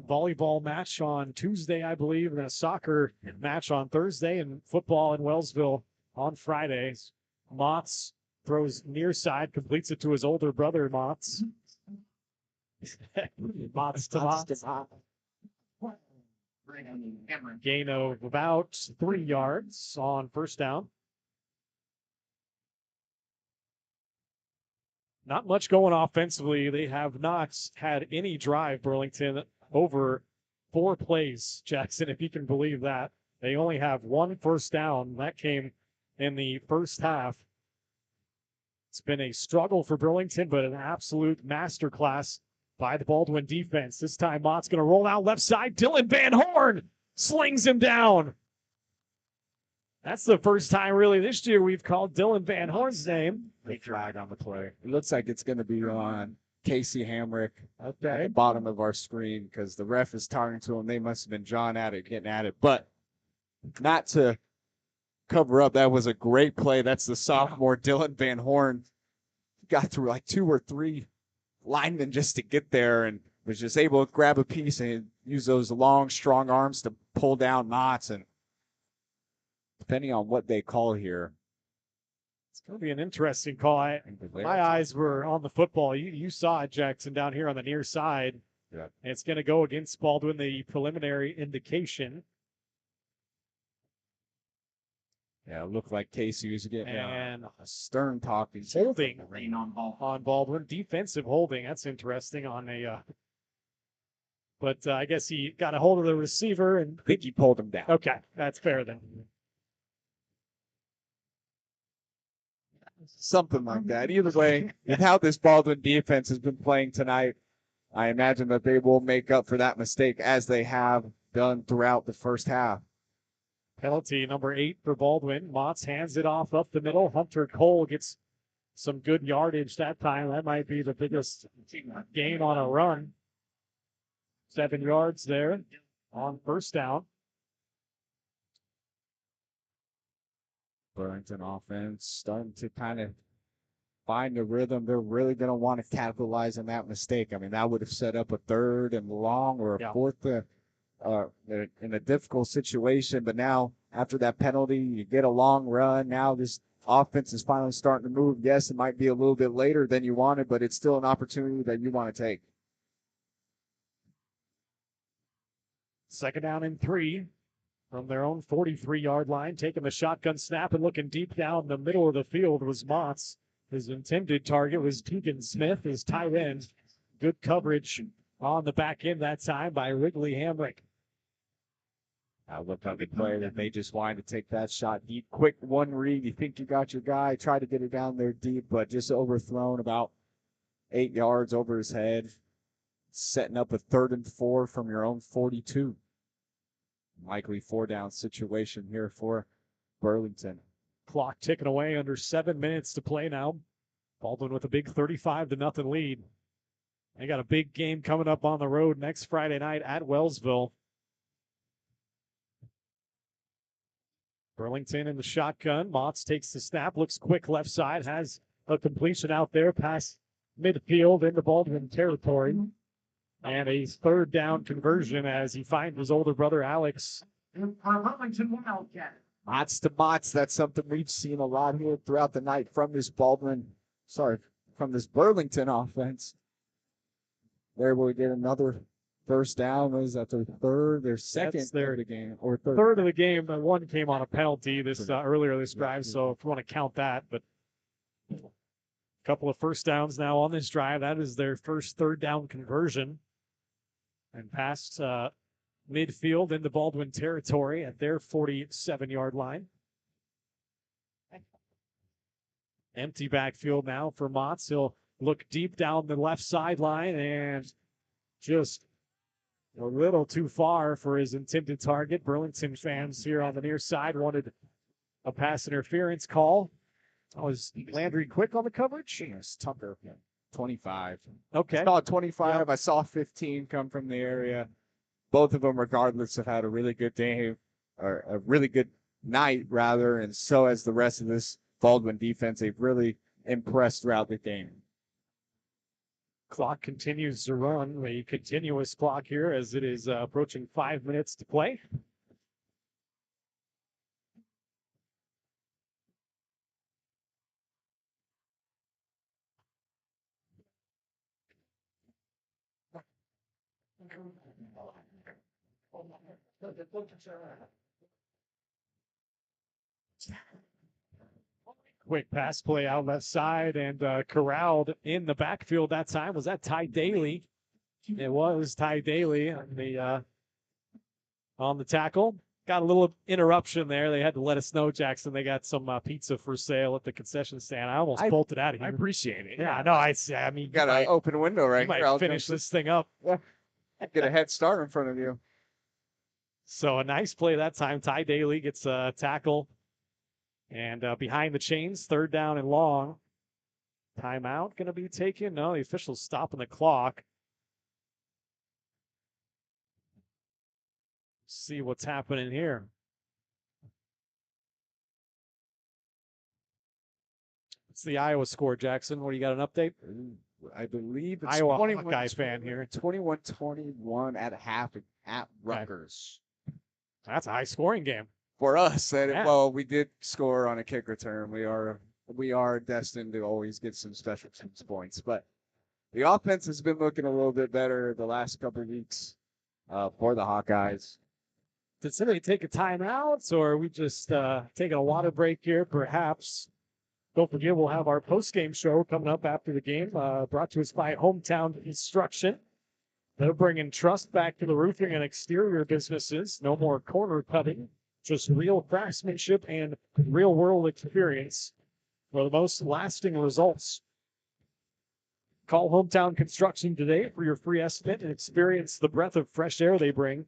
volleyball match on Tuesday, I believe, and a soccer match on Thursday, and football in Wellsville on Fridays. Motts throws near side, completes it to his older brother, Motts. Motts to Motts. Gain of about 3 yards on first down. Not much going offensively. They have not had any drive, Burlington, over 4 plays, Jackson, if you can believe that. They only have 1 first down. That came in the first half. It's been a struggle for Burlington, but an absolute masterclass by the Baldwin defense. This time, Mott's going to roll out left side. Dylan Van Horn slings him down. That's the first time, really, this year we've called Dylan Van Horn's name. Big flag on the play. It looks like it's going to be on Casey Hamrick at the bottom of our screen because the ref is talking to him. They must have been John at it, getting at it. But not to cover up, that was a great play. That's the sophomore Dylan Van Horn. Got through like 2 or 3 linemen just to get there and was just able to grab a piece and use those long, strong arms to pull down Knots. And depending on what they call here, it's going to be an interesting call. My eyes were on the football. You saw it, Jackson, down here on the near side. Yeah. And it's going to go against Baldwin, the preliminary indication. Yeah, it looked like Casey was getting a stern talking. Holding on Baldwin. Defensive holding. That's interesting on a but I guess he got a hold of the receiver and I think he pulled him down. Okay, that's fair then. Something like that. Either way, with how this Baldwin defense has been playing tonight, I imagine that they will make up for that mistake as they have done throughout the first half. Penalty number 8 for Baldwin. Motts hands it off up the middle. Hunter Cole gets some good yardage that time. That might be the biggest gain on a run. 7 yards there on first down. Burlington offense starting to kind of find the rhythm, they're really going to want to capitalize on that mistake. I mean, that would have set up a 3rd and long or a 4th in a difficult situation. But now, after that penalty, you get a long run. Now this offense is finally starting to move. Yes, it might be a little bit later than you wanted, but it's still an opportunity that you want to take. 2nd down and 3 from their own 43-yard line. Taking the shotgun snap and looking deep down the middle of the field was Motts. His intended target was Tegan Smith, his tight end. Good coverage on the back end that time by Wrigley Hamrick. Look how they play that they just wanted to take that shot deep. Quick one read. You think you got your guy. Try to get it down there deep, but just overthrown about 8 yards over his head. Setting up a 3rd and 4 from your own 42. Likely 4-down situation here for Burlington. Clock ticking away, under 7 minutes to play now. Baldwin with a big 35-0 lead. They got a big game coming up on the road next Friday night at Wellsville. Burlington in the shotgun. Motts takes the snap, looks quick left side, has a completion out there past midfield into Baldwin territory. And a 3rd down conversion as he finds his older brother Alex. Burlington Wildcats. Motts to Motts. That's something we've seen a lot here throughout the night from this from this Burlington offense. There we get another 1st down. Was that their second of the game or third of the game? The one came on a penalty earlier this drive, so if you want to count that, but a couple of 1st downs now on this drive. That is their first 3rd down conversion, and past midfield into Baldwin territory at their 47-yard line. Empty backfield now for Motts. He'll look deep down the left sideline and just a little too far for his intended target. Burlington fans here on the near side wanted a pass interference call. Was Landry quick on the coverage? Yes, Tucker. 25. Okay. I saw 25. Yep. I saw 15 come from the area. Both of them, regardless, have had a really good day, or a really good night, rather, and so has the rest of this Baldwin defense. They've really impressed throughout the game. Clock continues to run, a continuous clock here as it is approaching 5 minutes to play. Quick pass play out left side and corralled in the backfield that time. Was that Ty Daly? It was Ty Daly on the tackle. Got a little interruption there. They had to let us know, Jackson. They got some pizza for sale at the concession stand. I almost bolted out of here. I appreciate it. Yeah, no, I mean, got an open window right here. Might finish this thing up. Yeah. Get a head start in front of you. So a nice play that time. Ty Daly gets a tackle. And behind the chains, 3rd down and long. Timeout going to be taken. No, the official's stopping the clock. See what's happening here. What's the Iowa score, Jackson? What do you got, an update? I believe it's Iowa Hawkeye fan here. 21-21 at half at Rutgers. That's a high-scoring game. For us, well, we did score on a kick return. We are destined to always get some special teams points, but the offense has been looking a little bit better the last couple of weeks for the Hawkeyes. Did somebody take a timeout, or are we just taking a water break here, perhaps? Don't forget, we'll have our post-game show coming up after the game, brought to us by Hometown Construction. They're bringing trust back to the roofing and exterior businesses. No more corner cutting, just real craftsmanship and real-world experience for the most lasting results. Call Hometown Construction today for your free estimate and experience the breath of fresh air they bring.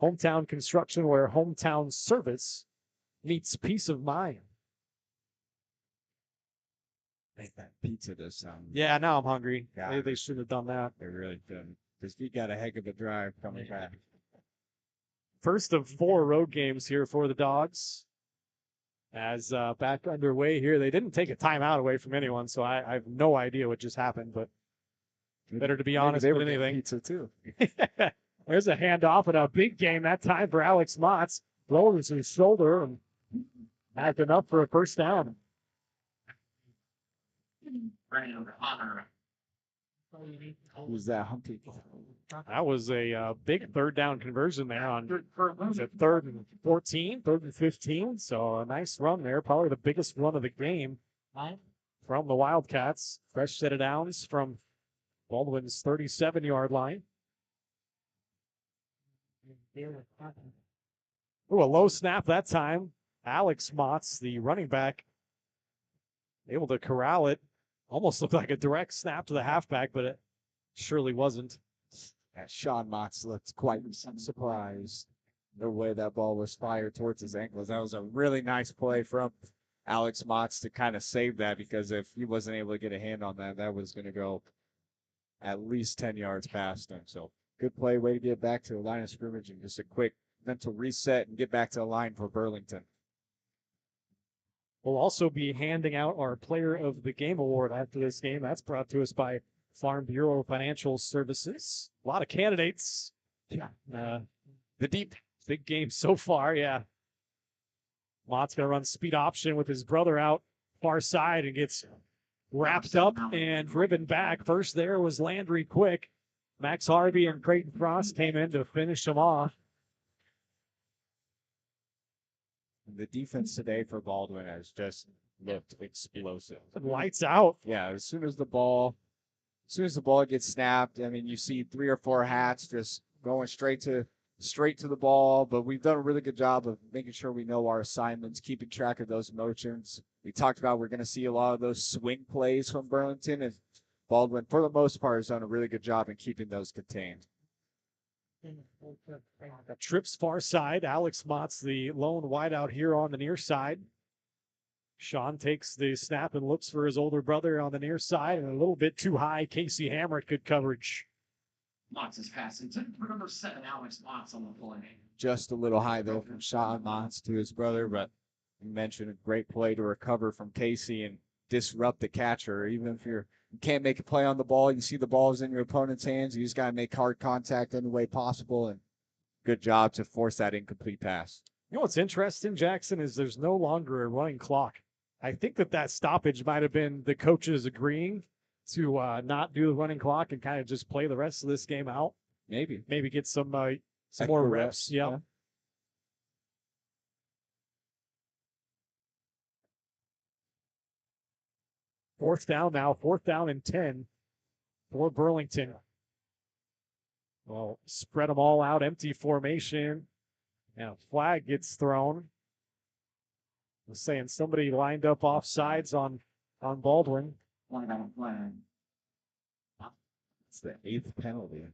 Hometown Construction, where hometown service meets peace of mind. That pizza does sound. Yeah, now I'm hungry. They should have done that. They really didn't. Because you got a heck of a drive coming back. First of 4 road games here for the Dogs. as back underway here. They didn't take a timeout away from anyone, so I have no idea what just happened, but better to be honest than anything. Pizza too. There's a handoff and a big game that time for Alex Motz. Lowers his shoulder and has enough for a first down. Who's that? Humpty. That was a big third down conversion there on third and 14, third and 15. So a nice run there, probably the biggest run of the game from the Wildcats. Fresh set of downs from Baldwin's 37-yard line. Ooh, a low snap that time. Alex Motz, the running back, able to corral it. Almost looked like a direct snap to the halfback, but it surely wasn't. Yeah, Sean Motz looked quite surprised the way that ball was fired towards his ankles. That was a really nice play from Alex Motz to kind of save that, because if he wasn't able to get a hand on that, that was going to go at least 10 yards past him. So good play, way to get back to the line of scrimmage and just a quick mental reset and get back to the line for Burlington. We'll also be handing out our Player of the Game award after this game. That's brought to us by Farm Bureau Financial Services. A lot of candidates. Yeah. The deep big game so far, yeah. Mott's going to run speed option with his brother out far side and gets wrapped up and driven back. First there was Landry Quick. Max Harvey and Creighton Frost came in to finish him off. The defense today for Baldwin has just looked explosive. Lights out. Yeah, as soon as the ball gets snapped, I mean, you see 3 or 4 hats just going straight to the ball. But we've done a really good job of making sure we know our assignments, keeping track of those motions. We talked about we're going to see a lot of those swing plays from Burlington, and Baldwin, for the most part, has done a really good job in keeping those contained. Trips far side. Alex Motz, the lone wideout here on the near side. Sean takes the snap and looks for his older brother on the near side, and a little bit too high. Casey Hamrick, good coverage. Motz is passing to number 7, Alex Motz on the play. Just a little high, though, from Sean Motz to his brother, but you mentioned a great play to recover from Casey and disrupt the catcher. Even if you can't make a play on the ball, you see the ball's in your opponent's hands, you just got to make hard contact any way possible, and good job to force that incomplete pass. You know what's interesting, Jackson, is there's no longer a running clock. I think that stoppage might have been the coaches agreeing to not do the running clock and kind of just play the rest of this game out. Maybe get some more reps. Yeah. Fourth down and 10 for Burlington. Well, spread them all out, empty formation, and a flag gets thrown. I was saying somebody lined up off sides on Baldwin. It's the 8th penalty.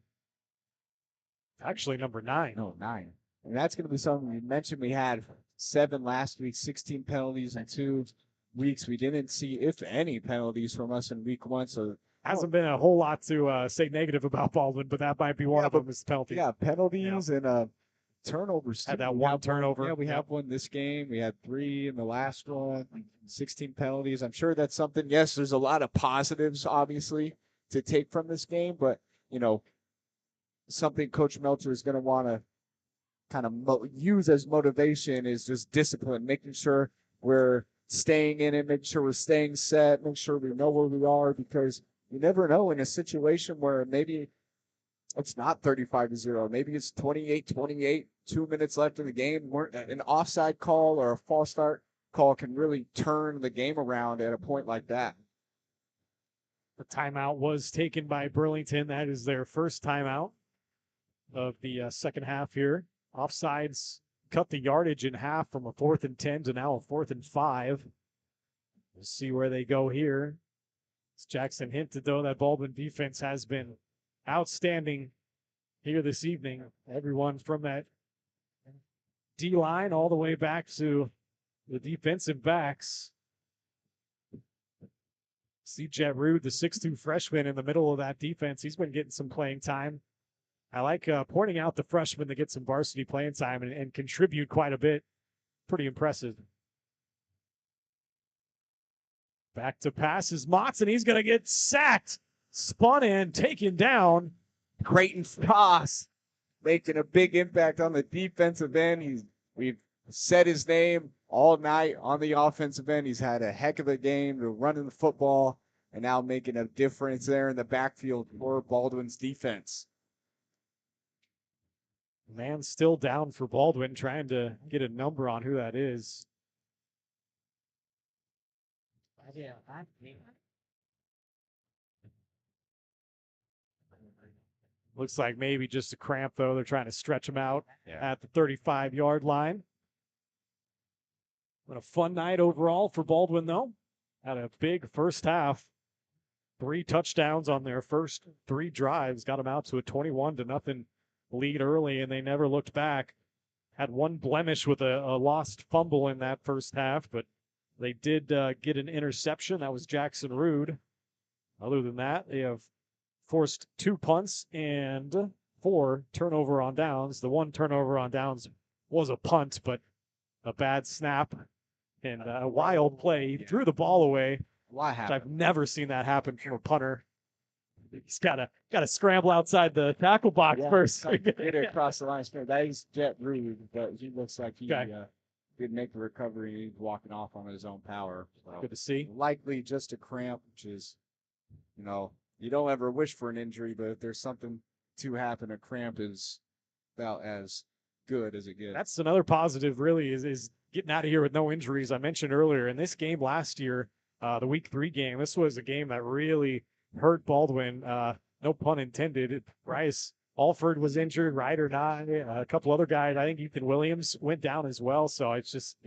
Actually, number 9. No, 9. And that's going to be something you mentioned. We had 7 last week, 16 penalties in 2 weeks. We didn't see, if any, penalties from us in week 1. So hasn't been a whole lot to say negative about Baldwin, but that might be one of them is penalty. Yeah, penalties and turnovers. Had that one turnover. Yeah, we have one this game. We had 3 in the last one. 16 penalties. I'm sure that's something. Yes, there's a lot of positives, obviously, to take from this game, but something Coach Melcher is going to want to kind of use as motivation is just discipline, making sure we're staying in it, making sure we're staying set, making sure we know where we are, because you never know in a situation where maybe it's not 35-0, maybe it's 28-28, 2 minutes left in the game. An offside call or a false start call can really turn the game around at a point like that. The timeout was taken by Burlington. That is their first timeout of the second half here. Offsides cut the yardage in half from a 4th and 10 to now a 4th and 5. We'll see where they go here. As Jackson hinted, though, that Baldwin defense has been outstanding here this evening. Everyone from that D-line all the way back to the defensive backs. See Jet Rude, the 6'2 freshman in the middle of that defense. He's been getting some playing time. I like pointing out the freshmen that get some varsity playing time and contribute quite a bit. Pretty impressive. Back to pass is Motts, and he's going to get sacked. Spun and taken down. Creighton Frost making a big impact on the defensive end. We've said his name all night on the offensive end. He's had a heck of a game to running the football and now making a difference there in the backfield for Baldwin's defense. Man still down for Baldwin, trying to get a number on who that is. Looks like maybe just a cramp, though. They're trying to stretch him out at the 35-yard line. What a fun night overall for Baldwin, though. Had a big first half. 3 touchdowns on their first 3 drives. Got them out to a 21-0 lead early, and they never looked back. Had one blemish with a lost fumble in that first half, but they did get an interception. That was Jackson Rude. Other than that, they have forced 2 punts and 4 turnover on downs. The 1 turnover on downs was a punt, but a bad snap and a wild play. He threw the ball away. Why happened? I've never seen that happen from a punter. He's got to scramble outside the tackle box first. Get it across the line. That is Jet Rude, but he looks like he did make the recovery. He's walking off on his own power. So good to see. Likely just a cramp, which is, you don't ever wish for an injury, but if there's something to happen, a cramp is about as good as it gets. That's another positive, really, is getting out of here with no injuries. I mentioned earlier in this game last year, the week 3 game, this was a game that really hurt Baldwin. No pun intended. Bryce Alford was injured, Ryder Nye, a couple other guys. I think Ethan Williams went down as well. So it's just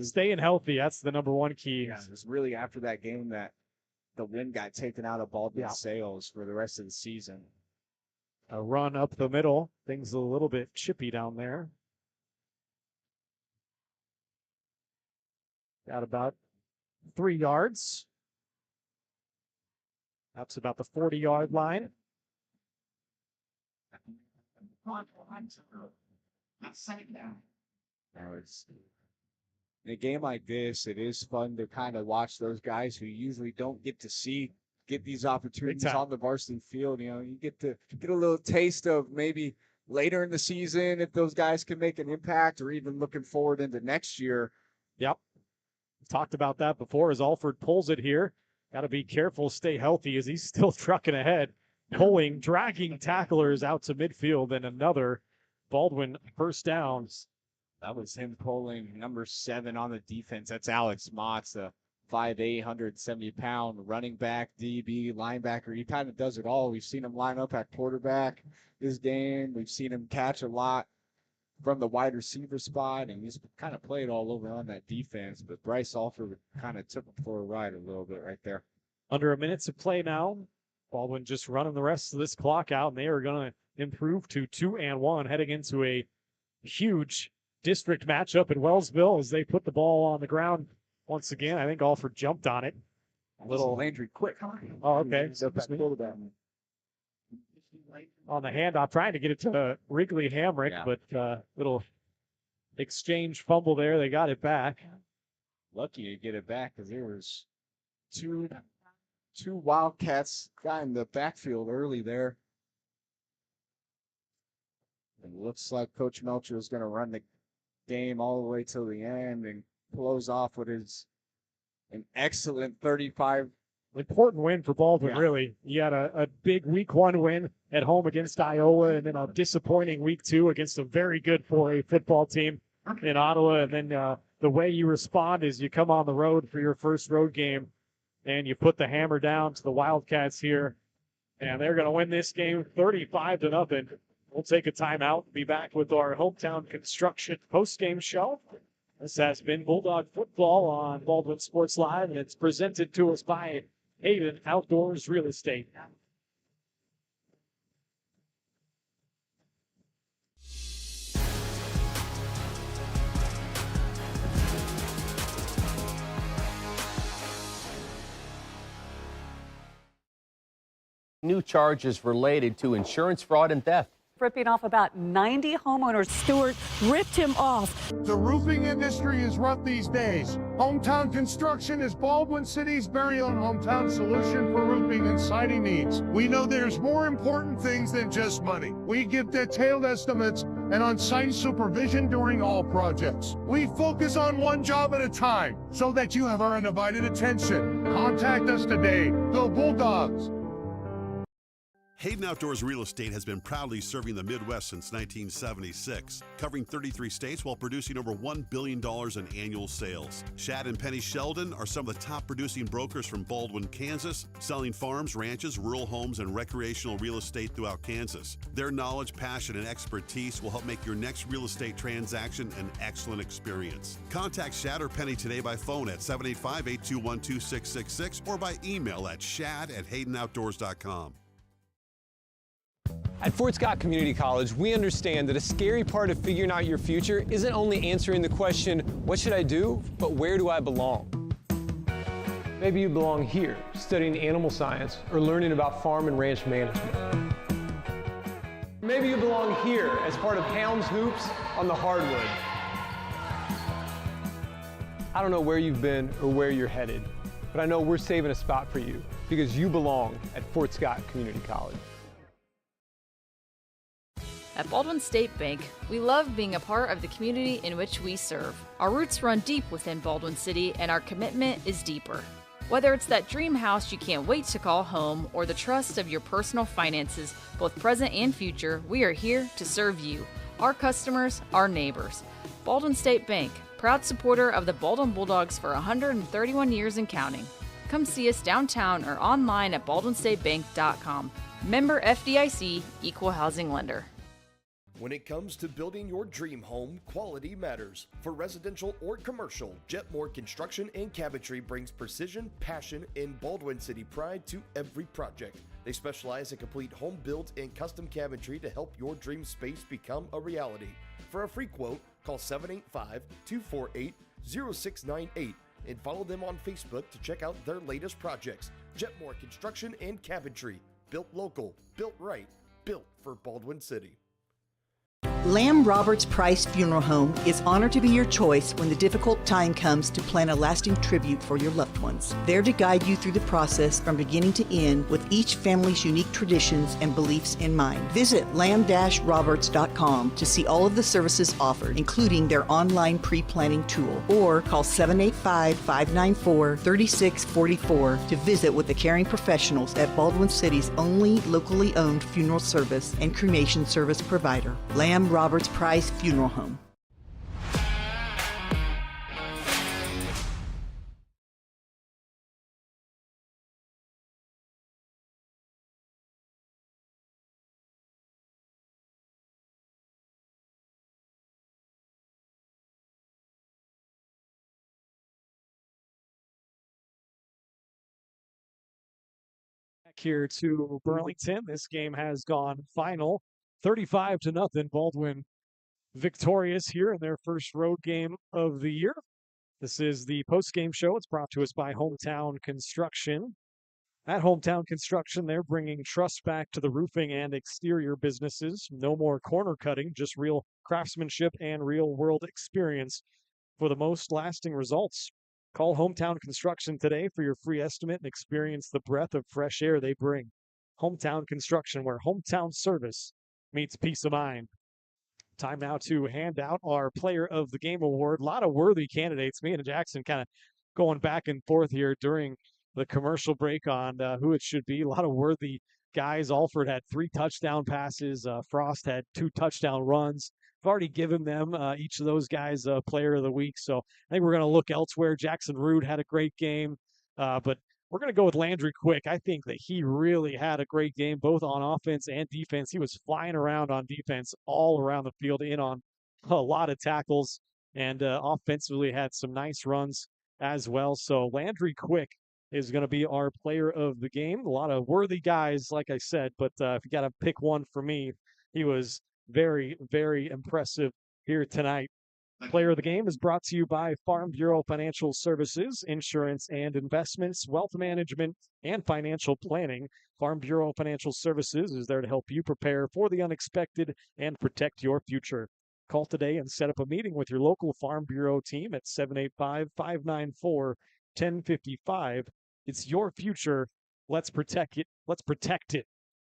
staying healthy. That's the number one key. Yeah, it was really after that game that the wind got taken out of Baldwin's sails for the rest of the season. A run up the middle. Things a little bit chippy down there. Got about 3 yards. That's about the 40-yard line. In a game like this, it is fun to kind of watch those guys who usually don't get to get these opportunities on the varsity field. You get to get a little taste of maybe later in the season if those guys can make an impact, or even looking forward into next year. Yep. Talked about that before as Alford pulls it here. Got to be careful, stay healthy as he's still trucking ahead, dragging tacklers out to midfield, and another Baldwin first downs. That was him pulling number 7 on the defense. That's Alex Motts, a 5'8", 170-pound running back, DB, linebacker. He kind of does it all. We've seen him line up at quarterback this game. We've seen him catch a lot from the wide receiver spot, and he's kind of played all over on that defense. But Bryce Alford kind of took him for a ride a little bit right there. Under a minute to play now. Baldwin just running the rest of this clock out, and they are going to improve to 2-1, heading into a huge district matchup in Wellsville as they put the ball on the ground once again. I think Alford jumped on it. A little Landry quick. Oh, okay. On the handoff, trying to get it to Wrigley Hamrick, but little exchange fumble there. They got it back. Lucky to get it back because there was two Wildcats got in the backfield early there. It looks like Coach Melcher is going to run the game all the way till the end and close off what is an excellent 35. Important win for Baldwin, really. You had a big week 1 win at home against Iowa, and then a disappointing week 2 against a very good 4A football team in Ottawa. And then the way you respond is you come on the road for your first road game, and you put the hammer down to the Wildcats here, and they're going to win this game 35-0. We'll take a timeout and be back with our Hometown Construction postgame show. This has been Bulldog Football on Baldwin Sports Live, and it's presented to us by Hayden Outdoors Real Estate. New charges related to insurance fraud and theft. ripping off about 90 homeowners. Stewart ripped him off. The roofing industry is rough these days. Hometown Construction is Baldwin City's very own hometown solution for roofing and siding needs. We know there's more important things than just money. We give detailed estimates and on-site supervision during all projects. We focus on one job at a time so that you have our undivided attention. Contact us today. Go Bulldogs! Hayden Outdoors Real Estate has been proudly serving the Midwest since 1976, covering 33 states while producing over $1 billion in annual sales. Shad and Penny Sheldon are some of the top producing brokers from Baldwin, Kansas, selling farms, ranches, rural homes, and recreational real estate throughout Kansas. Their knowledge, passion, and expertise will help make your next real estate transaction an excellent experience. Contact Shad or Penny today by phone at 785-821-2666 or by email at shad@haydenoutdoors.com. At Fort Scott Community College, we understand that a scary part of figuring out your future isn't only answering the question, what should I do, but where do I belong? Maybe you belong here, studying animal science or learning about farm and ranch management. Maybe you belong here as part of Hounds Hoops on the hardwood. I don't know where you've been or where you're headed, but I know we're saving a spot for you because you belong at Fort Scott Community College. At Baldwin State Bank, we love being a part of the community in which we serve. Our roots run deep within Baldwin City, and our commitment is deeper. Whether it's that dream house you can't wait to call home or the trust of your personal finances, both present and future, we are here to serve you, our customers, our neighbors. Baldwin State Bank, proud supporter of the Baldwin Bulldogs for 131 years and counting. Come see us downtown or online at baldwinstatebank.com. Member FDIC, Equal Housing Lender. When it comes to building your dream home, quality matters. For residential or commercial, Jetmore Construction and Cabinetry brings precision, passion, and Baldwin City pride to every project. They specialize in complete home builds and custom cabinetry to help your dream space become a reality. For a free quote, call 785-248-0698 and follow them on Facebook to check out their latest projects. Jetmore Construction and Cabinetry. Built local, built right, built for Baldwin City. Lamb Roberts Price Funeral Home is honored to be your choice when the difficult time comes to plan a lasting tribute for your loved ones. There to guide you through the process from beginning to end with each family's unique traditions and beliefs in mind. Visit lamb-roberts.com to see all of the services offered, including their online pre-planning tool, or call 785-594-3644 to visit with the caring professionals at Baldwin City's only locally owned funeral service and cremation service provider, Lamb Roberts Price Funeral Home. Back here to Burlington. This game has gone final 35-0. Baldwin victorious here in their first road game of the year. This is the post-game show. It's brought to us by Hometown Construction. At Hometown Construction, they're bringing trust back to the roofing and exterior businesses. No more corner cutting, just real craftsmanship and real-world experience for the most lasting results. Call Hometown Construction today for your free estimate and experience the breath of fresh air they bring. Hometown Construction, where hometown service meets peace of mind. Time now to hand out our Player of the Game award. A lot of worthy candidates. Me and Jackson kind of going back and forth here during the commercial break on who it should be. A lot of worthy guys. Alford had 3 touchdown passes. Frost had 2 touchdown runs. I've already given them, each of those guys, Player of the Week. So I think we're going to look elsewhere. Jackson Rood had a great game, but we're going to go with Landry Quick. I think that he really had a great game, both on offense and defense. He was flying around on defense all around the field, in on a lot of tackles, and offensively had some nice runs as well. So Landry Quick is going to be our Player of the Game. A lot of worthy guys, like I said, but if you got to pick one for me, he was very, very impressive here tonight. Player of the Game is brought to you by Farm Bureau Financial Services, insurance and investments, wealth management, and financial planning. Farm Bureau Financial Services is there to help you prepare for the unexpected and protect your future. Call today and set up a meeting with your local Farm Bureau team at 785-594-1055. It's your future. Let's protect it. Let's protect it.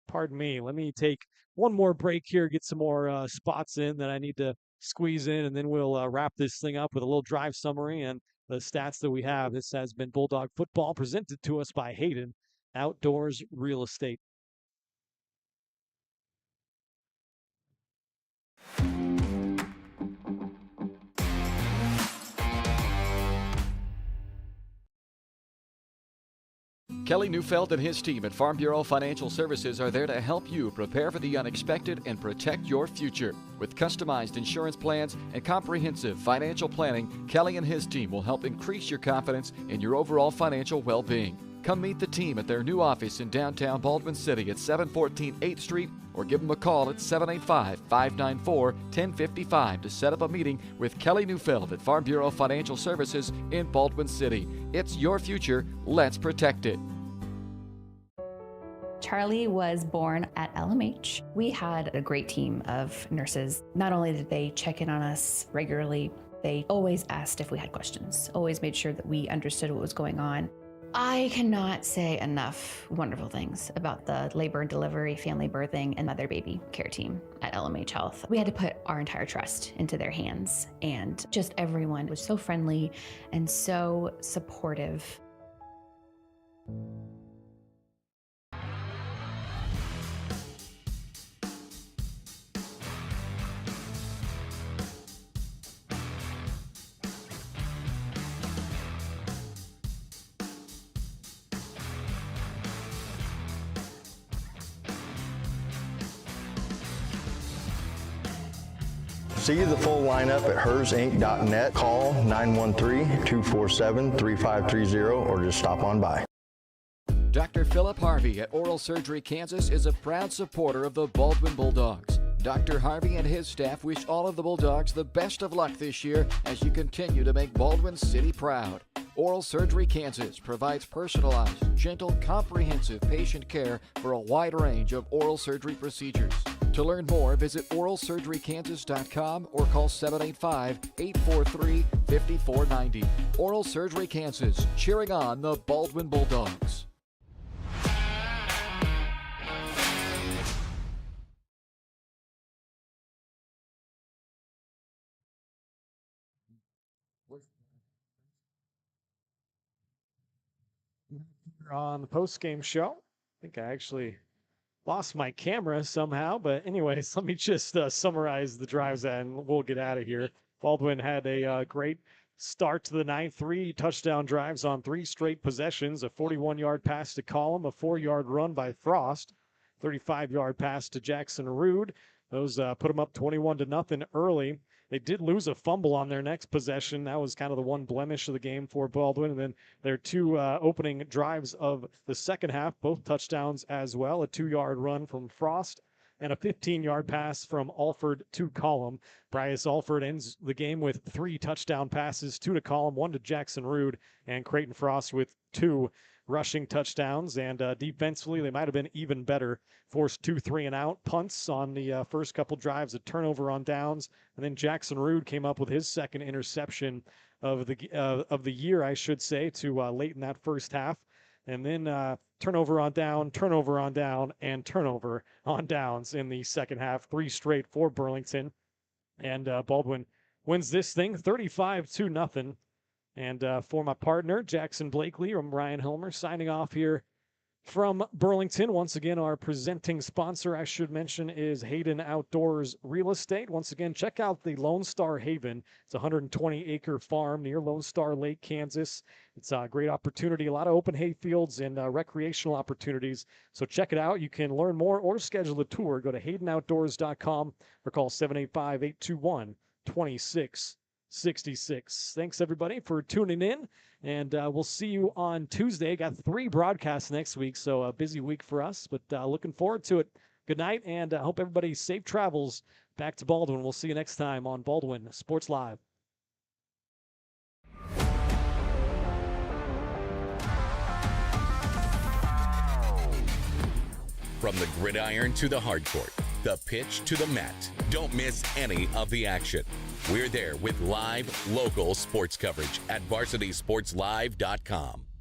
Pardon me. Let me take one more break here, get some more spots in that I need to squeeze in, and then we'll wrap this thing up with a little drive summary and the stats that we have. This has been Bulldog Football presented to us by Hayden Outdoors Real Estate. Kelly Neufeld and his team at Farm Bureau Financial Services are there to help you prepare for the unexpected and protect your future. With customized insurance plans and comprehensive financial planning, Kelly and his team will help increase your confidence in your overall financial well-being. Come meet the team at their new office in downtown Baldwin City at 714 8th Street, or give them a call at 785-594-1055 to set up a meeting with Kelly Neufeld at Farm Bureau Financial Services in Baldwin City. It's your future. Let's protect it. Charlie was born at LMH. We had a great team of nurses. Not only did they check in on us regularly, they always asked if we had questions, always made sure that we understood what was going on. I cannot say enough wonderful things about the labor and delivery, family birthing, and mother baby care team at LMH Health. We had to put our entire trust into their hands, and just everyone was so friendly and so supportive. See the full lineup at hersinc.net. Call 913-247-3530 or just stop on by. Dr. Philip Harvey at Oral Surgery Kansas is a proud supporter of the Baldwin Bulldogs. Dr. Harvey and his staff wish all of the Bulldogs the best of luck this year as you continue to make Baldwin City proud. Oral Surgery Kansas provides personalized, gentle, comprehensive patient care for a wide range of oral surgery procedures. To learn more, visit oralsurgerykansas.com or call 785-843-5490. Oral Surgery Kansas, cheering on the Baldwin Bulldogs. On the post-game show, I think I actually lost my camera somehow, but anyways, let me just summarize the drives and we'll get out of here. Baldwin had a great start to the ninth, 3 touchdown drives on 3 straight possessions, a 41-yard pass to Collum, a 4-yard run by Frost, 35-yard pass to Jackson Rude. Those put them up 21-0 early. They did lose a fumble on their next possession. That was kind of the one blemish of the game for Baldwin. And then their 2 opening drives of the second half, both touchdowns as well. A 2-yard run from Frost and a 15-yard pass from Alford to Collum. Bryce Alford ends the game with 3 touchdown passes, 2 to Collum, 1 to Jackson Rude, and Creighton Frost with 2 rushing touchdowns. And defensively, they might have been even better. Forced 2 3-and-out punts on the first couple drives, a turnover on downs, and then Jackson Rude came up with his second interception of the year, I should say, to late in that first half. And then turnover on down, and turnover on downs in the second half. 3 straight for Burlington. And Baldwin wins this thing 35-0. And for my partner, Jackson Blakely, I'm Ryan Hilmer, signing off here from Burlington. Once again, our presenting sponsor, I should mention, is Hayden Outdoors Real Estate. Once again, check out the Lone Star Haven. It's a 120-acre farm near Lone Star Lake, Kansas. It's a great opportunity, a lot of open hay fields and recreational opportunities. So check it out. You can learn more or schedule a tour. Go to haydenoutdoors.com or call 785-821-2666. Thanks, everybody, for tuning in. And we'll see you on Tuesday. Got 3 broadcasts next week, so a busy week for us, but looking forward to it. Good night, and I hope everybody safe travels back to Baldwin. We'll see you next time on Baldwin Sports Live. From the gridiron to the hardcourt, the pitch to the mat, don't miss any of the action. We're there with live, local sports coverage at VarsitySportsLive.com.